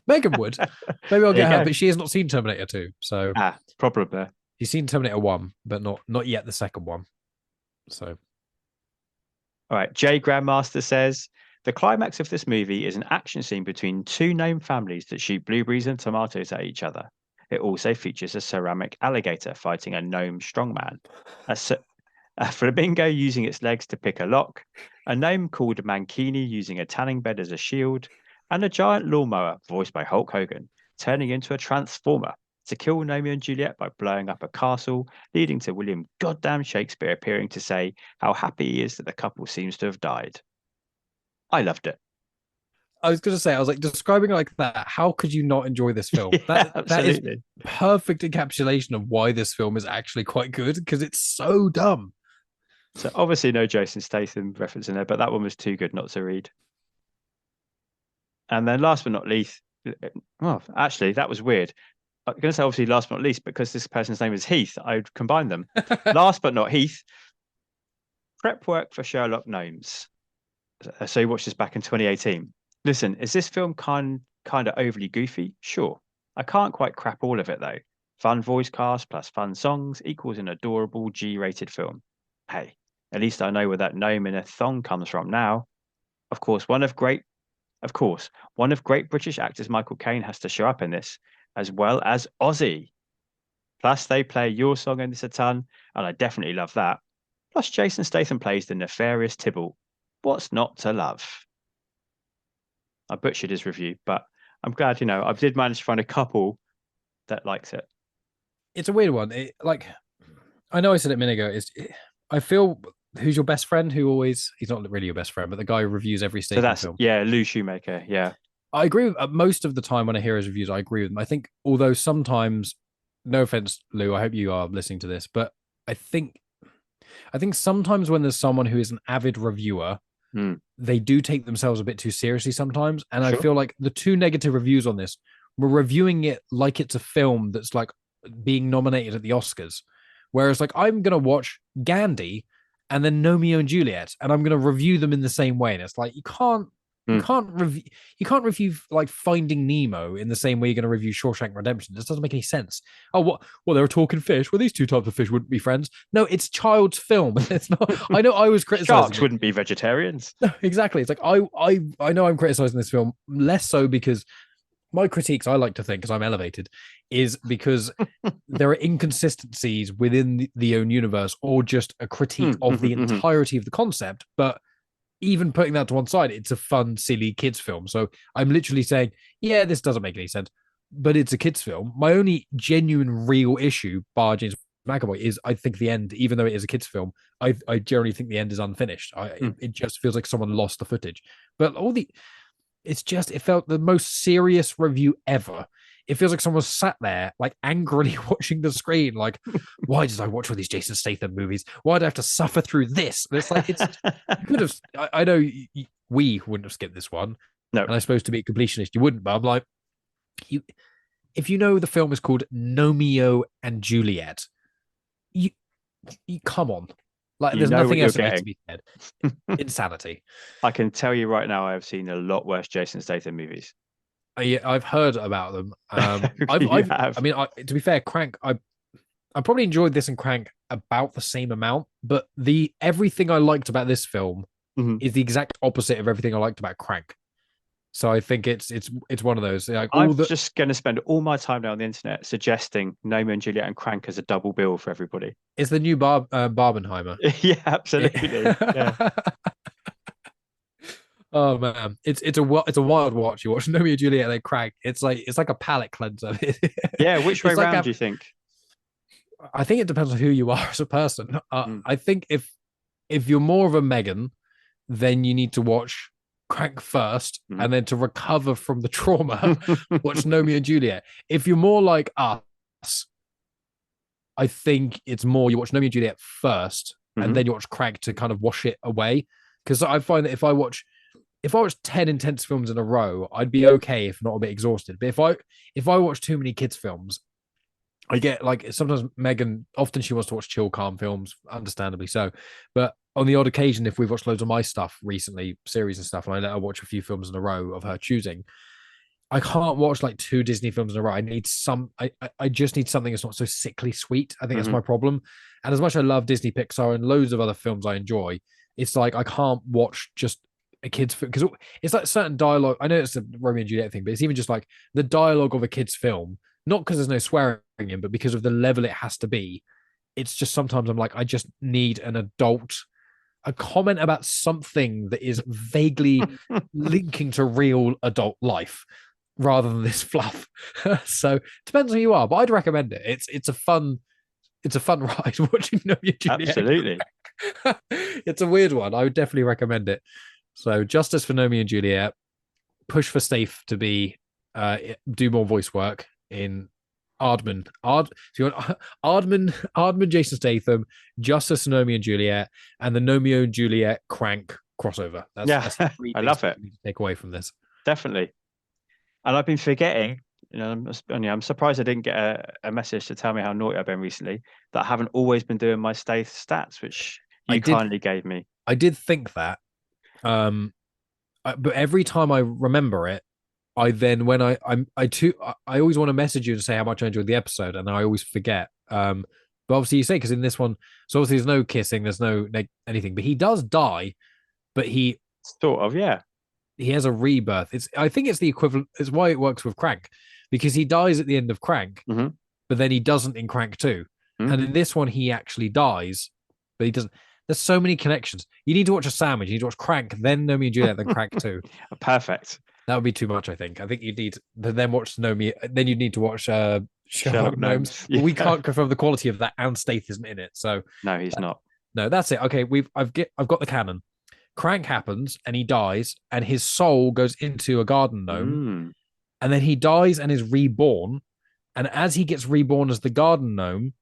Megan would. Maybe I'll There you get her, go. but she has not seen Terminator 2. So Problem there. she's seen Terminator 1, but not yet the second one. So All right. Jay Grandmaster says the climax of this movie is an action scene between two gnome families that shoot blueberries and tomatoes at each other. It also features a ceramic alligator fighting a gnome strongman, a flamingo using its legs to pick a lock, a gnome called Mankini using a tanning bed as a shield, and a giant lawnmower, voiced by Hulk Hogan, turning into a transformer to kill Gnomeo and Juliet by blowing up a castle, leading to William Goddamn Shakespeare appearing to say how happy he is that the couple seems to have died. I loved it. I was going to say, I was like, describing it like that, how could you not enjoy this film? Yeah, that is absolutely. perfect encapsulation of why this film is actually quite good, because it's so dumb. So obviously no Jason Statham reference in there, but that one was too good not to read. And then last but not least, well, actually, that was weird. I'm going to say obviously last but not least, because this person's name is Heath, I'd combine them. Last but not Heath, prep work for Sherlock Gnomes. So you watched this back in 2018. Listen, is this film kind of overly goofy? Sure. I can't quite crap all of it though. Fun voice cast plus fun songs equals an adorable G-rated film. Hey, at least I know where that gnome in a thong comes from now. Of course, one of great British actors Michael Caine has to show up in this, as well as Ozzy. Plus, they play your song in this a ton, and I definitely love that. Plus, Jason Statham plays the nefarious Tybalt. What's not to love? I butchered his review, but I'm glad, I did manage to find a couple that likes it. It's a weird one. I know I said it a minute ago. I feel who's your best friend who always, he's not really your best friend, but the guy who reviews every So Statham that's, film. yeah, Lou Shoemaker. Yeah. I agree with most of the time when I hear his reviews, I agree with him. I think, although sometimes, no offense, Lou, I hope you are listening to this, but I think sometimes when there's someone who is an avid reviewer, they do take themselves a bit too seriously sometimes. And I feel like the two negative reviews on this were reviewing it like it's a film that's like being nominated at the Oscars. Whereas like I'm gonna watch Gandhi and then Gnomeo and Juliet, and I'm gonna review them in the same way. And it's like you can't review like Finding Nemo in the same way you're going to review Shawshank Redemption. This doesn't make any sense. Oh, what? Well, they were talking fish. Well, these two types of fish wouldn't be friends. No, it's child's film. It's not. I know I was criticizing. Sharks wouldn't be vegetarians. No, exactly. It's like I know I'm criticizing this film less so because my critiques, I like to think, because I'm elevated, is because there are inconsistencies within the own universe, or just a critique of the entirety of the concept, but even putting that to one side, it's a fun, silly kids film. So I'm literally saying, yeah, this doesn't make any sense, but it's a kids film. My only genuine, real issue, bar James McAvoy, is I think the end, even though it is a kids film, I generally think the end is unfinished. It just feels like someone lost the footage. But it felt the most serious review ever. It feels like someone sat there, like angrily watching the screen, like, why did I watch all these Jason Statham movies? Why do I have to suffer through this? And it's like, you could have, I know we wouldn't have skipped this one. No. And I suppose to be a completionist, you wouldn't, but I'm like, if you know the film is called Gnomeo and Juliet, you come on. Like, there's nothing else that needs to be said. Insanity. I can tell you right now, I have seen a lot worse Jason Statham movies. I've heard about them. To be fair, Crank, I probably enjoyed this and Crank about the same amount, but everything I liked about this film is the exact opposite of everything I liked about Crank. So I think it's one of those. Like, I'm just going to spend all my time now on the internet suggesting Gnomeo and Juliet and Crank as a double bill for everybody. It's the new Barbenheimer. Yeah, absolutely. Yeah. Oh man, it's a wild watch. You watch Gnomeo and Juliet and then Crank. It's like a palate cleanser. Yeah, which way round do you think? I think it depends on who you are as a person. I think if you're more of a Megan, then you need to watch Crank first, and then to recover from the trauma, watch Gnomeo and Juliet. If you're more like us, I think it's more you watch Gnomeo Juliet first, and then you watch Crank to kind of wash it away. Because I find that if I watch 10 intense films in a row, I'd be okay if not a bit exhausted. But if I watch too many kids films, I get like sometimes Megan, often she wants to watch chill, calm films, understandably so. But on the odd occasion, if we've watched loads of my stuff recently, series and stuff, and I let her watch a few films in a row of her choosing, I can't watch like 2 Disney films in a row. I just need something that's not so sickly sweet. I think that's my problem. And as much as I love Disney, Pixar, and loads of other films I enjoy, it's like I can't watch just a kid's film because it's like certain dialogue. I know it's a Romeo and Juliet thing, but it's even just like the dialogue of a kid's film, not because there's no swearing in, but because of the level it has to be. It's just sometimes I'm like, I just need a comment about something that is vaguely linking to real adult life rather than this fluff. So depends who you are, but I'd recommend it. It's a fun ride watching Gnomeo Juliet. Absolutely. It's a weird one. I would definitely recommend it. So justice for Gnomeo and Juliet, push for Stath to be do more voice work in Aardman. So you want Aardman, Jason Statham, justice for Gnomeo and Juliet, and the Gnomeo and Juliet Crank crossover. That's I love it. To take away from this. Definitely. And I've been forgetting, I'm surprised I didn't get a message to tell me how naughty I've been recently, that I haven't always been doing my Stath stats, which you kindly gave me. I did think that. But every time I remember it, I then when I always want to message you to say how much I enjoyed the episode, and I always forget. But obviously you say because in this one, so obviously there's no kissing, there's no anything, but he does die, but he sort of he has a rebirth. I think it's the equivalent. It's why it works with Crank, because he dies at the end of Crank, but then he doesn't in Crank 2. And in this one he actually dies, but he doesn't. There's so many connections. You need to watch a sandwich. You need to watch Crank, then Gnomeo and Juliet, then Crank 2. Perfect. That would be too much, I think. I think you'd need to then watch Gnomeo. Then you'd need to watch Sherlock Gnomes. Yeah. We can't confirm the quality of that, and Stath isn't in it. So no, he's not. No, that's it. Okay, I've got the canon. Crank happens and he dies, and his soul goes into a garden gnome, and then he dies and is reborn. And as he gets reborn as the garden gnome,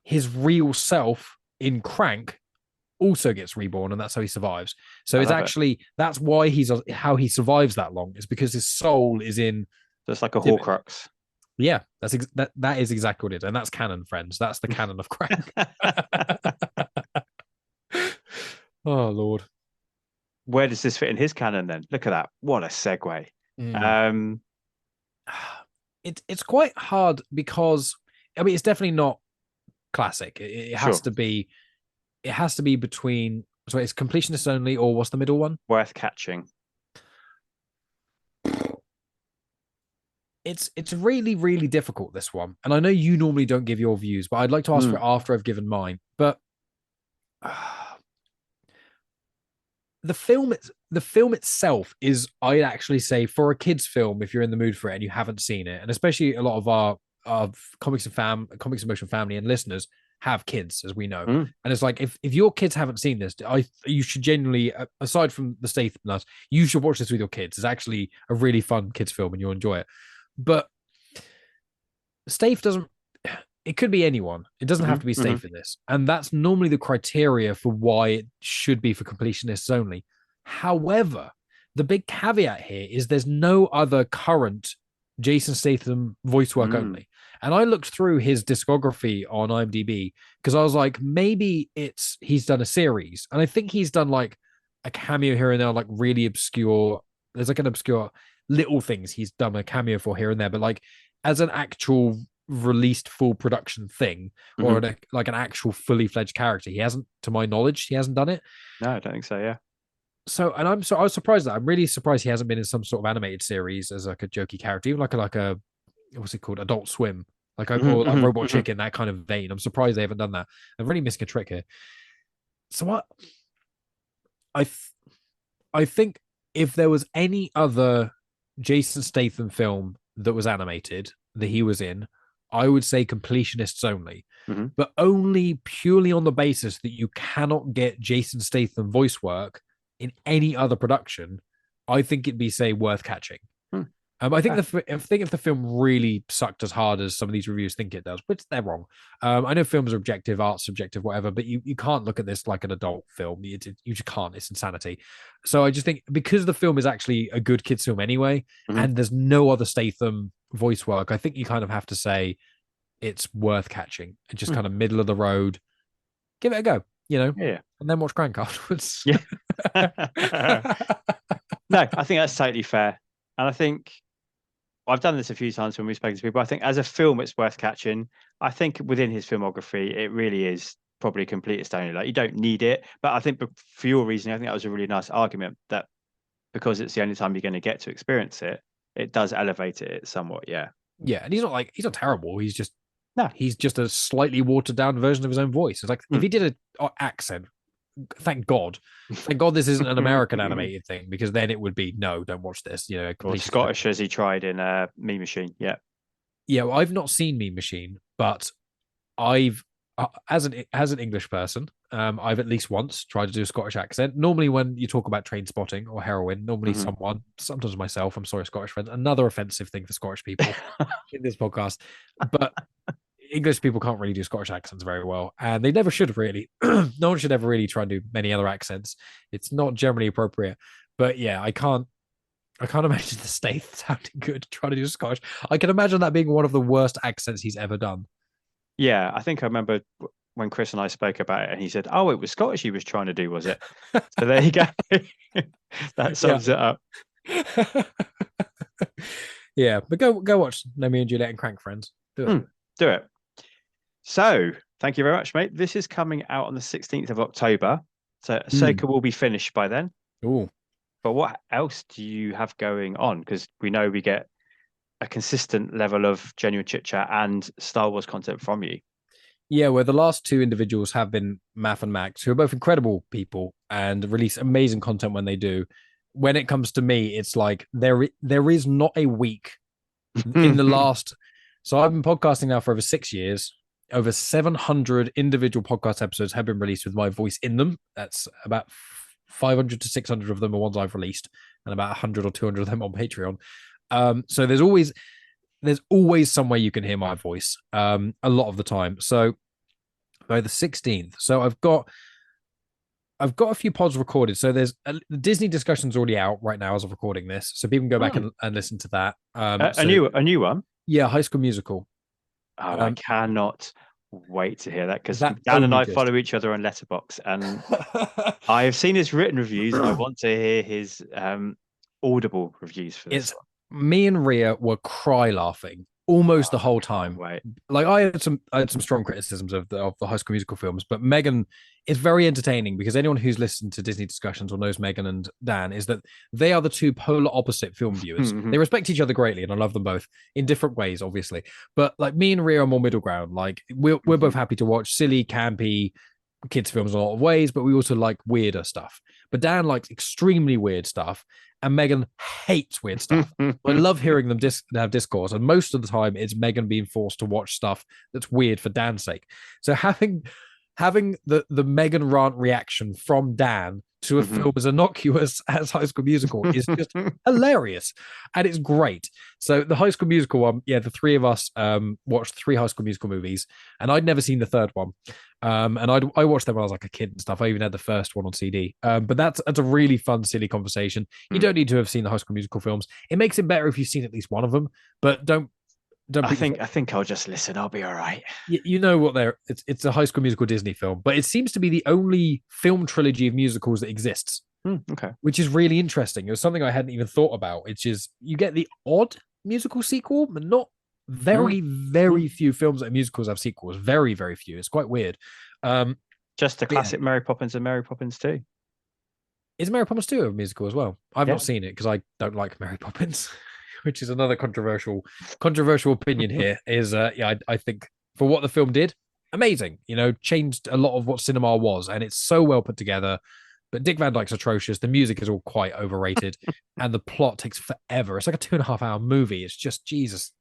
his real self in Crank also gets reborn, and that's how he survives. So it's actually that's why how he survives that long, is because his soul is in. Just like a Horcrux. Yeah, that is exactly what it is, and that's canon, friends. That's the canon of Crank. Oh Lord, where does this fit in his canon then? Look at that! What a segue. It's quite hard because it's definitely not classic. It has to be. It has to be between. So it's completionist only, or what's the middle one? Worth catching. It's really, really difficult, this one. And I know you normally don't give your views, but I'd like to ask for it after I've given mine. But the film itself is, I'd actually say, for a kid's film, if you're in the mood for it and you haven't seen it, and especially a lot of our Comics Emotion family and listeners have kids, as we know. And it's like, if your kids haven't seen this, you should genuinely, aside from the Stath nuts, you should watch this with your kids. It's actually a really fun kids film and you'll enjoy it. But Stath doesn't, it could be anyone. It doesn't have to be Stath in this. And that's normally the criteria for why it should be for completionists only. However, the big caveat here is there's no other current Jason Statham voice work only. And I looked through his discography on IMDb because I was like, maybe he's done a series. And I think he's done like a cameo here and there, like really obscure. There's like an obscure little things he's done a cameo for here and there. But like as an actual released full production thing or like an actual fully fledged character, he hasn't, to my knowledge, he hasn't done it. No, I don't think so, yeah. So, and I was surprised that I'm really surprised he hasn't been in some sort of animated series as like a jokey character, even like a what's it called, Adult Swim, like or like Robot Chicken, that kind of vein. I'm surprised they haven't done that. I'm really missing a trick here. So what I think if there was any other Jason Statham film that was animated that he was in, I would say completionists only, but only purely on the basis that you cannot get Jason Statham voice work in any other production. I think it'd be, say, worth catching. I think if the film really sucked as hard as some of these reviews think it does, which they're wrong. I know films are objective, art's subjective, whatever, but you can't look at this like an adult film. You just can't. It's insanity. So I just think because the film is actually a good kids film anyway, and there's no other Statham voice work, I think you kind of have to say it's worth catching. It's just kind of middle of the road. Give it a go, Yeah. and then watch Crank afterwards. Yeah. No, I think that's totally fair. And I think I've done this a few times when we've spoken to people. I think as a film, it's worth catching. I think within his filmography, it really is probably completest only. Like you don't need it. But I think for your reasoning, I think that was a really nice argument that because it's the only time you're going to get to experience it, it does elevate it somewhat. Yeah. Yeah, and he's not terrible. He's just No. He's just a slightly watered down version of his own voice. It's like if he did an accent, thank God this isn't an American animated thing, because then it would be no, don't watch this. Or Scottish as he tried in Mean Machine. Yeah. Yeah, well, I've not seen Mean Machine, but I've as an English person, I've at least once tried to do a Scottish accent. Normally, when you talk about Train Spotting or Heroin, normally sometimes myself, I'm sorry, Scottish friends, another offensive thing for Scottish people in this podcast, but English people can't really do Scottish accents very well, and they never should really. No one should ever really try and do many other accents. It's not generally appropriate. But yeah, I can't imagine the Stath sounding good trying to do Scottish. I can imagine that being one of the worst accents he's ever done. Yeah, I think I remember when Chris and I spoke about it, and he said, "Oh, it was Scottish he was trying to do, was it?" So there you go. That sums it up. Yeah, but go watch Gnomeo Juliet and Crank, friends. Do it. So, thank you very much, mate. This is coming out on the 16th of October. So, Ahsoka will be finished by then. Ooh. But what else do you have going on? Because we know we get a consistent level of genuine chit chat and Star Wars content from you. Yeah, well, the last two individuals have been Math and Max, who are both incredible people and release amazing content when they do. When it comes to me, it's like there is not a week in the last. So I've been podcasting now for over 6 years. Over 700 individual podcast episodes have been released with my voice in them. That's about 500 to 600 of them are ones I've released, and about 100 or 200 of them on Patreon. So there's always somewhere you can hear my voice, a lot of the time. So by the 16th, so I've got a few pods recorded. So there's the Disney discussion's already out right now as of recording this, so people can go back and listen to that. A new one. Yeah, High School Musical. Oh, I cannot wait to hear that, because Dan and I follow each other on Letterboxd, and I have seen his written reviews, and I want to hear his audible reviews for this. Me and Rhea were cry laughing almost the whole time. Wait. Like I had some strong criticisms of the High School Musical films, but Megan is very entertaining, because anyone who's listened to Disney discussions or knows Megan and Dan is that they are the two polar opposite film viewers. They respect each other greatly, and I love them both in different ways, obviously. But like me and Rhea are more middle ground. Like we're both happy to watch silly, campy kids films in a lot of ways, but we also like weirder stuff. But Dan likes extremely weird stuff, and Megan hates weird stuff. I love hearing them have discourse, and most of the time it's Megan being forced to watch stuff that's weird for Dan's sake. So having the Megan rant reaction from Dan to a film as innocuous as High School Musical is just hilarious, and it's great. So the High School Musical one, the three of us watched 3 High School Musical movies, and I'd never seen the third one. And I watched them when I was like a kid and stuff. I even had the first one on CD. But that's a really fun, silly conversation. You don't need to have seen the High School Musical films. It makes it better if you've seen at least one of them, but don't. I think I'll just listen. I'll be all right. You know what? It's a High School Musical Disney film, but it seems to be the only film trilogy of musicals that exists. Okay, which is really interesting. It was something I hadn't even thought about. Which is you get the odd musical sequel, but not very few films that are musicals have sequels. Very, very few. It's quite weird. Just the classic Mary Poppins and Mary Poppins 2. Is Mary Poppins 2 a musical as well? I've not seen it because I don't like Mary Poppins. Which is another controversial opinion here. Is I think for what the film did, amazing. Changed a lot of what cinema was, and it's so well put together. But Dick Van Dyke's atrocious. The music is all quite overrated, and the plot takes forever. It's like a 2.5-hour movie. It's just Jesus.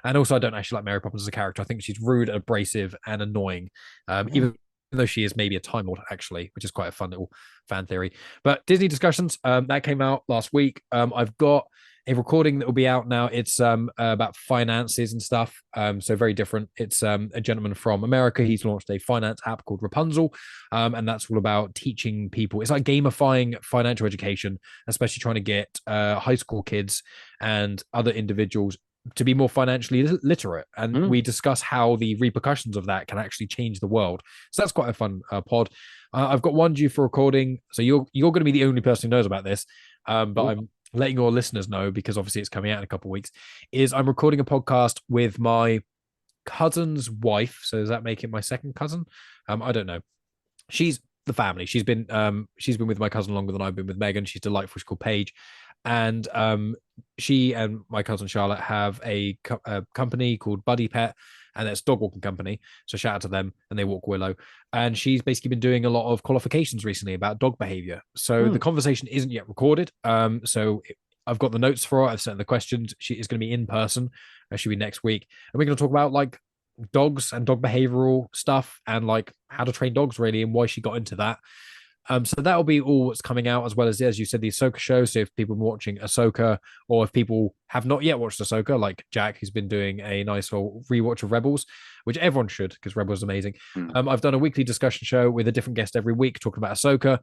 And also, I don't actually like Mary Poppins as a character. I think she's rude, abrasive, and annoying. Even though she is maybe a Time Lord, actually, which is quite a fun little fan theory. But Disney discussions that came out last week. I've got a recording that will be out now. It's about finances and stuff. So very different. It's a gentleman from America. He's launched a finance app called Rapunzel, and that's all about teaching people. It's like gamifying financial education, especially trying to get high school kids and other individuals to be more financially literate. And we discuss how the repercussions of that can actually change the world. So that's quite a fun pod. I've got one due for recording. So you're going to be the only person who knows about this. But I'm letting your listeners know, because obviously it's coming out in a couple of weeks, is I'm recording a podcast with my cousin's wife. So does that make it my second cousin? I don't know. She's the family. She's been with my cousin longer than I've been with Megan. She's delightful. She's called Paige. And she and my cousin Charlotte have a company called Buddy Pet, and it's a dog walking company. So shout out to them, and they walk Willow. And she's basically been doing a lot of qualifications recently about dog behavior. So the conversation isn't yet recorded. I've got the notes for it. I've sent the questions. She is going to be in person. She'll be next week, and we're going to talk about like dogs and dog behavioral stuff, and like how to train dogs really, and why she got into that. So that'll be all what's coming out, as well as you said, the Ahsoka show. So if people are watching Ahsoka, or if people have not yet watched Ahsoka, like Jack, who's been doing a nice little rewatch of Rebels, which everyone should, because Rebels is amazing. I've done a weekly discussion show with a different guest every week talking about Ahsoka.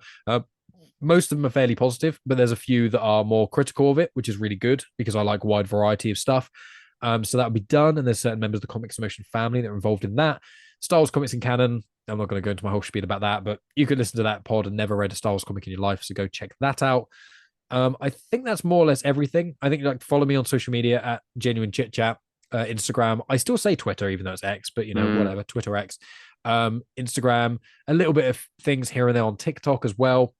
Most of them are fairly positive, but there's a few that are more critical of it, which is really good because I like a wide variety of stuff. So that'll be done. And there's certain members of the Comics Emotion family that are involved in that. Star Wars Comics in Canon. I'm not going to go into my whole spiel about that, but you could listen to that pod and never read a Star Wars comic in your life. So go check that out. I think that's more or less everything. I think like follow me on social media at Genuine Chit Chat, Instagram. I still say Twitter, even though it's X, but whatever, Twitter X, Instagram, a little bit of things here and there on TikTok as well.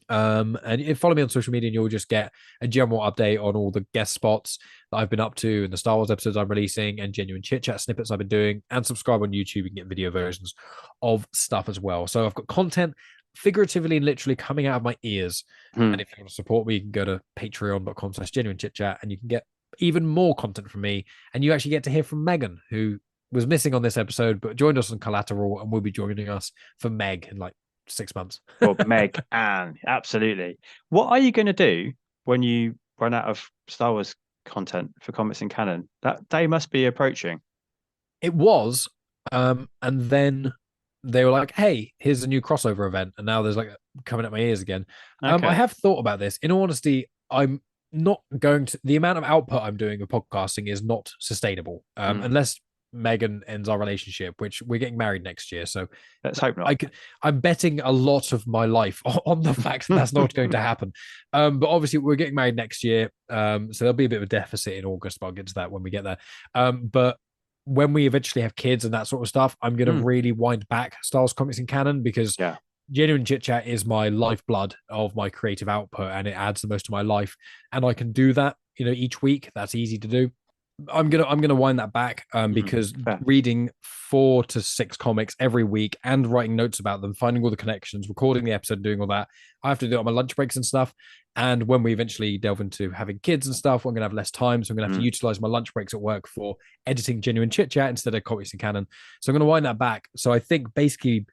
And follow me on social media and you'll just get a general update on all the guest spots that I've been up to and the Star Wars episodes I'm releasing and genuine chit chat snippets I've been doing, and subscribe on YouTube. You can get video versions of stuff as well. So I've got content figuratively and literally coming out of my ears. And if you want to support me, you can go to patreon.com/genuine chit chat and you can get even more content from me. And you actually get to hear from Megan, who was missing on this episode, but joined us on Collateral and will be joining us for Meg in like 6 months. Well, Meg, and absolutely. What are you going to do when you run out of Star Wars content for Comics in Canon? That day must be approaching. It was, and then they were like, "Hey, here's a new crossover event," and now there's like coming at my ears again. Okay. I have thought about this. In all honesty, I'm not going to. The amount of output I'm doing with podcasting is not sustainable, unless Megan ends our relationship, which we're getting married next year. So let's hope not. I'm betting a lot of my life on the fact that that's not going to happen. But obviously we're getting married next year. So there'll be a bit of a deficit in August, but I'll get to that when we get there. But when we eventually have kids and that sort of stuff, I'm going to really wind back Star Wars Comics in Canon, because Genuine Chit Chat is my lifeblood of my creative output, and it adds the most to my life. And I can do that, each week. That's easy to do. I'm gonna wind that back because reading 4 to 6 comics every week and writing notes about them, finding all the connections, recording the episode, doing all that, I have to do it on my lunch breaks and stuff. And when we eventually delve into having kids and stuff, I'm gonna have less time, so I'm gonna have to utilize my lunch breaks at work for editing Genuine Chit Chat instead of Comics in Canon. So I'm gonna wind that back. So I think basically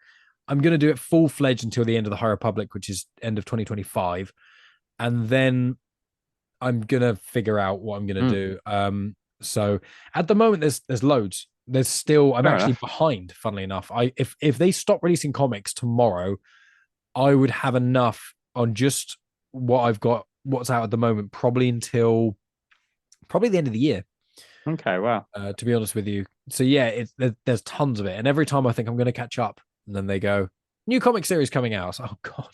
I'm gonna do it full fledged until the end of the High Republic, which is end of 2025, and then I'm gonna figure out what I'm gonna do. So at the moment, there's loads. There's still, I'm actually behind, funnily enough. If they stop releasing comics tomorrow, I would have enough on just what I've got, what's out at the moment, probably until the end of the year. Okay, wow. To be honest with you. So yeah, there's tons of it. And every time I think I'm going to catch up, and then they go, new comic series coming out. So, oh God,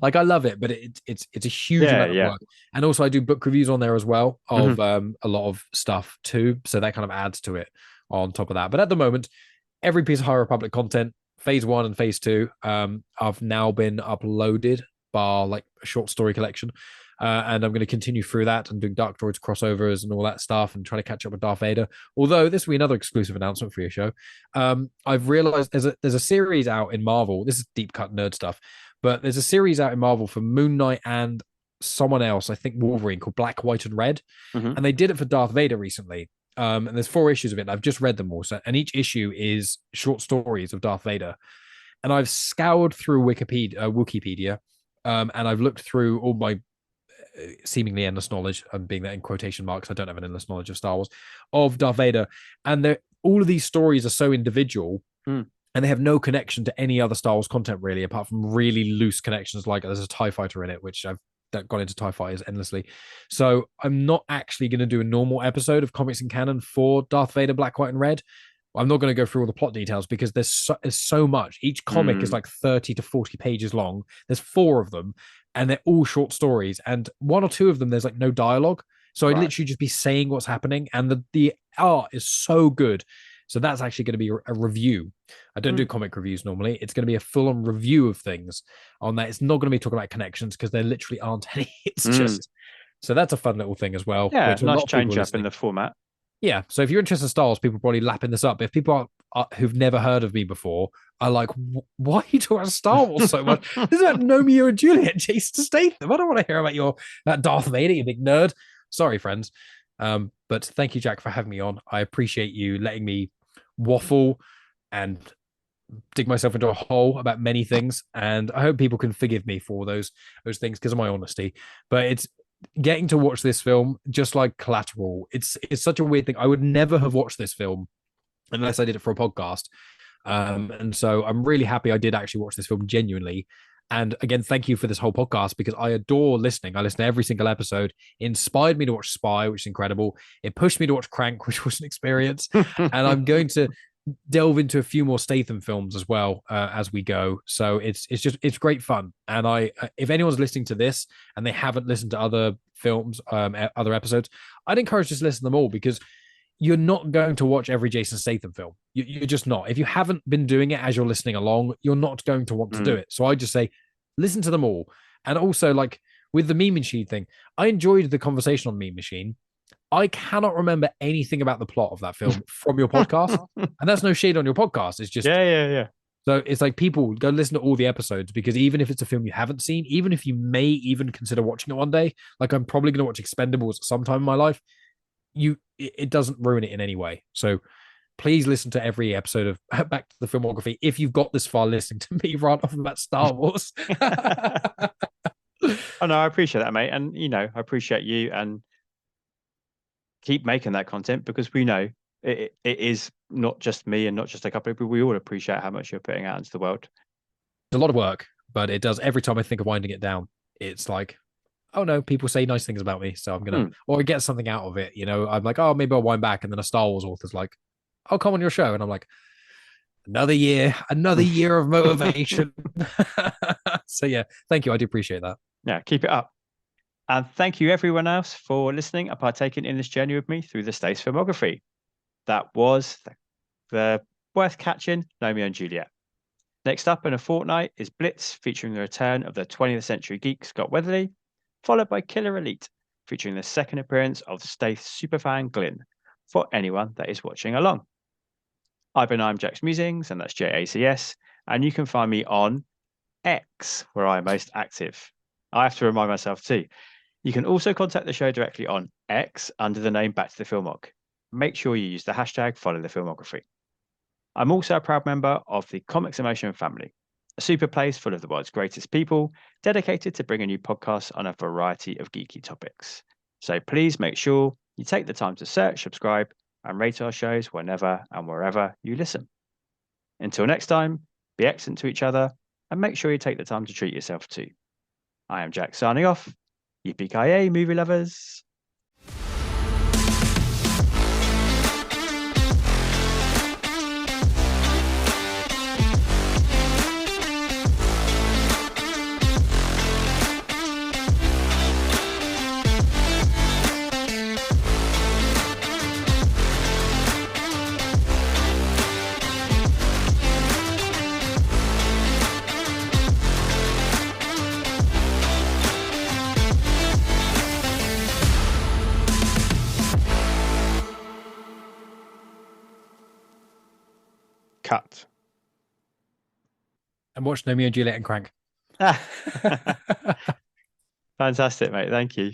like I love it, but it's a huge amount of work. And also I do book reviews on there as well of a lot of stuff too. So that kind of adds to it on top of that. But at the moment, every piece of High Republic content, phase 1 and phase 2, have now been uploaded, bar like a short story collection. And I'm going to continue through that and doing Dark Droids crossovers and all that stuff and try to catch up with Darth Vader. Although this will be another exclusive announcement for your show. I've realized there's a series out in Marvel. This is deep cut nerd stuff, but there's a series out in Marvel for Moon Knight and someone else, I think Wolverine, called Black, White, and Red. And they did it for Darth Vader recently. And there's 4 issues of it. And I've just read them all. So, and each issue is short stories of Darth Vader. And I've scoured through Wikipedia, and I've looked through all my seemingly endless knowledge. I'm being that in quotation marks. I don't have an endless knowledge of Star Wars, of Darth Vader, and all of these stories are so individual. And they have no connection to any other Star Wars content, really, apart from really loose connections, like there's a TIE fighter in it, which I've gone into TIE fighters endlessly. So I'm not actually going to do a normal episode of Comics in Canon for Darth Vader Black, White, and Red. I'm not going to go through all the plot details because there's so much. Each comic is like 30 to 40 pages long. There's 4 of them, and they're all short stories. And 1 or 2 of them, there's like no dialogue. So I'd literally just be saying what's happening. And the art is so good. So that's actually going to be a review. I don't do comic reviews normally. It's going to be a full-on review of things on that. It's not going to be talking about connections because there literally aren't any. It's just... So that's a fun little thing as well. Yeah, nice change up in the format. Yeah, so if you're interested in Star Wars, people are probably lapping this up. If people who've never heard of me before are like, why are you talking about Star Wars so much? This is about Gnomeo and Juliet, Jason Statham. I don't want to hear about that Darth Vader, you big nerd. Sorry, friends. But thank you, Jack, for having me on. I appreciate you letting me waffle and dig myself into a hole about many things. And I hope people can forgive me for those things because of my honesty. But it's getting to watch this film, just like Collateral. It's such a weird thing. I would never have watched this film unless I did it for a podcast. And so I'm really happy I did actually watch this film genuinely. And again, thank you for this whole podcast because I adore listening. I listen to every single episode. It inspired me to watch Spy, which is incredible. It pushed me to watch Crank, which was an experience. And I'm going to delve into a few more Statham films as well as we go. So it's great fun. And if anyone's listening to this and they haven't listened to other films, other episodes, I'd encourage just listen to them all because you're not going to watch every Jason Statham film. You're just not. If you haven't been doing it as you're listening along, you're not going to want to do it. So I just say, listen to them all. And also, like with the Meme Machine thing, I enjoyed the conversation on Meme Machine. I cannot remember anything about the plot of that film from your podcast. And that's no shade on your podcast. It's just... Yeah. So it's like, people go listen to all the episodes because even if it's a film you haven't seen, even if you may even consider watching it one day, like I'm probably going to watch Expendables sometime in my life, it doesn't ruin it in any way. So please listen to every episode of Back to the Filmography if you've got this far listening to me rant off about Star Wars. Oh no, I appreciate that, mate. And I appreciate you and keep making that content because we know it is not just me and not just a couple of people. We all appreciate how much you're putting out into the world. It's a lot of work, but it does. Every time I think of winding it down, it's like, oh no, people say nice things about me, so I'm gonna or get something out of it. I'm like, oh, maybe I'll wind back, and then a Star Wars author's like, I'll come on your show, and I'm like, another year of motivation. So yeah, thank you. I do appreciate that. Yeah, keep it up. And thank you everyone else for listening and partaking in this journey with me through the Stath's filmography. That was the worth catching Gnomeo and Juliet. Next up in a fortnight is Blitz, featuring the return of the 20th century geek Scott Weatherly, followed by Killer Elite, featuring the second appearance of Stath's superfan Glyn, for anyone that is watching along. I'm Jack's Musings, and that's JACS, and you can find me on X, where I'm most active. I have to remind myself too. You can also contact the show directly on X under the name Back to the Filmog. Make sure you use the hashtag Follow the Filmography. I'm also a proud member of the Comics Emotion family, a super place full of the world's greatest people, dedicated to bringing you podcasts on a variety of geeky topics. So please make sure you take the time to search, subscribe, and rate our shows whenever and wherever you listen. Until next time, be excellent to each other, and make sure you take the time to treat yourself too. I am Jack signing off. Yippee-ki-yay, movie lovers. Cut. And watch Gnomeo Juliet and Crank. Fantastic, mate. Thank you.